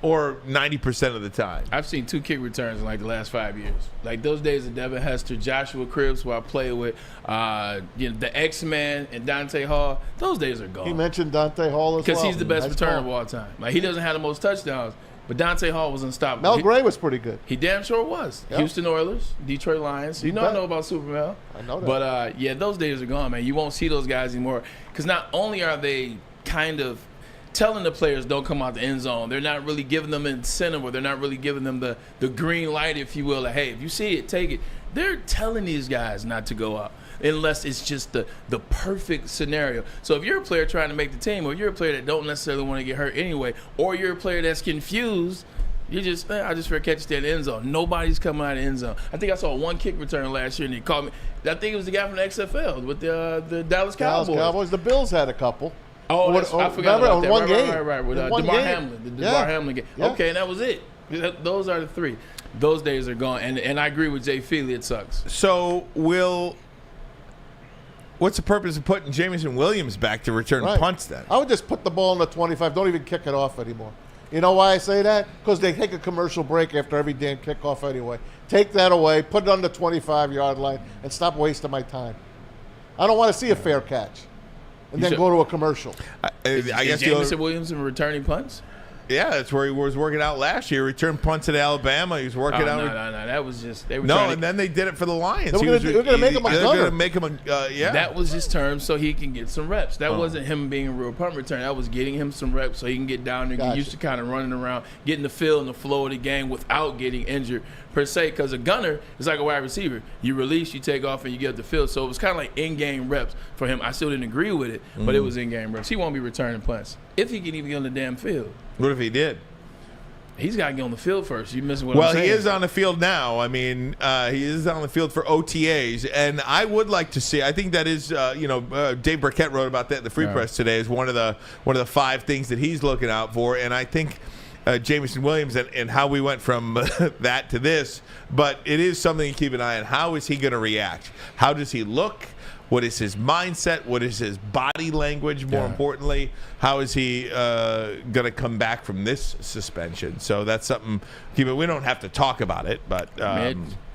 Or 90% of the time. I've seen 2 kick returns in like the last 5 years. Like those days of Devin Hester, Joshua Cribbs, who I played with, the X-Man and Dante Hall, those days are gone. He mentioned Dante Hall as well. Because he's the best returner of all time. Like he doesn't have the most touchdowns, but Dante Hall was unstoppable. Mel Gray was pretty good. He damn sure was. Yep. Houston Oilers, Detroit Lions. I know about Super Mel. I know that. But, those days are gone, man. You won't see those guys anymore. Because not only are they kind of telling the players don't come out the end zone, they're not really giving them incentive, or they're not really giving them the green light, if you will. Like, hey, if you see it, take it. They're telling these guys not to go out unless it's just the perfect scenario. So if you're a player trying to make the team, or you're a player that don't necessarily want to get hurt anyway, or you're a player that's confused, you just, I just fair catch stay in the end zone. Nobody's coming out of the end zone. I think I saw one kick return last year, and he called me. I think it was the guy from the XFL with the Dallas Cowboys. The Bills had a couple. Oh, I forgot about that. One game. Right. With DeMar Hamlin. The DeMar Hamlin game. Yeah. Okay, and that was it. Those are the 3. Those days are gone. And I agree with Jay Feely. It sucks. So what's the purpose of putting Jamison Williams back to return punts then? I would just put the ball in the 25. Don't even kick it off anymore. You know why I say that? Because they take a commercial break after every damn kickoff anyway. Take that away, put it on the 25-yard line, and stop wasting my time. I don't want to see a fair catch. And then go to a commercial. I guess Jamison Williams in returning punts? Yeah, that's where he was working out last year. Returned punts at Alabama. He was working out. No. That was just they were and then they did it for the Lions. They were going to make him a gunner. Going to make him That was his term so he can get some reps. That wasn't him being a real punt return. That was getting him some reps so he can get down there, get used to kind of running around, getting the feel and the flow of the game without getting injured per se. Because a gunner is like a wide receiver. You release, you take off, and you get the field. So it was kind of like in-game reps for him. I still didn't agree with it, but it was in-game reps. He won't be returning punts if he can even get on the damn field. What if he did? He's got to get on the field first. You missing what I'm saying? Well, he is on the field now. I mean, he is on the field for OTAs, and I would like to see. I think that is, Dave Burkett wrote about that in the Free Press today as one of the 5 things that he's looking out for, and I think Jamison Williams and how we went from that to this, but it is something to keep an eye on. How is he going to react? How does he look? What is his mindset? What is his body language, more importantly? How is he going to come back from this suspension? So that's something we don't have to talk about it, but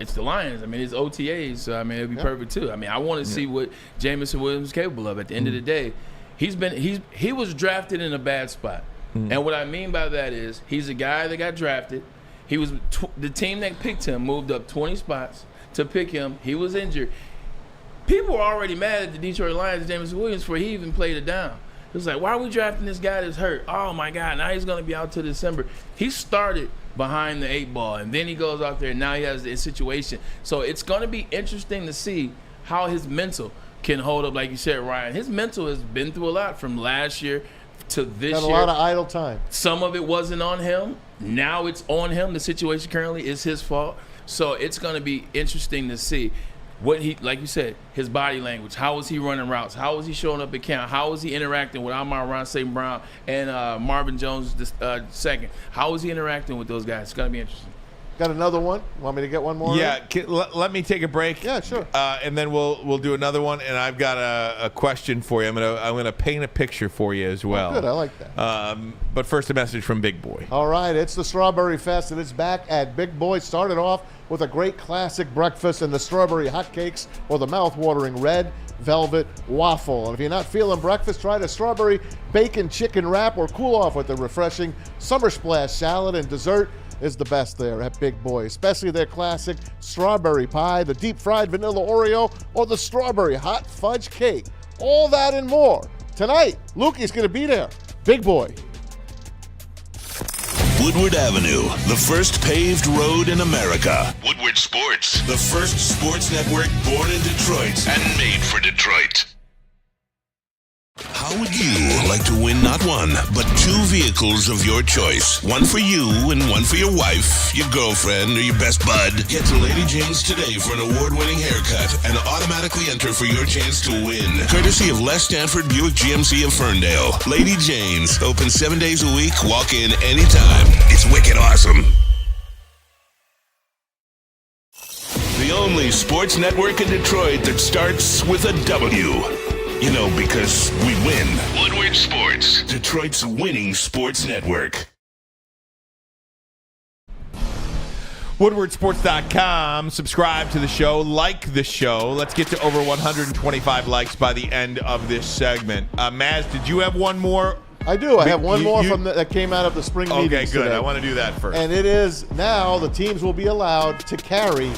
it's the Lions. I mean, it's OTAs, so I mean, it'd be perfect too. I mean, I want to see what Jameson Williams is capable of. At the end of the day, he was drafted in a bad spot. And what I mean by that is he's a guy that got drafted. He was the team that picked him moved up 20 spots to pick him. He was injured. People were already mad at the Detroit Lions, Jameson Williams, before he even played it down. It was like, why are we drafting this guy that's hurt? Oh, my God, now he's going to be out till December. He started behind the 8 ball, and then he goes out there, and now he has the situation. So it's going to be interesting to see how his mental can hold up. Like you said, Ryan, his mental has been through a lot from last year to this Got year. a lot of idle time. Some of it wasn't on him. Now it's on him. The situation currently is his fault. So it's going to be interesting to see what he, like you said, his body language. How is he running routes? How is he showing up at camp? How is he interacting with Amon-Ra St. Brown and Marvin Jones second? How is he interacting with those guys? It's going to be interesting. Got another one? Want me to get one more? Yeah, let me take a break. Yeah, sure. And then we'll do another one. And I've got a question for you. I'm gonna paint a picture for you as well. Oh, good, I like that. But first, a message from Big Boy. All right, it's the Strawberry Fest, and it's back at Big Boy. Started off with a great classic breakfast and the strawberry hotcakes or the mouth-watering red velvet waffle. And if you're not feeling breakfast, try the strawberry bacon chicken wrap or cool off with the refreshing Summer Splash salad. And dessert is the best there at Big Boy, especially their classic strawberry pie, the deep fried vanilla Oreo, or the strawberry hot fudge cake. All that and more. Tonight, Lukey's going to be there. Big Boy. Woodward Avenue, the first paved road in America. Woodward Sports, the first sports network born in Detroit and made for Detroit. How would you like to win not one, but 2 vehicles of your choice? One for you and one for your wife, your girlfriend, or your best bud. Get to Lady Jane's today for an award-winning haircut and automatically enter for your chance to win. Courtesy of Les Stanford Buick GMC of Ferndale. Lady Jane's, open 7 days a week, walk in anytime. It's wicked awesome. The only sports network in Detroit that starts with a W. You know, because we win. Woodward Sports, Detroit's winning sports network. WoodwardSports.com. Subscribe to the show. Like the show. Let's get to over 125 likes by the end of this segment. Maz, did you have one more? I do. I have one more from that came out of the spring meetings Okay, good. today. I want to do that first. And it is now the teams will be allowed to carry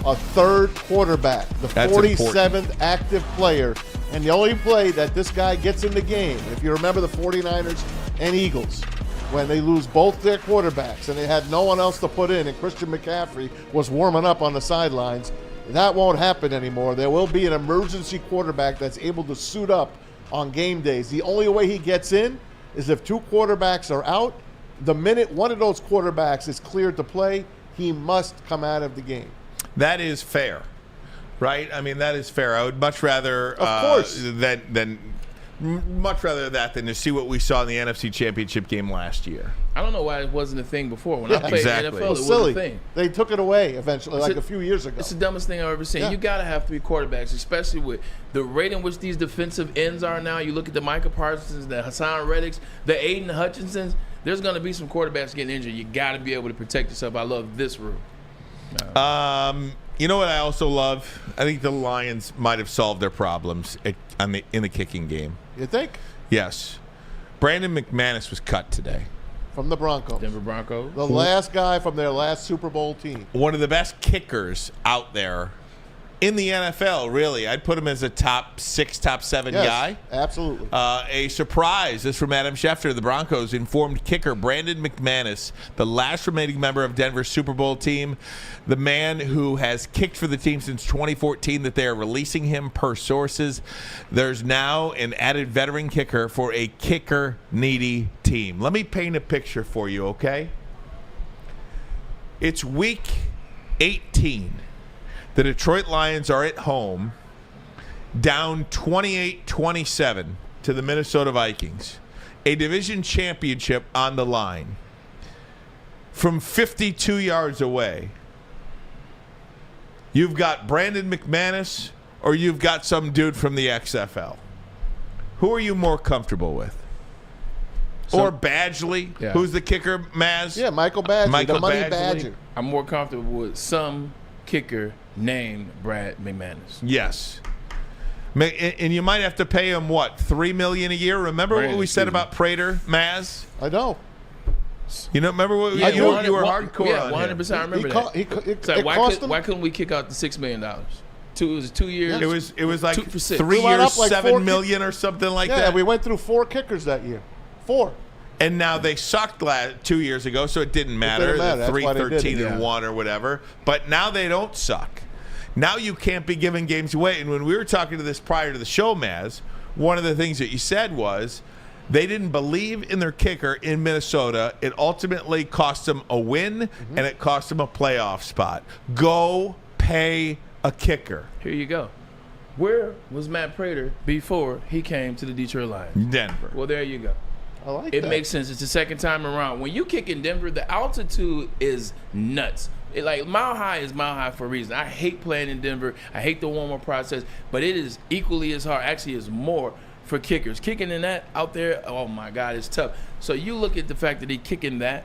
a third quarterback, the 47th active player. And the only play that this guy gets in the game, if you remember the 49ers and Eagles, when they lose both their quarterbacks and they had no one else to put in and Christian McCaffrey was warming up on the sidelines, that won't happen anymore. There will be an emergency quarterback that's able to suit up on game days. The only way he gets in is if 2 quarterbacks are out. The minute one of those quarterbacks is cleared to play, he must come out of the game. That is fair. Right? I mean, that is fair. I would much rather much rather that than to see what we saw in the NFC Championship game last year. I don't know why it wasn't a thing before. When I played NFL, it was silly. a thing. They took it away eventually, like a few years ago. It's the dumbest thing I've ever seen. You got to have 3 quarterbacks, especially with the rate in which these defensive ends are now. You look at the Micah Parsons, the Hassan Reddicks, the Aiden Hutchinsons. There's going to be some quarterbacks getting injured. You got to be able to protect yourself. I love this rule. You know what I also love? I think the Lions might have solved their problems in the kicking game. You think? Yes. Brandon McManus was cut today. From the Broncos. Denver Broncos. The last guy from their last Super Bowl team. One of the best kickers out there in the NFL, really. I'd put him as a top 6, top 7 guy. Absolutely. A surprise. This from Adam Schefter. The Broncos informed kicker Brandon McManus, the last remaining member of Denver's Super Bowl team, the man who has kicked for the team since 2014, that they are releasing him per sources. There's now an added veteran kicker for a kicker-needy team. Let me paint a picture for you, okay? It's week 18. The Detroit Lions are at home, down 28-27 to the Minnesota Vikings. A division championship on the line. From 52 yards away, you've got Brandon McManus or you've got some dude from the XFL. Who are you more comfortable with? Or Badgley, who's the kicker, Maz? Yeah, Michael Badgley, the money badger. I'm more comfortable with some kicker named Brad McManus. Yes. And you might have to pay him, what, $3 million a year? Remember what we said about Prater, Maz? I know. You know, remember what you were hardcore on 100%. I remember that. Why couldn't we kick out the $6 million? It was 2 years. It was like 2 for 6. 3 years, $7 million or something like that. Yeah, we went through 4 kickers that year. 4. And now they sucked 2 years ago, so it didn't matter. That's 3-13-1 or whatever. But now they don't suck. Now you can't be giving games away. And when we were talking to this prior to the show, Maz, one of the things that you said was they didn't believe in their kicker in Minnesota. It ultimately cost them a win, and it cost them a playoff spot. Go pay a kicker. Here you go. Where was Matt Prater before he came to the Detroit Lions? Denver. Well, there you go. I like it that. makes sense. It's the second time around. When you kick in Denver, the altitude is nuts. Mile High is Mile High for a reason. I hate playing in Denver. I hate the warm-up process, but it is equally as hard. Actually, it's more for kickers. Kicking in that out there, oh my God, it's tough. So you look at the fact that he's kicking that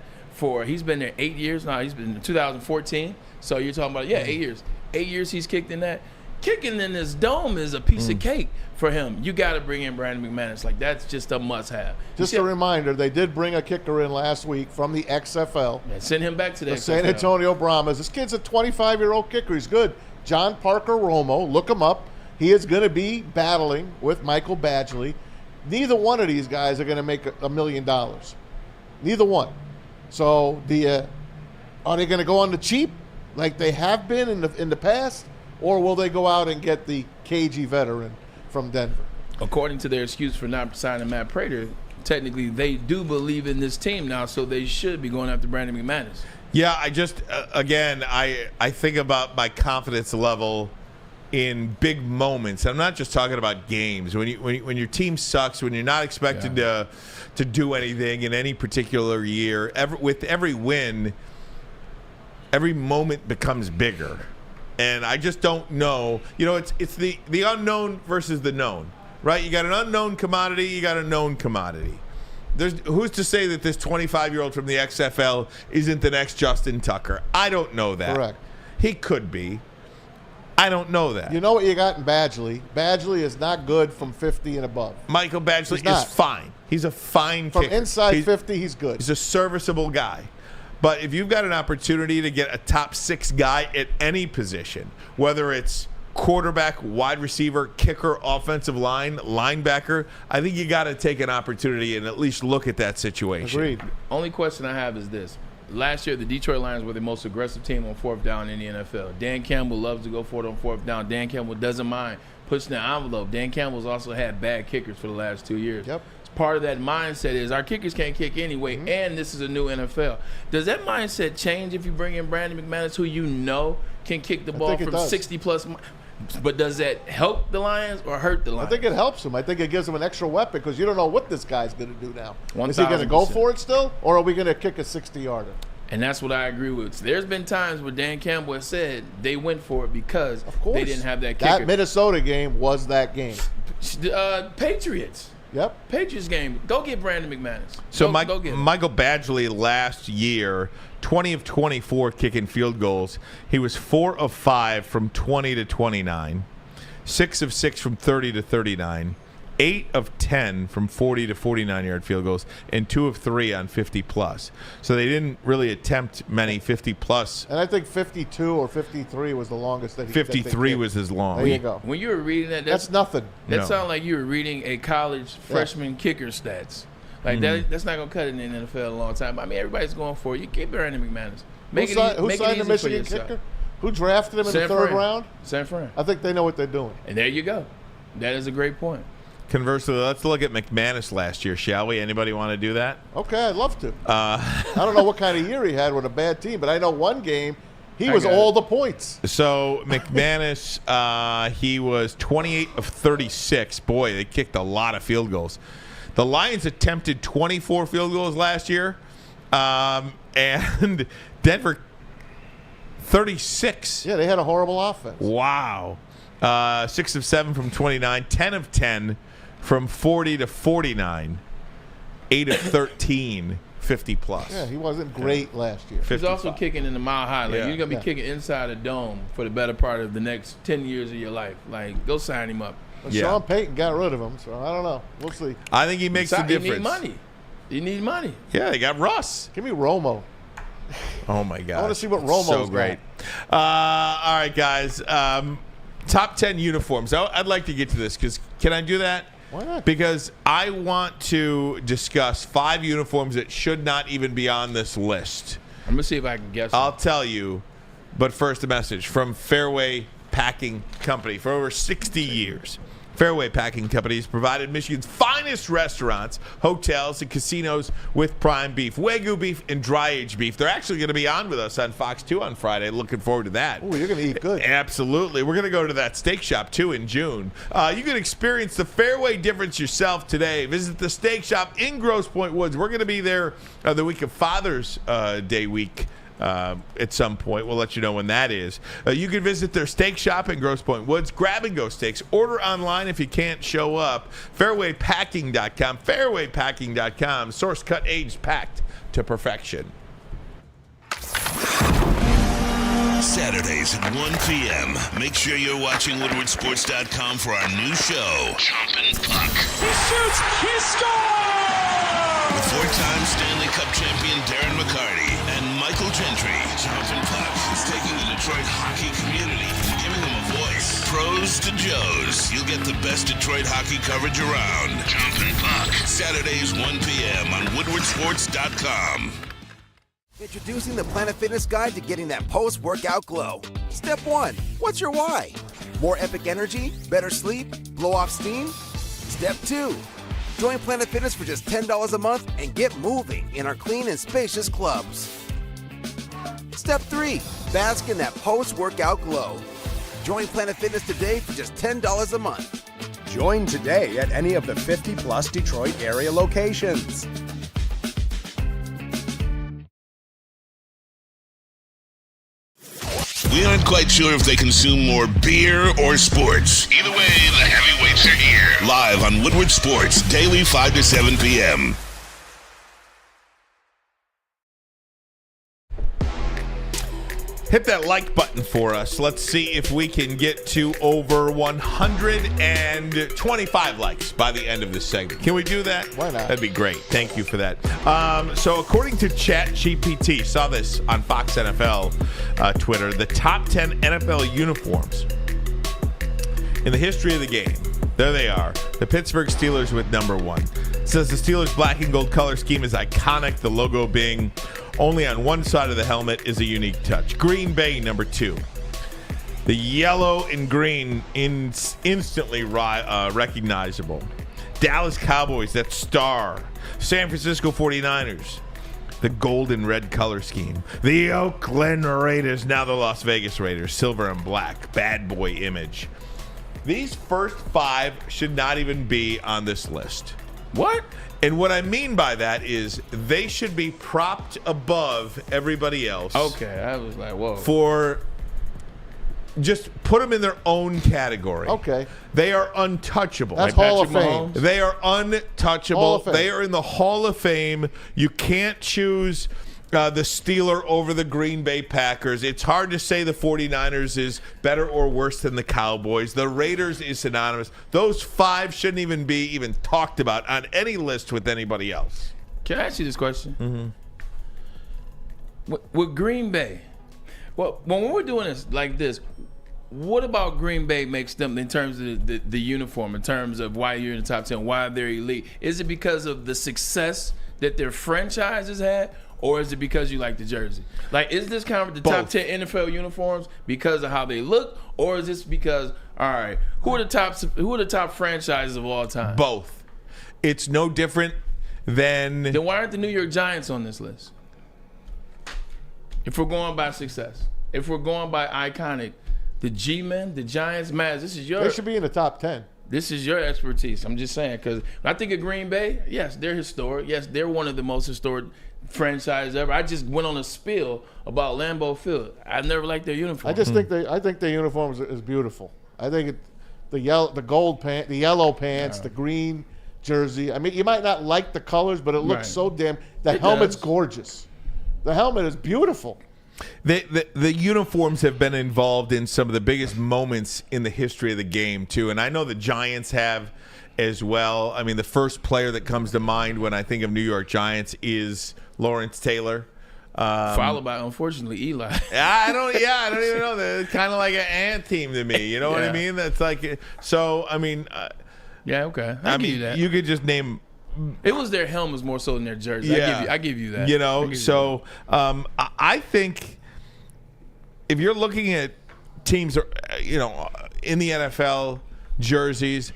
he's been there 8 years now. He's been in 2014. So you're talking about 8 years. 8 years he's kicked in that. Kicking in this dome is a piece of cake for him. You got to bring in Brandon McManus. That's just a must-have. Just a reminder, they did bring a kicker in last week from the XFL. Yeah, send him back to the XFL. San Antonio Brahmas. This kid's a 25-year-old kicker. He's good. John Parker Romo, look him up. He is going to be battling with Michael Badgley. Neither one of these guys are going to make $1 million. Neither one. So are they going to go on the cheap like they have been in the past? Or will they go out and get the cagey veteran from Denver? According to their excuse for not signing Matt Prater, technically they do believe in this team now, so they should be going after Brandon McManus. Yeah, I just, again, I think about my confidence level in big moments. I'm not just talking about games. When your team sucks, when you're not expected to do anything in any particular year, with every win, every moment becomes bigger. And I just don't know. It's the unknown versus the known, right? You got an unknown commodity, you got a known commodity. Who's to say that this 25-year-old from the XFL isn't the next Justin Tucker? I don't know that. Correct. He could be. I don't know that. You know what you got in Badgley? Badgley is not good from 50 and above. Michael Badgley is fine. He's a fine kicker. From inside 50, he's good. He's a serviceable guy. But if you've got an opportunity to get a top 6 guy at any position, whether it's quarterback, wide receiver, kicker, offensive line, linebacker, I think you got to take an opportunity and at least look at that situation. Agreed. Only question I have is this. Last year, the Detroit Lions were the most aggressive team on 4th down in the NFL. Dan Campbell loves to go for it on 4th down. Dan Campbell doesn't mind pushing the envelope. Dan Campbell's also had bad kickers for the last 2 years. Yep. Part of that mindset is our kickers can't kick anyway, and this is a new NFL. Does that mindset change if you bring in Brandon McManus, who can kick the ball from 60-plus? But does that help the Lions or hurt the Lions? I think it helps him. I think it gives him an extra weapon because you don't know what this guy's going to do now. 1,000%. Is he going to go for it still, or are we going to kick a 60-yarder? And that's what I agree with. There's been times where Dan Campbell has said they went for it because they didn't have that kicker. That Minnesota game was that game. Patriots. Yep. Patriots game. Go get Brandon McManus. So Michael Badgley last year, 20 of 24 kicking field goals. He was 4 of 5 from 20 to 29, 6 of 6 from 30 to 39, 8 of 10 from 40 to 49-yard field goals, and 2 of 3 on 50-plus. So they didn't really attempt many 50-plus. And I think 52 or 53 was the longest that he 53 was his long. There you go. When you were reading that, that's nothing. That sounded like you were reading a college freshman kicker stats. Like that's not going to cut it in the NFL a long time. I mean, everybody's going for it. You get Brandon McManus. Who signed the Michigan kicker? Who drafted him in the 3rd round? San Fran. I think they know what they're doing. And there you go. That is a great point. Conversely, let's look at McManus last year, shall we? Anybody want to do that? Okay, I'd love to. I don't know what kind of year he had with a bad team, but I know one game he was all the points. So McManus, he was 28 of 36. Boy, they kicked a lot of field goals. The Lions attempted 24 field goals last year, and Denver 36. Yeah, they had a horrible offense. Wow. 6 of 7 from 29, 10 of 10 from 40 to 49, 8 of 13, 50+. Yeah, he wasn't great last year. He's also kicking in the mile high. Like, Yeah. you're going to be kicking inside a dome for the better part of the next 10 years of your life. Like, go sign him up. But Sean Payton got rid of him, so I don't know. We'll see. I think he makes the difference. You need money. You need money. Yeah, they got Russ. Give me Romo. Oh, my God. I want to see what Romo's so great. All right, guys. Top 10 uniforms. I'd like to get to this because can I do that? Why not? Because I want to discuss 5 uniforms that should not even be on this list. I'm going to see if I can guess. I'll tell you. But first, a message from Fairway Packing Company. For over 60 years, Fairway Packing Company has provided Michigan's finest restaurants, hotels, and casinos with prime beef, Wagyu beef, and dry-aged beef. They're actually going to be on with us on Fox 2 on Friday. Looking forward to that. Oh, you're going to eat good. Absolutely. We're going to go to that steak shop, too, in June. You can experience the Fairway difference yourself today. Visit the steak shop in Grosse Pointe Woods. We're going to be there the week of Father's Day week. At some point. We'll let you know when that is. You can visit their steak shop in Grosse Pointe Woods. Grab and go steaks. Order online if you can't show up. Fairwaypacking.com. Fairwaypacking.com. Source cut, aged, packed to perfection. Saturdays at 1 p.m. Make sure you're watching WoodwardSports.com for our new show, Chompin' Puck. He shoots. He scores! With 4-time Stanley Cup champion Darren McCarty and Michael Gentry. Chompin' Puck is taking the Detroit hockey community and giving them a voice. Pros to Joes. You'll get the best Detroit hockey coverage around. Chompin' Puck. Saturdays 1 p.m. on WoodwardSports.com. Introducing the Planet Fitness Guide to getting that post-workout glow. Step 1. What's your why? More epic energy? Better sleep? Blow off steam? Step 2. Join Planet Fitness for just $10 a month and get moving in our clean and spacious clubs. Step 3. Bask in that post-workout glow. Join Planet Fitness today for just $10 a month. Join today at any of the 50-plus Detroit area locations. We aren't quite sure if they consume more beer or sports. Either way, the heavyweights are here. Live on Woodward Sports, daily 5 to 7 p.m. Hit that like button for us. Let's see if we can get to over 125 likes by the end of this segment. Can we do that? Why not? That'd be great. Thank you for that. So according to ChatGPT, saw this on Fox NFL Twitter, the top 10 NFL uniforms in the history of the game. There they are. The Pittsburgh Steelers with number 1. It says the Steelers' black and gold color scheme is iconic. The logo being only on one side of the helmet is a unique touch. Green Bay, number 2. The yellow and green instantly recognizable. Dallas Cowboys, that star. San Francisco 49ers, the gold and red color scheme. The Oakland Raiders, now the Las Vegas Raiders, silver and black. Bad boy image. These first 5 should not even be on this list. What? And what I mean by that is they should be propped above everybody else. Okay, I was like, whoa. For just put them in their own category. Okay. They are untouchable. That's Hall of Fame. They are untouchable. Hall of Fame. They are in the Hall of Fame. You can't choose the Steeler over the Green Bay Packers. It's hard to say the 49ers is better or worse than the Cowboys. The Raiders is synonymous. Those 5 shouldn't even be talked about on any list with anybody else. Can I ask you this question? Mm-hmm. With Green Bay, well, when we're doing this like this, what about Green Bay makes them, in terms of the uniform, in terms of why you're in the top 10, why they're elite? Is it because of the success that their franchise has had? Or is it because you like the jersey? Like, is this kind of the top 10 NFL uniforms because of how they look, or is this because, all right, who are the top franchises of all time? Both. It's no different than. Then why aren't the New York Giants on this list? If we're going by success, if we're going by iconic, the G-Men, the Giants, Mavs, this is your. They should be in the top 10. This is your expertise. I'm just saying, because when I think of Green Bay, yes, they're historic. Yes, they're one of the most historic franchise ever. I just went on a spiel about Lambeau Field. I've never liked their uniform. I think their uniform is beautiful. I think the yellow pants, the green jersey. I mean, you might not like the colors, but it looks so damn. The helmet's gorgeous. The helmet is beautiful. The uniforms have been involved in some of the biggest moments in the history of the game, too. And I know the Giants have as well. I mean, the first player that comes to mind when I think of New York Giants is Lawrence Taylor. Followed by, unfortunately, Eli. I don't even know. They're kind of like an ant team to me. You know what I mean? That's like, so, I mean. Yeah, okay. I mean, you could just name. It was their helmets more so than their jerseys. Yeah. I give you that. You know, so I think if you're looking at teams, you know, in the NFL jerseys,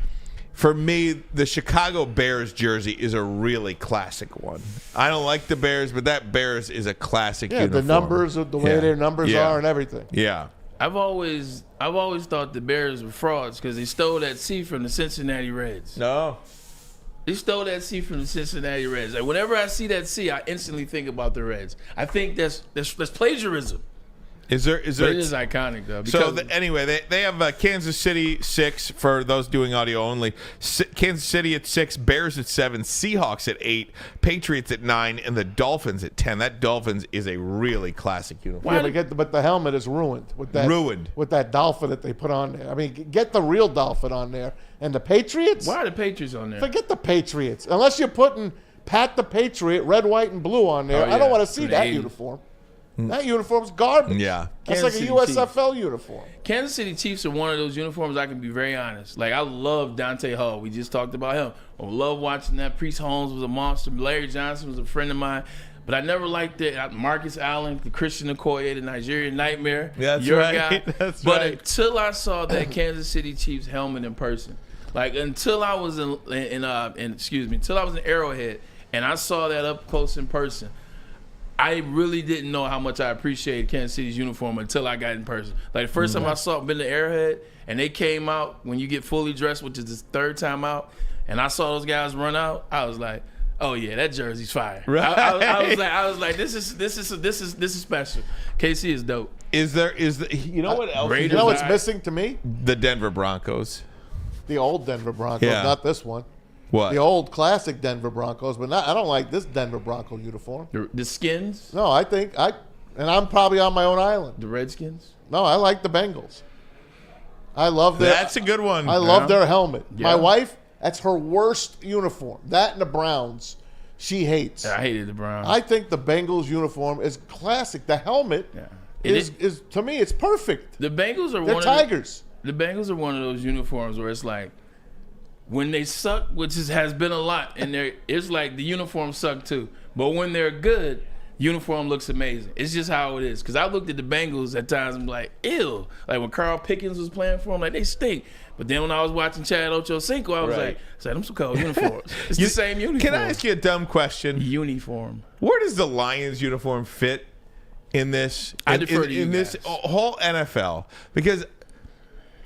for me, the Chicago Bears jersey is a really classic one. I don't like the Bears, but that Bears is a classic uniform. The numbers, the way their numbers are and everything. Yeah. I've always thought the Bears were frauds because they stole that C from the Cincinnati Reds. No. They stole that C from the Cincinnati Reds. Like, whenever I see that C, I instantly think about the Reds. I think that's plagiarism. Is there? But it is iconic though. So anyway, they have Kansas City 6 for those doing audio only. Kansas City at 6, Bears at 7, Seahawks at 8, Patriots at 9, and the Dolphins at 10. That Dolphins is a really classic uniform. Yeah, but the helmet is ruined with that dolphin that they put on there. I mean, get the real dolphin on there. And the Patriots? Why are the Patriots on there? Forget the Patriots. Unless you're putting Pat the Patriot, red, white, and blue on there. I don't want to see that uniform. That uniform's garbage. Yeah. That's like a USFL uniform. Kansas City Chiefs are one of those uniforms, I can be very honest. Like, I love Dante Hall. We just talked about him. I love watching that. Priest Holmes was a monster. Larry Johnson was a friend of mine. But I never liked it. Marcus Allen, the Christian Okoye, the Nigerian Nightmare. Yeah, that's your right. guy. That's but right. until I saw that Kansas City Chiefs helmet in person, like until I was until I was in Arrowhead and I saw that up close in person, I really didn't know how much I appreciated Kansas City's uniform until I got in person. Like the first time I saw it, been to Arrowhead, and they came out when you get fully dressed, which is the third time out, and I saw those guys run out. I was like, oh yeah, that jersey's fire. Right. I was like, this is special. KC is dope. Is you know what else? You know what's missing to me? The Denver Broncos. The old Denver Broncos, not this one. What? The old classic Denver Broncos, but I don't like this Denver Bronco uniform. The Skins? No, and I'm probably on my own island. The Redskins? No, I like the Bengals. I love their. That's a good one. I love their helmet. Yeah. My wife, that's her worst uniform. That and the Browns, she hates. I hated the Browns. I think the Bengals uniform is classic. The helmet is to me, it's perfect. The Bengals are They're Tigers. The Bengals are one of those uniforms where it's like, when they suck, which has been a lot, and it's like the uniform suck too. But when they're good, uniform looks amazing. It's just how it is. Because I looked at the Bengals at times and I'm like, ew. Like when Carl Pickens was playing for them, like they stink. But then when I was watching Chad Ochocinco, I was like, them some cold uniforms. It's the same uniform. Can I ask you a dumb question? Uniform. Where does the Lions uniform fit in this? I defer to you in this whole NFL? Because...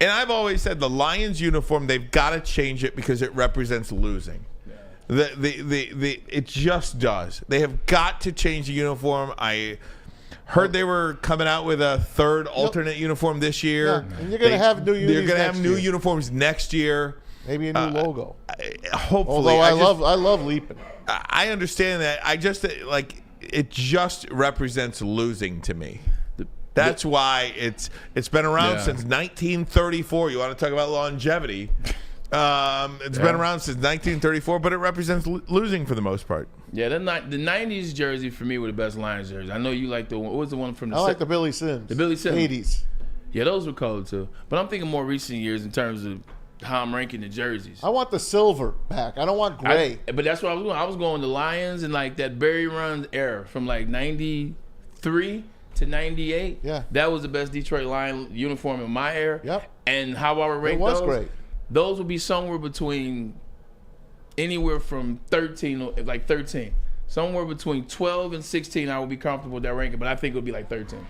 And I've always said the Lions uniform, they've got to change it because it represents losing. Yeah. It just does. They have got to change the uniform. I heard they were coming out with a third alternate uniform this year. Yeah. And you're going to have new uniforms. They're going to have new uniforms next year. Maybe a new logo. Hopefully. Although I love Leaping. I understand that. I just it just represents losing to me. That's why it's been around since 1934. You want to talk about longevity? It's been around since 1934, but it represents losing for the most part. Yeah, the 90s jersey for me were the best Lions jersey. I know you like the one. What was the one from the... I like the Billy Sims. The Billy Sims. 80s. Yeah, those were cold too. But I'm thinking more recent years in terms of how I'm ranking the jerseys. I want the silver back. I don't want gray. But that's what I was going. I was going the Lions and like that Barry Runs era from like 93 to 98. Yeah. That was the best Detroit Lion uniform in my era. Yep. And how I would rank those? It was great. Those would be somewhere between anywhere from 13. Somewhere between 12 and 16 I would be comfortable with that ranking, but I think it would be like 13.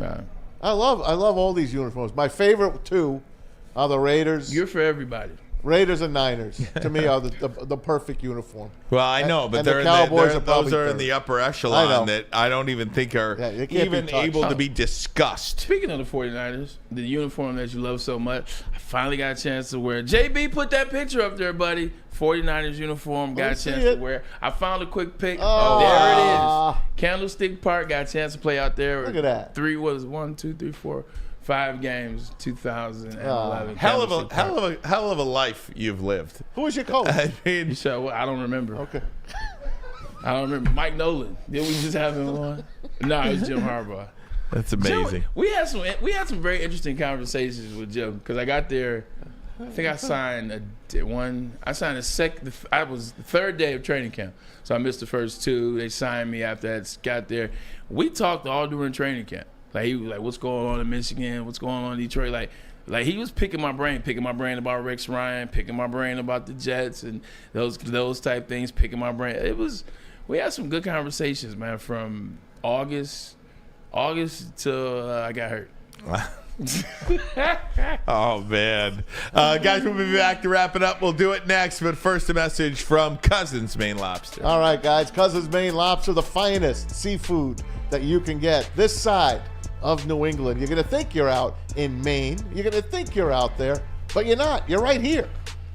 I love all these uniforms. My favorite two are the Raiders. You're for everybody. Raiders and Niners, to me, are the perfect uniform. Well, I know, but the Cowboys those are in third. the upper echelon that I don't even think are you can't even be touched. able to be discussed. Speaking of the 49ers, the uniform that you love so much, I finally got a chance to wear. JB, put that picture up there, buddy. 49ers uniform, got a chance to wear. I found a quick pic. Oh, there it is. Candlestick Park, got a chance to play out there. Look at that. 5 games, 2011. Hell of a life you've lived. Who was your coach? I mean, I don't remember. Okay. I don't remember. Mike Nolan. Did we just have him on? No, it was Jim Harbaugh. That's amazing. Jim, we had some very interesting conversations with Jim because I got there. I think I signed I was the third day of training camp, so I missed the first 2. They signed me after I got there. We talked all during training camp. Like he was like, "What's going on in Michigan? What's going on in Detroit?" Like he was picking my brain about Rex Ryan, picking my brain about the Jets and those type things. Picking my brain. We had some good conversations, man. From August till I got hurt. Oh, man. Guys, we'll be back to wrap it up. We'll do it next, but first a message from Cousins Maine Lobster. All right, guys. Cousins Maine Lobster, the finest seafood that you can get this side of New England. You're going to think you're out in Maine. You're going to think you're out there, but you're not. You're right here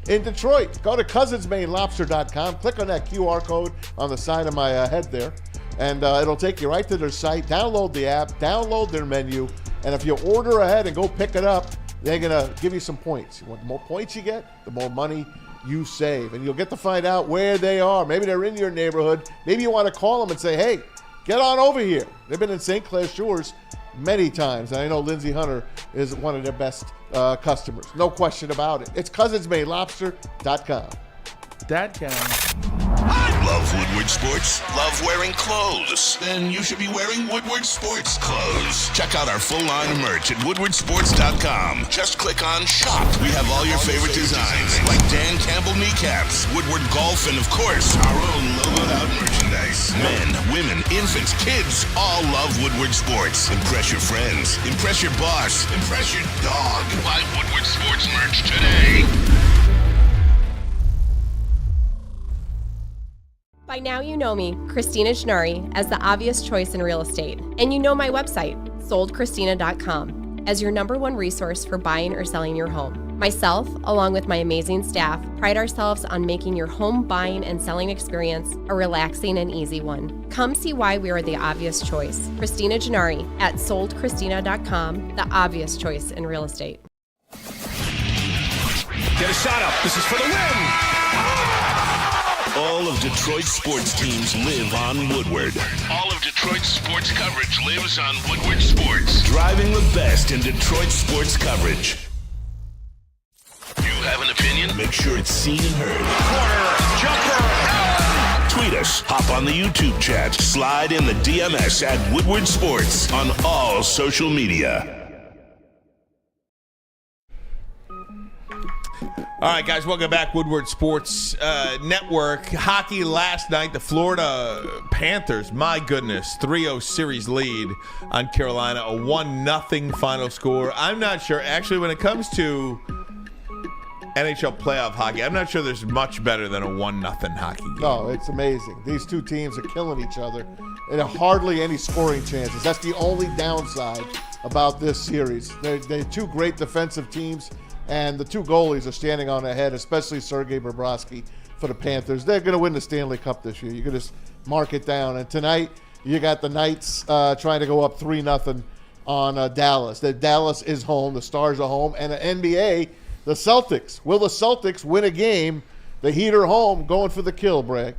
in Detroit. Go to cousinsmainelobster.com. Click on that QR code on the side of my head there, and it'll take you right to their site. Download the app. Download their menu. And if you order ahead and go pick it up, they're going to give you some points. The more points you get, the more money you save. And you'll get to find out where they are. Maybe they're in your neighborhood. Maybe you want to call them and say, hey, get on over here. They've been in St. Clair Shores many times. And I know Lindsey Hunter is one of their best customers. No question about it. It's cousinsmainelobster.com. Love Woodward Sports? Love wearing clothes? Then you should be wearing Woodward Sports clothes. Check out our full line of merch at woodwardsports.com. Just click on shop. We have all your favorite designs, like Dan Campbell kneecaps, Woodward golf, and of course, our own logoed out merchandise. Men, women, infants, kids all love Woodward Sports. Impress your friends. Impress your boss. Impress your dog. Buy Woodward Sports merch today. By now you know me, Christina Gennari, as the obvious choice in real estate. And you know my website, soldchristina.com, as your #1 resource for buying or selling your home. Myself, along with my amazing staff, pride ourselves on making your home buying and selling experience a relaxing and easy one. Come see why we are the obvious choice. Christina Gennari at soldchristina.com, the obvious choice in real estate. Get a shot up. This is for the win. All of Detroit's sports teams live on Woodward. All of Detroit's sports coverage lives on Woodward Sports. Driving the best in Detroit sports coverage. You have an opinion? Make sure it's seen and heard. Corner, jumper. Tweet us, hop on the YouTube chat, slide in the DMS at Woodward Sports on all social media. All right, guys, welcome back. Woodward Sports Network. Hockey last night, the Florida Panthers, my goodness, 3-0 series lead on Carolina, a 1-0 final score. I'm not sure, actually, when it comes to NHL playoff hockey, I'm not sure there's much better than a 1-0 hockey game. No, it's amazing. These two teams are killing each other, and hardly any scoring chances. That's the only downside about this series. They're two great defensive teams, and the two goalies are standing on their head, especially Sergei Bobrovsky for the Panthers. They're going to win the Stanley Cup this year. You can just mark it down. And tonight, you got the Knights trying to go up 3-0 on Dallas. Dallas is home. The Stars are home. And the NBA, the Celtics. Will the Celtics win a game? The Heat are home, going for the kill, Bragg.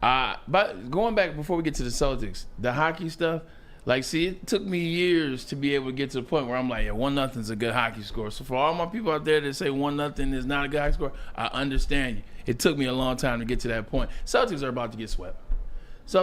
But going back before we get to the Celtics, the hockey stuff, it took me years to be able to get to the point where I'm like, yeah, 1-0 is a good hockey score. So for all my people out there that say 1-0 is not a good hockey score, I understand you. It took me a long time to get to that point. Celtics are about to get swept. It's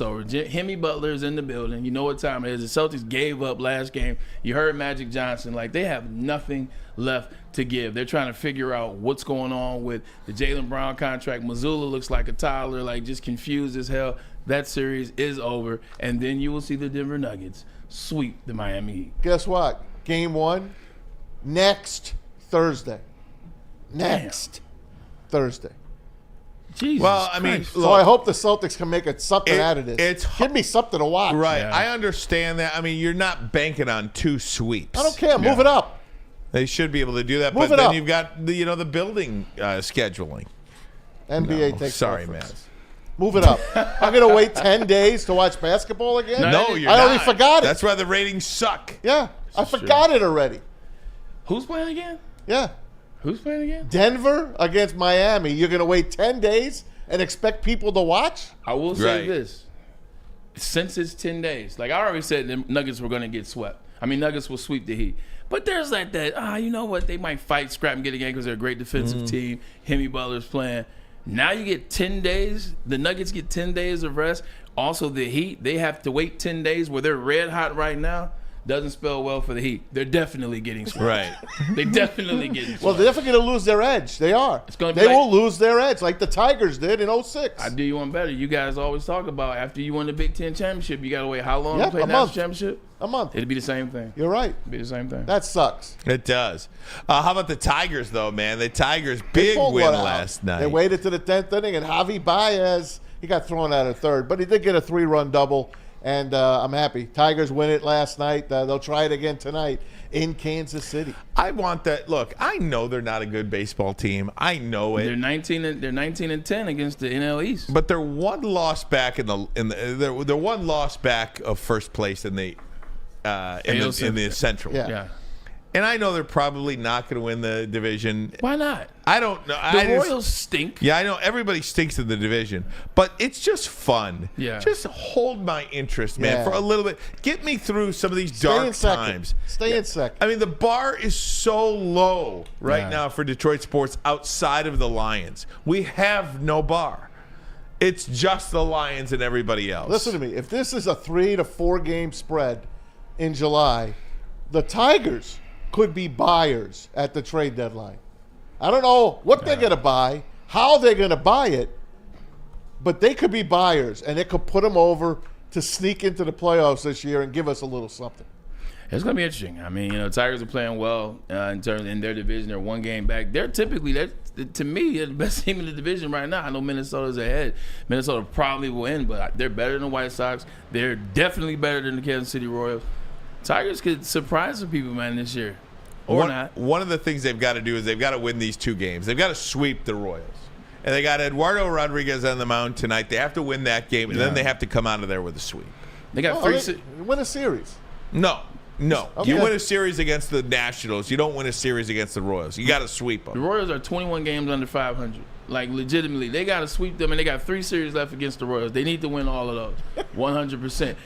over. Hemi Butler's in the building. You know what time it is. The Celtics gave up last game. You heard Magic Johnson. They have nothing left to give. They're trying to figure out what's going on with the Jaylen Brown contract. Mazzulla looks like a toddler, just confused as hell. That series is over, and then you will see the Denver Nuggets sweep the Miami Heat. Guess what? Game 1 next Thursday. next Thursday. Jesus well, I mean, Christ. So I hope the Celtics can make something out of this. Give me something to watch. Right. Yeah. I understand that. I mean, you're not banking on 2 sweeps. I don't care. Move it up. They should be able to do that. Move but it then up. you've got the building scheduling. NBA takes Sorry, preference. man. Move it up. I'm going to wait 10 days to watch basketball again? No, you're I not. already forgot it. That's why the ratings suck. Yeah, I forgot it already. Who's playing again? Yeah. Who's playing again? Denver against Miami. You're going to wait 10 days and expect people to watch? I will say Right. this. Since it's 10 days, like I already said, the Nuggets were going to get swept. I mean, Nuggets will sweep the Heat. But there's like that, you know what? They might fight, scrap, and get a game because they're a great defensive team. Hemi Butler's playing. Now you get 10 days. The Nuggets get 10 days of rest. Also, the Heat, they have to wait 10 days where they're red hot right now. Doesn't spell well for the Heat. They're definitely getting swept. Right. They definitely getting swept. Well, they're definitely going to lose their edge. They are. It's gonna be they like- will lose their edge like the Tigers did in 06. I do you one better. You guys always talk about after you win the Big Ten championship, you got to wait how long Yep, to play a national month. championship? A month. It'd be the same thing. You're right. It'd be the same thing. That sucks. It does. How about the Tigers, though, man? The Tigers, They big pulled win one out. last night. They waited to the 10th inning, and Javi Baez, he got thrown out at third, but he did get a 3-run double, and I'm happy. Tigers win it last night. They'll try it again tonight in Kansas City. I want that. Look, I know they're not a good baseball team. I know it. They're 19 and 10 against the NL East. But they're one loss back they're one loss back of first place in the Central. Yeah. And I know they're probably not going to win the division. Why not? I don't know. The Royals stink. Yeah, I know everybody stinks in the division, but it's just fun. Yeah. Just hold my interest, man, Yeah. for a little bit. Get me through some of these Stay dark in second. times. Stay in second. I mean, the bar is so low right Yeah. now for Detroit sports outside of the Lions. We have no bar. It's just the Lions and everybody else. Listen to me. If this is a 3 to 4 game spread in July, the Tigers could be buyers at the trade deadline. I don't know what they're going to buy, how they're going to buy it, but they could be buyers, and it could put them over to sneak into the playoffs this year and give us a little something. It's going to be interesting. I mean, Tigers are playing well in their division. They're one game back. They're typically, to me, they're the best team in the division right now. I know Minnesota's ahead. Minnesota probably will win, but they're better than the White Sox. They're definitely better than the Kansas City Royals. Tigers could surprise some people, man, this year. Or not. One of the things they've got to do is they've got to win these 2 games. They've got to sweep the Royals. And they got Eduardo Rodriguez on the mound tonight. They have to win that game, and then they have to come out of there with a sweep. They got win a series. No. Okay. You win a series against the Nationals. You don't win a series against the Royals. You got to sweep them. The Royals are 21 games under 500. Like, legitimately, they got to sweep them, and they got 3 series left against the Royals. They need to win all of those, 100%.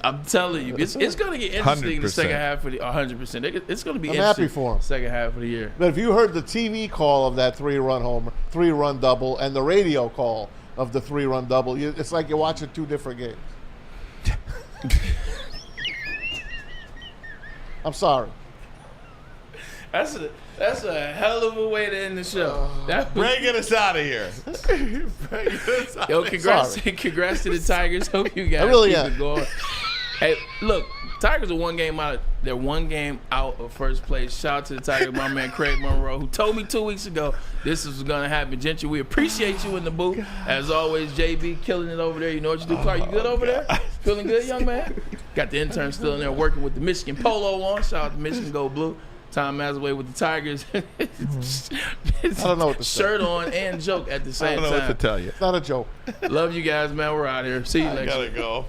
I'm telling you, it's going to get interesting in the second half of the 100%. It's going to be I'm interesting. happy for 'em. Second half of the year. But if you heard the TV call of that 3-run homer, 3-run double, and the radio call of the 3-run double, it's like you're watching 2 different games. I'm sorry. That's a hell of a way to end the show. Ray, get us out of here. Yo, congrats to the Tigers. Hope you guys really keep am. it going. Hey, look, Tigers are 1 game out. They're 1 game out of first place. Shout out to the Tigers, my man Craig Monroe, who told me 2 weeks ago this was going to happen. Gentry, we appreciate you in the booth. As always, JB killing it over there. You know what you do, Clark? You good over there? Feeling good, young man? Got the intern still in there working with the Michigan polo on. Shout out to Michigan Go Blue. Tom Mazawey with the Tigers. I don't know what to say. Shirt on and joke at the same time. I don't know what to tell you. It's not a joke. Love you guys, man. We're out here. See you next Gotta week. go.